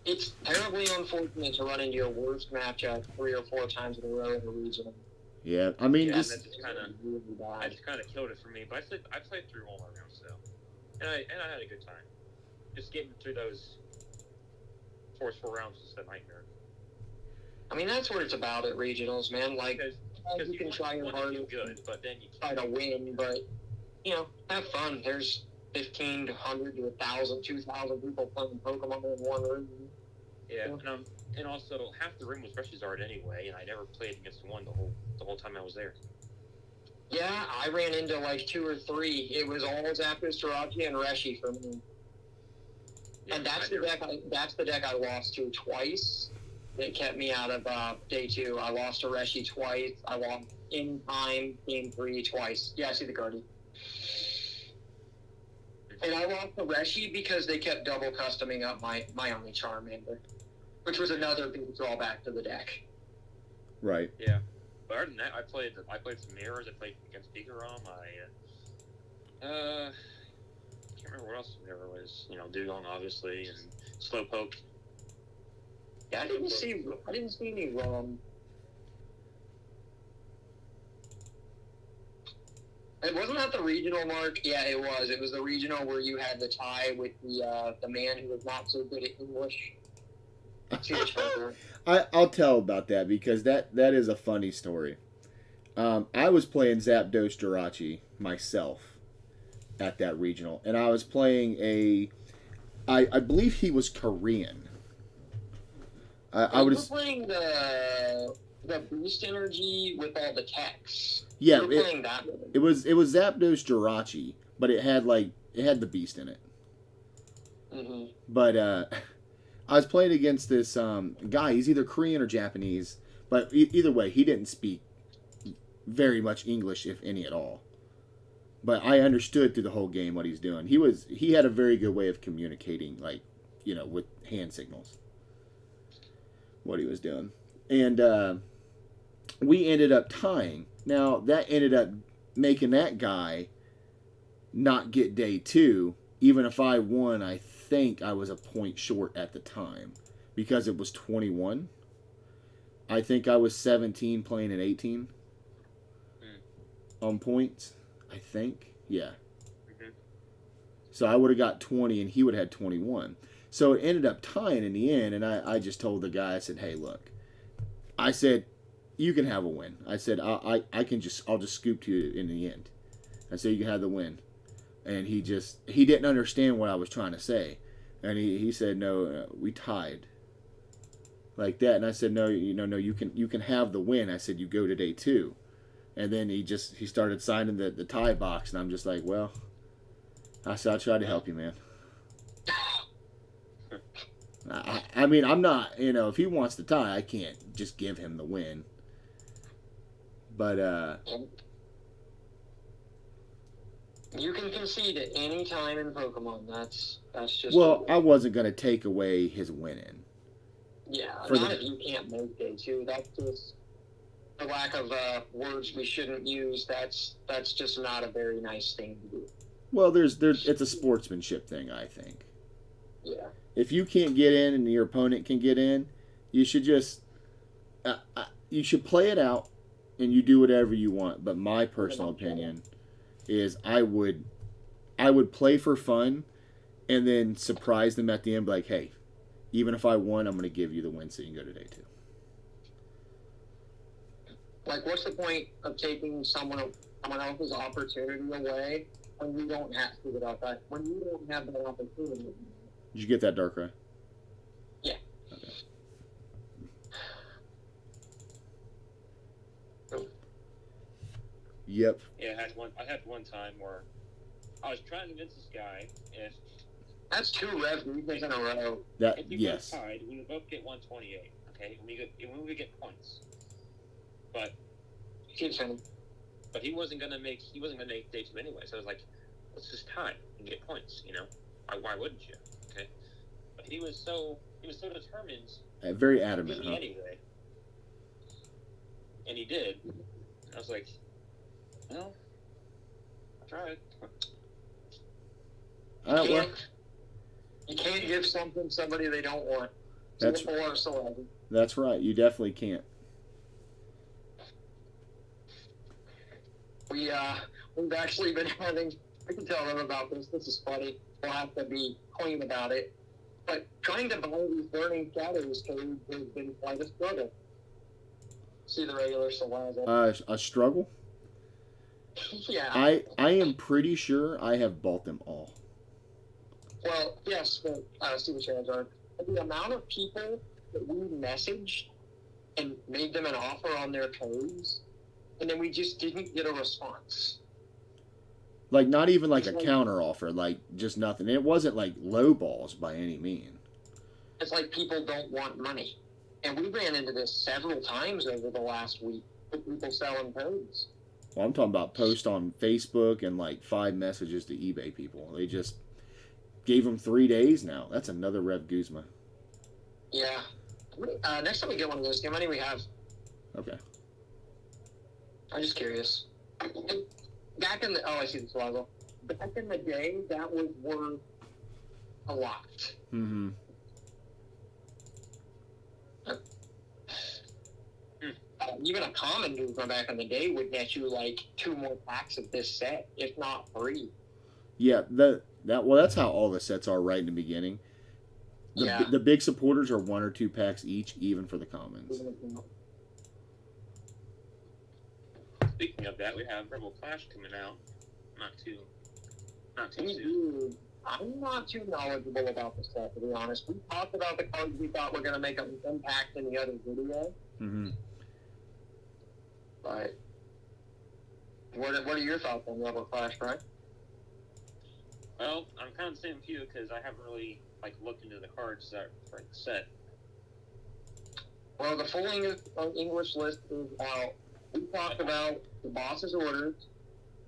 It's terribly unfortunate to run into your worst matchup 3 or 4 times in a row in the region. Yeah, I mean, that just kind of killed it for me. But I played through all my rounds though, and I had a good time. Just getting through those first 4 rounds was a nightmare. I mean, that's what it's about at regionals, man. Like, because you can try your hardest, good, but then you try to win, but have fun. There's 1,500 to 100 to 1,000, 2,000 people playing Pokemon in one room. Yeah, and also half the room was Reshizard anyway, and I never played against one the whole time I was there. Yeah, I ran into like 2 or 3. It was all Zapdos, Jirachi, and Reshi for me. Yeah, and that's the deck I lost to twice. It kept me out of day 2. I lost to Reshi twice. I lost in time game 3 twice. Yeah, I see the Guardian. And I lost to Reshi because they kept double customing up my only Charmander, which was another big drawback to the deck. Right. Yeah. But other than that, I played some mirrors. I played against Pikarom. I can't remember what else there was. Dugong obviously, and Slowpoke. Yeah, I didn't see any wrong. It wasn't that the regional, Mark? Yeah, it was. It was the regional where you had the tie with the man who was not so good at English. I'll tell about that because that is a funny story. I was playing Zapdos Jirachi myself at that regional, and I was playing I believe he was Korean. I was playing the boost energy with all the techs. Yeah, it was Zapdos Jirachi, but it had the beast in it. Mm-hmm. But I was playing against this guy. He's either Korean or Japanese, but either way, he didn't speak very much English, if any at all. But I understood through the whole game what he's doing. He had a very good way of communicating, with hand signals, what he was doing, and we ended up tying. Now, that ended up making that guy not get day 2. Even if I won, I think I was a point short at the time. Because it was 21. I think I was 17 playing at 18. On points. I think. Yeah. Mm-hmm. So I would have got 20 and he would have had 21. So it ended up tying in the end. And I just told the guy, I said, hey, look. I said, you can have a win. I said, I'll just scoop to you in the end. I said, you can have the win. And he didn't understand what I was trying to say. And he said, no, we tied. Like that. And I said, no, you can have the win. I said, you go to day 2. And then he started signing the tie box. And I'm just like, well, I said, I'll try to help you, man. I mean, I'm not, if he wants to tie, I can't just give him the win. But, you can concede at any time in Pokemon. That's just... Well, I wasn't going to take away his winning. Yeah, For not if you can't make day two. That's just, for lack of words we shouldn't use, that's just not a very nice thing to do. Well, it's a sportsmanship thing, I think. Yeah. If you can't get in and your opponent can get in, you should just you should play it out and you do whatever you want. But my personal opinion is I would play for fun and then surprise them at the end, like, hey, even if I won, I'm going to give you the win so you can go to day two. Like, what's the point of taking someone else's opportunity away when you don't have to get out that, when you don't have that opportunity? Did you get that, Darkrai? Yeah. Okay. Yep. Yeah, I had one time where I was trying to convince this guy if That's 2 rev movements in a row. if we Yes. both tied, we would both get 128. Okay, and we would get points. But he wasn't gonna make day two anyway. So I was like, let's just tie and get points. You know, why wouldn't you? Okay, but he was so determined. Very adamant, huh? Anyway, and he did. I was like, well, I tried. Well, You can't give somebody they don't want. That's right. You definitely can't. We've actually been having. I can tell them about this. This is funny. We'll have to be clean about it. But trying to buy these Burning Shadows codes has been quite a struggle. See the regular Salazzle. A struggle? Yeah. I am pretty sure I have bought them all. Well, yes, but see what shares are. But the amount of people that we messaged and made them an offer on their codes, and then we just didn't get a response. Like, not even like a counter offer, like, just nothing. It wasn't like low balls by any means. It's like people don't want money. And we ran into this several times over the last week with people selling codes. Well, I'm talking about post on Facebook and like 5 messages to eBay people. They just gave them 3 days now. That's another Rev Guzma. Yeah. Next time we get one of those, how many we have? Okay. I'm just curious. Back in the I see this level. Back in the day, that was worth a lot. Mm-hmm. Even a common dude from back in the day would net you like 2 more packs of this set, if not 3. Yeah, that's how all the sets are right in the beginning. The big supporters are 1 or 2 packs each, even for the commons. Speaking of that, we have Rebel Clash coming out. Not too soon. I'm not too knowledgeable about the set, to be honest. We talked about the cards we thought were going to make an impact in the other video. Mm-hmm. But what are your thoughts on Rebel Clash, Brian? Well, I'm kind of the same with you because I haven't really looked into the cards that for the set. Well, the full English list is out. We talked about the boss's orders.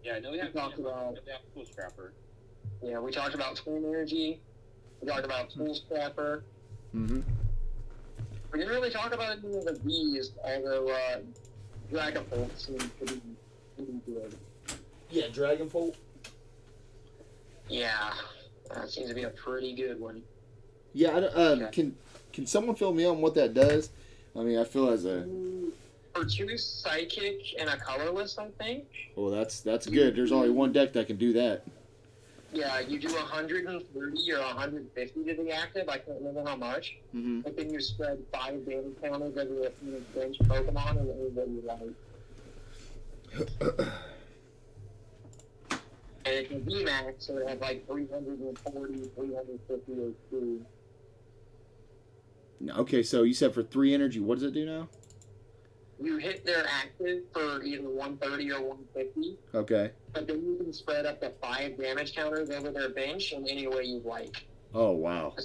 Yeah, I know we talked about Tool Scrapper. Yeah, we talked about Twin Energy. We talked about Tool Scrapper. Mm-hmm. We didn't really talk about any of the V's, although Dragonbolt seems to be pretty good. Yeah, Dragonbolt. Yeah, that seems to be a pretty good one. Yeah, can someone fill me on what that does? I mean, I feel as a... For 2 Psychic and a colorless, I think. Well, that's good. There's only one deck that can do that. Yeah, you do 130 or 150 to the active. I can't remember how much. Mm-hmm. But then you spread 5 damage counters over a bench Pokemon and everybody you like. And it's a VMAX, so it has 340, 350 or 2. Okay, so you said for 3 energy, what does it do now? You hit their active for either 130 or 150. Okay. But then you can spread up to 5 damage counters over their bench in any way you like. Oh, wow.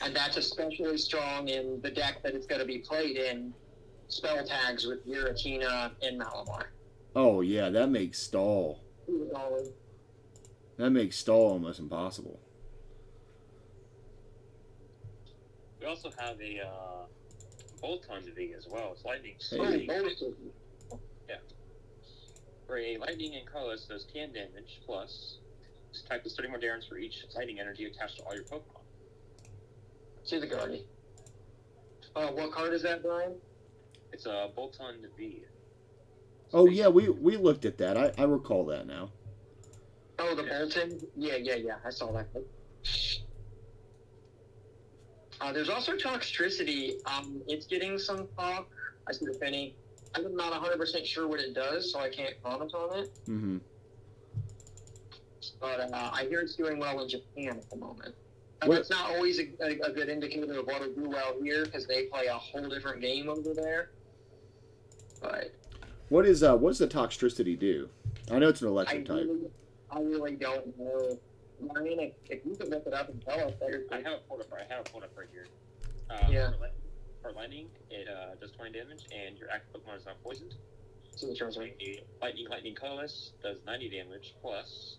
And that's especially strong in the deck that it's going to be played in, spell tags with Giratina and Malamar. Oh, yeah, that makes stall. That makes stall almost impossible. We also have a bolt-on V as well. It's lightning. Hey. Yeah. For a lightning and colorless does 10 damage plus. This type is 30 more damage for each lightning energy attached to all your Pokemon. See the Guardy. What card is that, Brian? It's a bolt-on V. Oh yeah, we looked at that. I recall that now. Oh, the Bolton? Yeah. I saw that. There's also Toxtricity. It's getting some talk. I see the penny. I'm not 100% sure what it does, so I can't comment on it. Mm-hmm. But I hear it's doing well in Japan at the moment. What? That's not always a good indicator of what will do well here, because they play a whole different game over there. But What's the Toxtricity do? I know it's an electric type. I really don't know. Ryan, if you could look it up and tell us better. I have it pulled up right here. Yeah. For lightning, it does 20 damage, and your active Pokemon is not poisoned. See the turns right. Lightning colorless does 90 damage, plus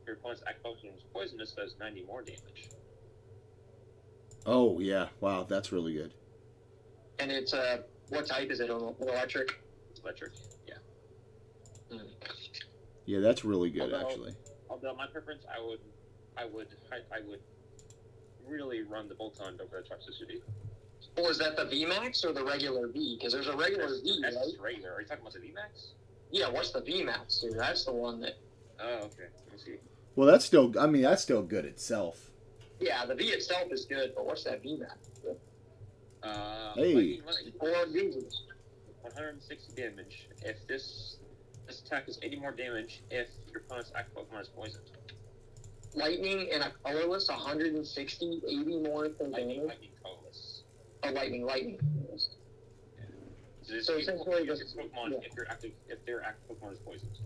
your opponent's active Pokemon is poisonous does 90 more damage. Oh, yeah. Wow, that's really good. And it's, what type is it? Electric? It's electric, yeah. Yeah, that's really good, actually. Although my preference, I would really run the Bolton over the Toxicity. Or is that the VMAX or the regular V? Because there's a regular V, that's right? regular. Are you talking about the VMAX? Yeah, what's the VMAX, dude? That's the one that... Oh, okay. Let me see. Well, that's still good itself. Yeah, the V itself is good, but what's that VMAX? Hey. 4 V's. 160 damage. If this attack is 80 more damage if your opponent's active Pokemon is poisoned. Lightning and a colorless, 160, 80 more for damage. Lightning colorless. Oh, lightning. Yeah. So essentially, use its Pokemon if their active Pokemon is poisoned.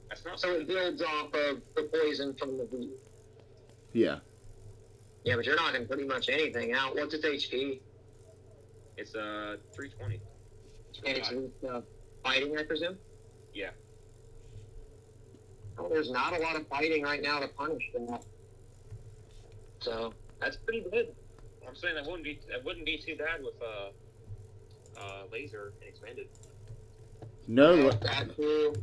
That's not so it builds off of the poison from the V. Yeah. Yeah, but you're knocking pretty much anything out. What's its HP? It's 320. And it's fighting, I presume? Yeah. Well, there's not a lot of fighting right now to punish that. So that's pretty good. I'm saying that wouldn't be too bad with laser and expanded. No. That too.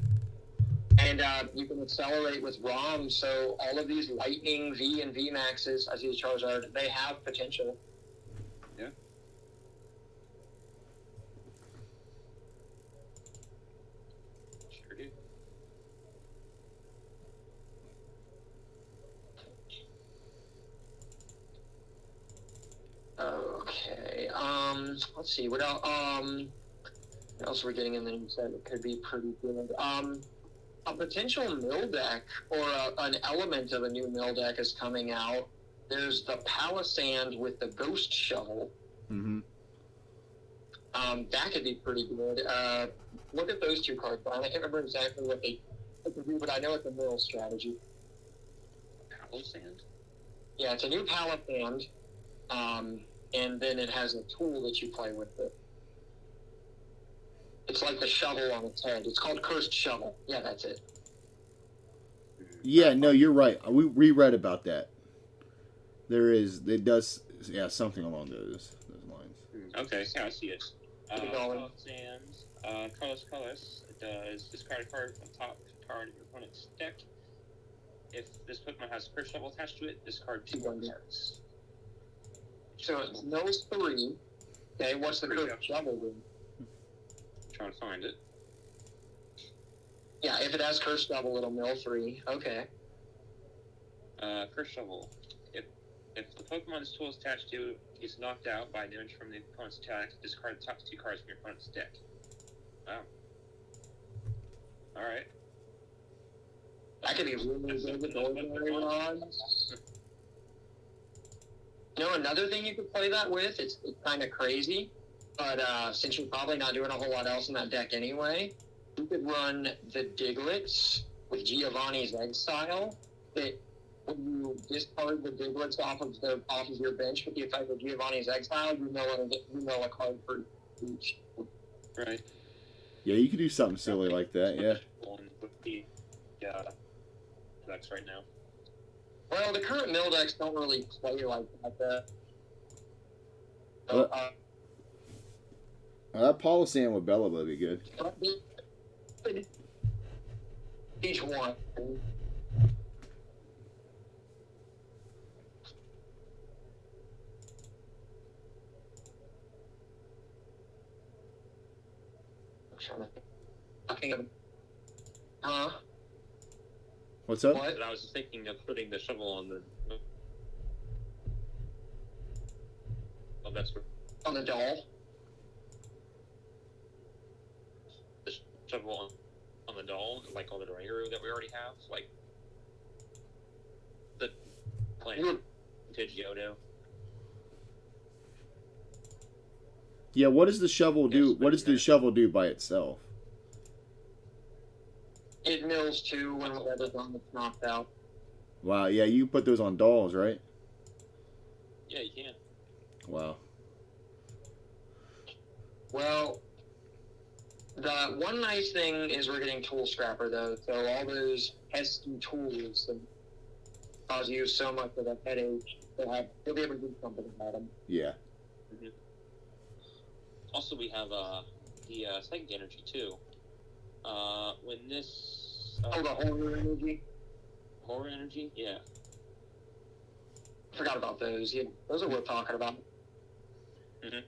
And you can accelerate with ROM, so all of these Lightning V and V Maxes, as these Charizard, they have potential. Yeah. Sure do. Okay. Let's see. What else are we getting in the news that could be pretty good? A potential mill deck or an element of a new mill deck is coming out. There's the Palisand with the Ghost Shovel. Mm-hmm. That could be pretty good. Look at those two cards, Brian. I can't remember exactly what they do, but I know it's a mill strategy. Palisand? Yeah, it's a new Palisand, and then it has a tool that you play with it. It's like the shovel on its head. It's called Cursed Shovel. Yeah, that's it. Yeah, no, you're right. We read about that. It does something along those lines. Okay, yeah, I see it. Palisand, colorless. It does discard a card from top card of your opponent's deck. If this Pokemon has Curse Shovel attached to it, discard 2 cards. So it's knows 3. Okay, what's the Cursed Shovel do? Trying to find it. Yeah, if it has Cursed Shovel, it'll mill 3. Okay. Curse Shovel. If the Pokemon's tool is attached to is knocked out by damage from the opponent's attack, discard the top 2 cards from your opponent's deck. Wow. Alright. That could be really good with ordinary rods. You know, another thing you could play that with, it's kind of crazy, but since you're probably not doing a whole lot else in that deck anyway, you could run the Diglets with Giovanni's Exile. That when you discard the Diglets off of your bench with the effect of Giovanni's Exile, you know a card for each. Right. Yeah, you could do something silly like that. Yeah. One with the decks right now. Well, the current mill decks don't really play like that. Well, that Polisand with Bella would be good. Each one. Huh? What's up? What? And I was just thinking of putting the shovel on the. Oh, that's On the doll? the shovel on the doll, like on the Rangaroo that we already have, like the plant Pidgeotto. Yeah, what does the shovel do? What does the shovel do by itself? It mills too when the weather's on it's knocked out. Wow, yeah, you put those on dolls, right? Yeah, you can. Wow. Well, the one nice thing is we're getting Tool Scrapper, though. So all those pesky tools that cause you so much of a headache, you'll be able to do something about them. Yeah. Mm-hmm. Also, we have the Psychic Energy, too. When this... Oh, the Horror Energy? Horror Energy? Yeah. Forgot about those. Yeah, those are worth talking about. Mm-hmm.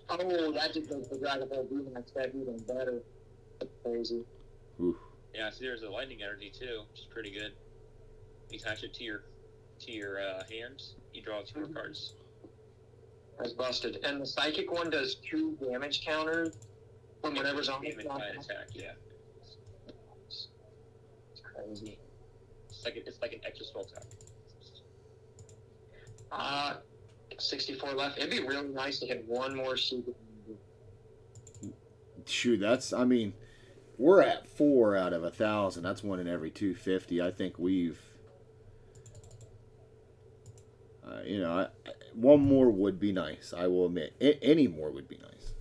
Oh, that just makes the Dragon Ball VMAX deck even better. That's crazy. Oof. Yeah, see, there's a Lightning Energy, too, which is pretty good. You attach it to your hands, you draw 2 more cards. That's busted. And the Psychic one does 2 damage counters when whatever's on damage by an attack, yeah. It's crazy. It's like an extra spell attack. 64 left. It'd be really nice to hit one more secret. Shoot, that's, I mean, we're at 4 out of 1,000. That's 1 in every 250. I think we've, one more would be nice. I will admit, any more would be nice.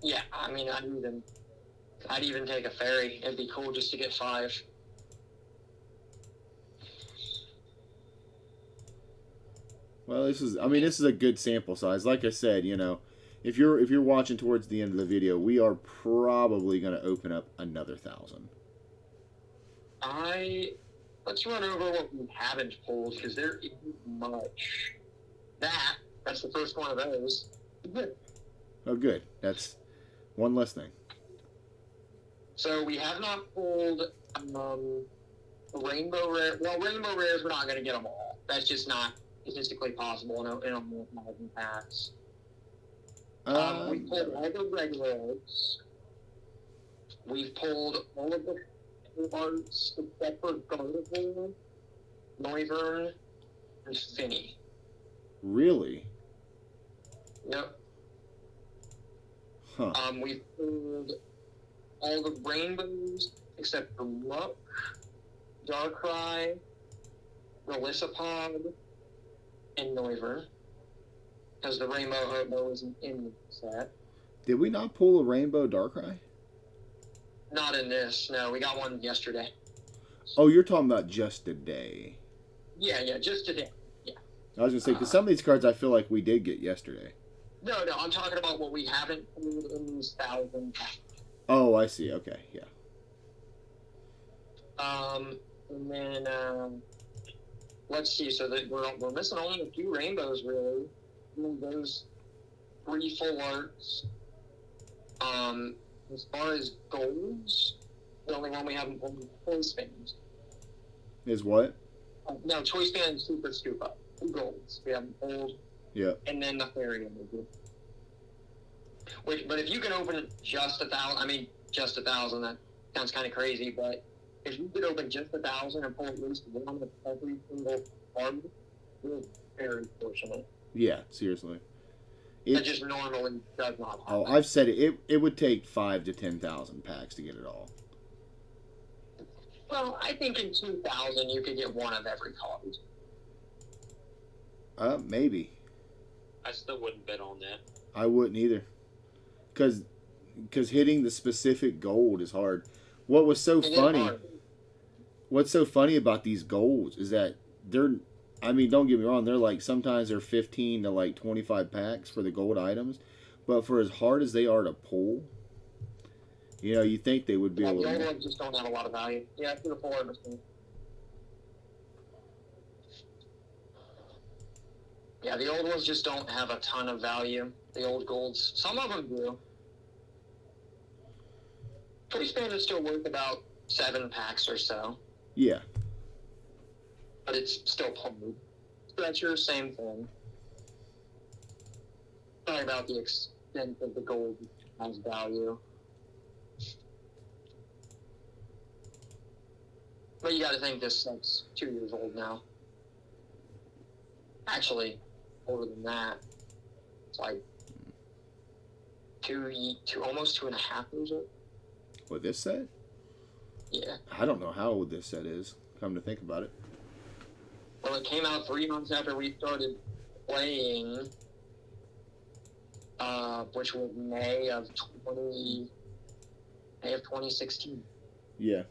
Yeah, I mean, I'd even take a fairy. It'd be cool just to get 5. Well, this is a good sample size. Like I said, if you're watching towards the end of the video, we are probably going to open up another 1,000. Let's run over what we haven't pulled, because there isn't much. That's the first one of those. Good. Oh, good. That's one less thing. So we have not pulled Rainbow Rare. Well, Rainbow Rares, we're not going to get them all. That's just not statistically possible in a 1,000 packs. We pulled all the regulars. We've pulled all of the arts except for Gardevoir, Noivern, and Finny. Really? Yep. Huh. We've pulled all the rainbows except for Muck, Darkrai, Melisapod, and Noivern. Because the Rainbow Hobo isn't in the set. Did we not pull a Rainbow Darkrai? Not in this, no. We got one yesterday. Oh, you're talking about just today. Yeah, just today. Yeah. I was going to say, because some of these cards I feel like we did get yesterday. No, I'm talking about what we haven't pulled in these 1,000 packs. Oh, I see. Okay, yeah. And then, let's see. So that we're missing only a few rainbows, really. Those 3 full arts. As far as golds, the only one we haven't pulled is Choice Band. Is what? No, Choice Band and Super Scoop Up. 2 golds we haven't pulled. Yeah. And then the Fairy Energy. But if you can open just 1,000, just 1,000, that sounds kind of crazy, but if you could open just 1,000 and pull at least one of every single card, you're very fortunate. Yeah, seriously. That just normally does not happen. Oh, I've said it. It would take 5,000 to 10,000 packs to get it all. Well, I think in 2,000 you could get one of every card. Maybe. I still wouldn't bet on that. I wouldn't either. Because hitting the specific gold is hard. What was so funny what's so funny about these golds is that they're, I mean, don't get me wrong, they're like sometimes they're 15 to like 25 packs for the gold items, but for as hard as they are to pull, you think they would be Yeah, able the old to. ones just don't have a lot of value. Yeah, I the forward machine. Yeah, the old ones just don't have a ton of value. The old golds, some of them do. Free span is still worth about 7 packs or so, Yeah. but it's still pulled. Stretcher, same thing. Sorry about the extent of the gold has value. But you got to think this set's 2 years old now. Actually, older than that. It's like almost 2.5 years old. What, this set? Yeah. I don't know how old this set is, come to think about it. Well, it came out 3 months after we started playing, which was May of 2016. Yeah.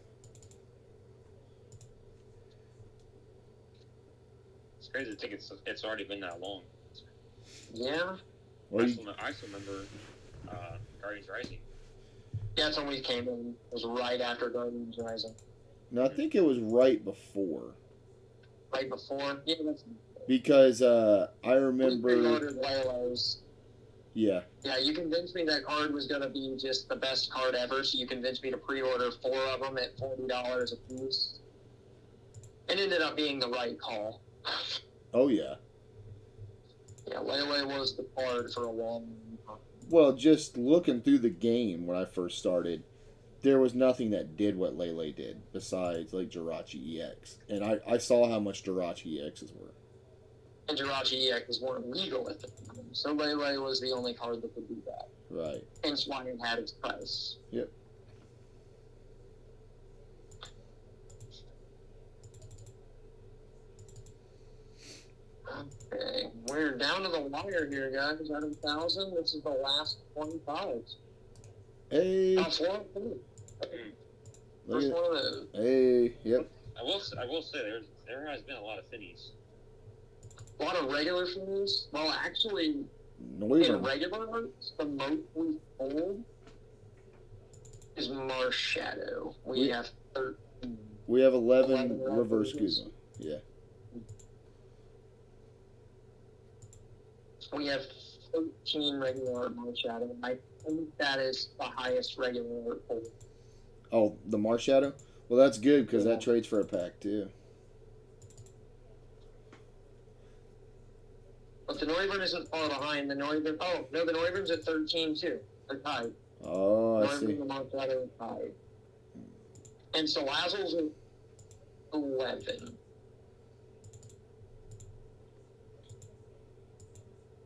It's crazy to think it's already been that long. Yeah. Well, I still remember Guardians Rising. Yeah, that's when we came in. It was right after Guardians Rising. no, I think it was right before. Right before? Yeah, that's... Because I We remember. pre-ordered Lelos. Yeah. Yeah, you convinced me that card was going to be just the best card ever, so you convinced me to pre-order 4 of them at $40 a piece. It ended up being the right call. Oh, yeah. Yeah, Lele was the card for a long time. Well, just looking through the game when I first started, there was nothing that did what Lele did besides like Jirachi EX. And I saw how much Jirachi EXs were. And Jirachi EX weren't legal at the time, so Lele was the only card that could do that. Right. Hence why it had its price. Yep. Okay, we're down to the wire here, guys. Out of 1,000, this is the last 25. Hey. Four. First one of those. Hey. Yep. I will say there has been a lot of finnies. A lot of regular things. Well, actually, Noivern. in regular arts, the most we pulled is Marsh Shadow. We have 13. We have 11 11 reverse reverses. Guzma. Yeah. We have 13 regular art Marsh Shadow. I think that is the highest regular art pull. Oh, the Marshadow? Well, that's good because Yeah. that trades for a pack too. But the Noivern isn't far behind. The Noivern's at 13 too. They're tied. Oh, I see. Noivern and Marsh Shadow are tied. And Salazzle's at 11.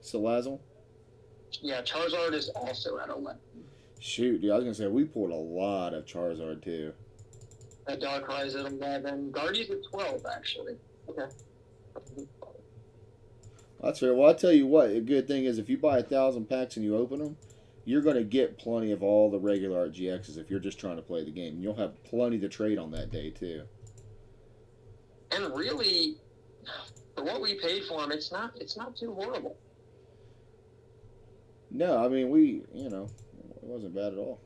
Salazzle? Yeah, Charizard is also at 11. Shoot, dude, I was going to say, we pulled a lot of Charizard too. That Darkrai's at 11. Guardian's at 12, actually. Okay. That's fair. Well, I'll tell you what, a good thing is if you buy 1,000 packs and you open them, you're going to get plenty of all the regular RGXs if you're just trying to play the game. And you'll have plenty to trade on that day too. And really, for what we paid for them, it's not too horrible. No, I mean, it wasn't bad at all.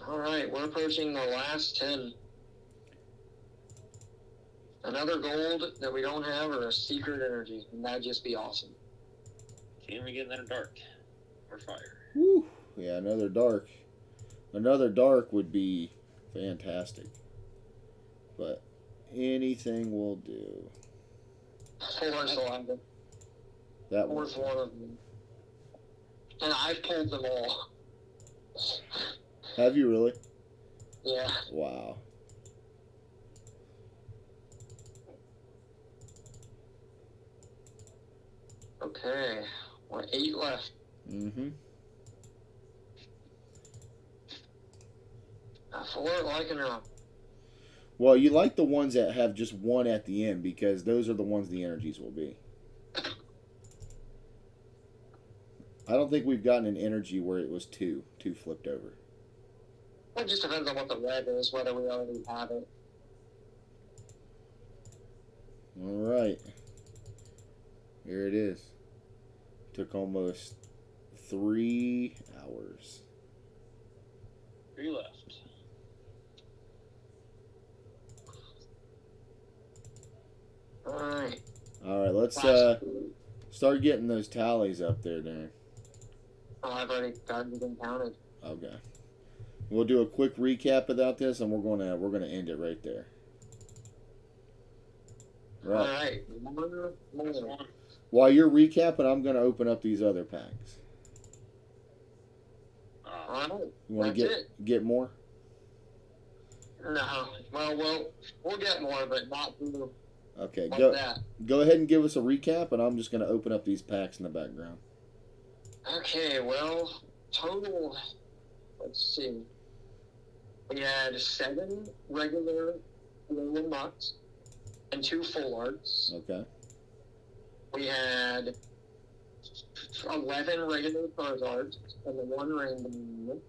All right, we're approaching the last 10. Another gold that we don't have or a secret energy, and that'd just be awesome. Can't even get another dark or fire. Woo! Yeah, another dark. Another dark would be fantastic. But anything will do. Fourth one. That one. Fourth one of them. And I've pulled them all. Have you really? Yeah. Wow. Okay. We're 8 left. Mm-hmm. 4 liking her. Well, you like the ones that have just one at the end because those are the ones the energies will be. I don't think we've gotten an energy where it was two flipped over. It just depends on what the red is, whether we already have it. All right. Here it is. Took almost 3 hours. 3 left. Alright. All right, let's start getting those tallies up there, Darren. Oh, I've already been counted. Okay. We'll do a quick recap about this, and we're gonna end it right there. Right. Alright. While you're recapping, I'm gonna open up these other packs. Alright. You want to get more? No. Well, we'll get more, but not through. Okay. Like go ahead and give us a recap, and I'm just gonna open up these packs in the background. Okay. Well, total. Let's see. We had 7 regular Royal Mucks and 2 full arts. Okay. We had 11 regular Charizards and the 1 random.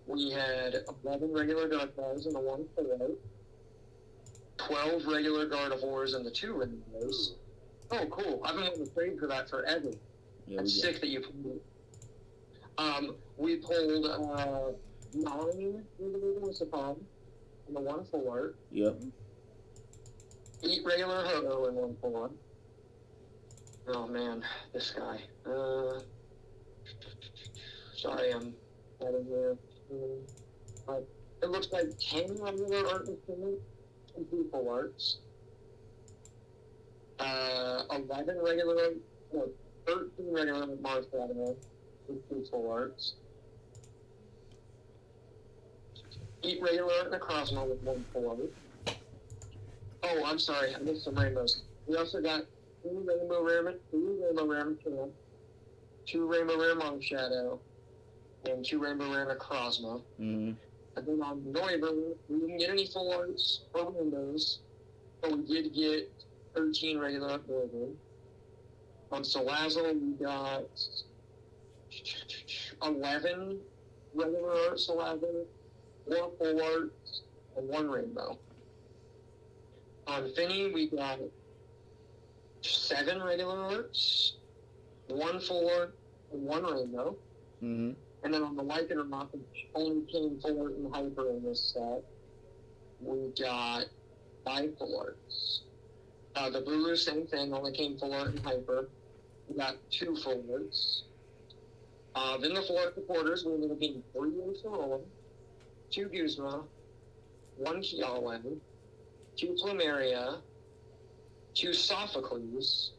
We had 11 regular Darkrai and the 1 full art. 12 regular Gardevoirs and the 2 randos. Oh, cool. I've been wanting to trade for that forever. Yeah, That's sick that you pulled it. We pulled 9 individual Sapon and the 1 full art. Yep. 8 regular Ho-Oh and 1 full art. Oh man, this guy. Sorry, I'm out of here. But it looks like 10 regular art instruments and 2 full arts. 11 regular, no, 13 regular Mars Platinum with 2 full arts. 8 regular art and a Crossmo with 1 full art. Oh, I'm sorry, I missed some rainbows. We also got 2 Rainbow Rare, 2 Rainbow Rare Machina, 2 Rainbow Rare Monk Shadow, and 2 Rainbow Rare Necrozma. Mm-hmm. And then on Noivern, we didn't get any full arts or windows, but we did get 13 regular Noivern. On Salazzle, we got 11 regular art Salazzle, 1 full art, and 1 rainbow. On Finny, we got 7 regular arts, 1 full art, and 1 rainbow. Mm-hmm. And then on the Like It or Not, which only came full art and hyper in this set, we got 5 full arts. The Bulu, same thing, only came full art and hyper. We got 2 full arts. Then the full art supporters, we ended up getting 3 Ursula, 2 Guzma, 1 Kiawen, 2 Plumeria, 2 Sophocles,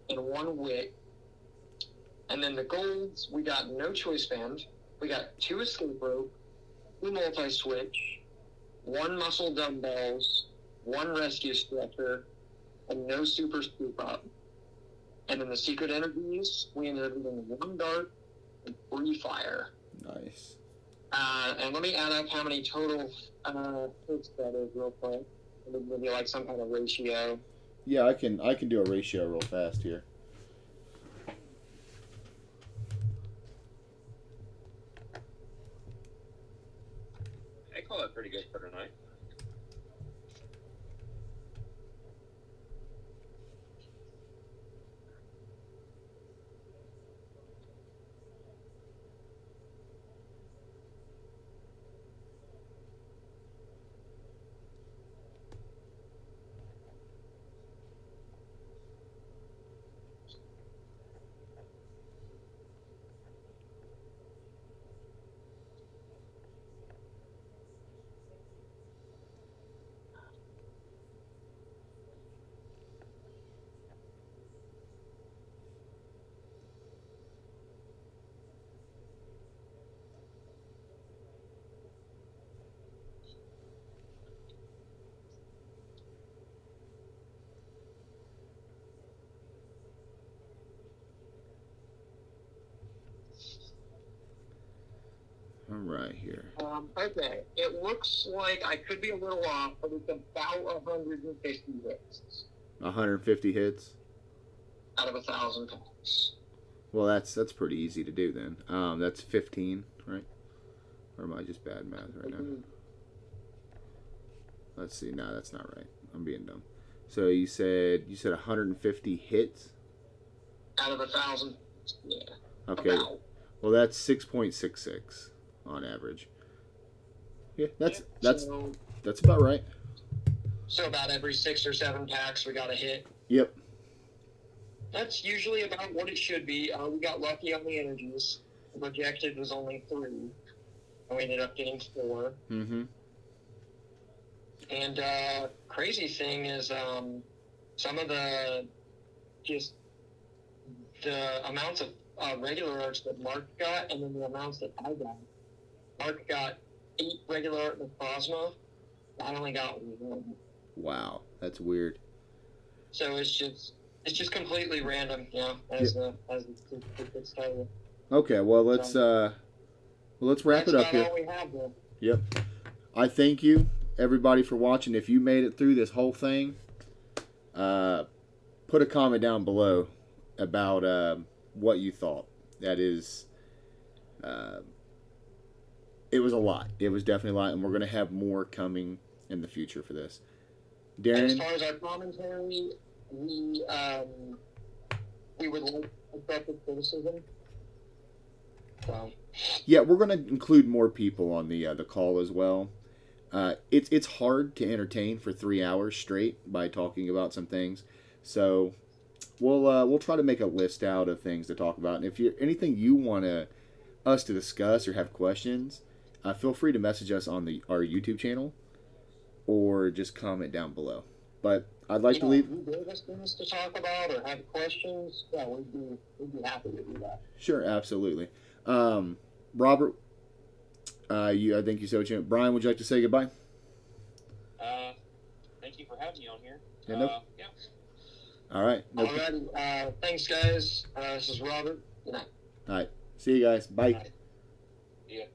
and 1 Wit. And then the golds, we got no Choice Band. We got 2 Escape Rope, 2 Multi-Switch, 1 Muscle Dumbbells, 1 Rescue Stretcher, and no Super Scoop Up. And then the Secret Energies, we ended up getting 1 Dart and 3 Fire. Nice. And let me add up how many total hits that is real quick. Let me give you like some kind of ratio. Yeah, I can do a ratio real fast here. I call that pretty good for tonight. All right, here. Okay, it looks like I could be a little off, but it's about 150 hits 150 hits. out of 1,000 packs. Well, that's pretty easy to do then. That's 15, right? Or am I just bad math right now? Let's see. No, that's not right. I'm being dumb. So you said 150 hits out of 1,000. Yeah. Okay. About. Well, that's 6.66 on average. Yeah, that's about right. So about every 6 or 7 packs, we got a hit. Yep. That's usually about what it should be. We got lucky on the energies. The projected was only 3. And we ended up getting 4. Mm-hmm. And crazy thing is some of the amounts of regular arts that Mark got and then the amounts that I got. Mark got 8 regular art with plasma. I only got 1. Wow, that's weird. So it's just completely random, as the statistics tell you. Okay, well let's wrap it up here. That's about all we have there. Yep. I thank you everybody for watching. If you made it through this whole thing, put a comment down below about what you thought. That is, it was a lot. It was definitely a lot, and we're going to have more coming in the future for this. Darren? As far as our commentary, we would like constructive criticism. So. Yeah, we're going to include more people on the call as well. It's hard to entertain for 3 hours straight by talking about some things, so we'll try to make a list out of things to talk about. And if you anything you want us to discuss or have questions, feel free to message us on our YouTube channel or just comment down below. But I'd like to leave. If you gave us things to talk about or have questions, yeah, we'd be happy to do that. Sure, absolutely. Robert, I think you said what you. Brian, would you like to say goodbye? Thank you for having me on here. Yeah. Yeah. All right. Alrighty. Thanks, guys. This is Robert. Good night. All right. See you guys. Bye. Yeah.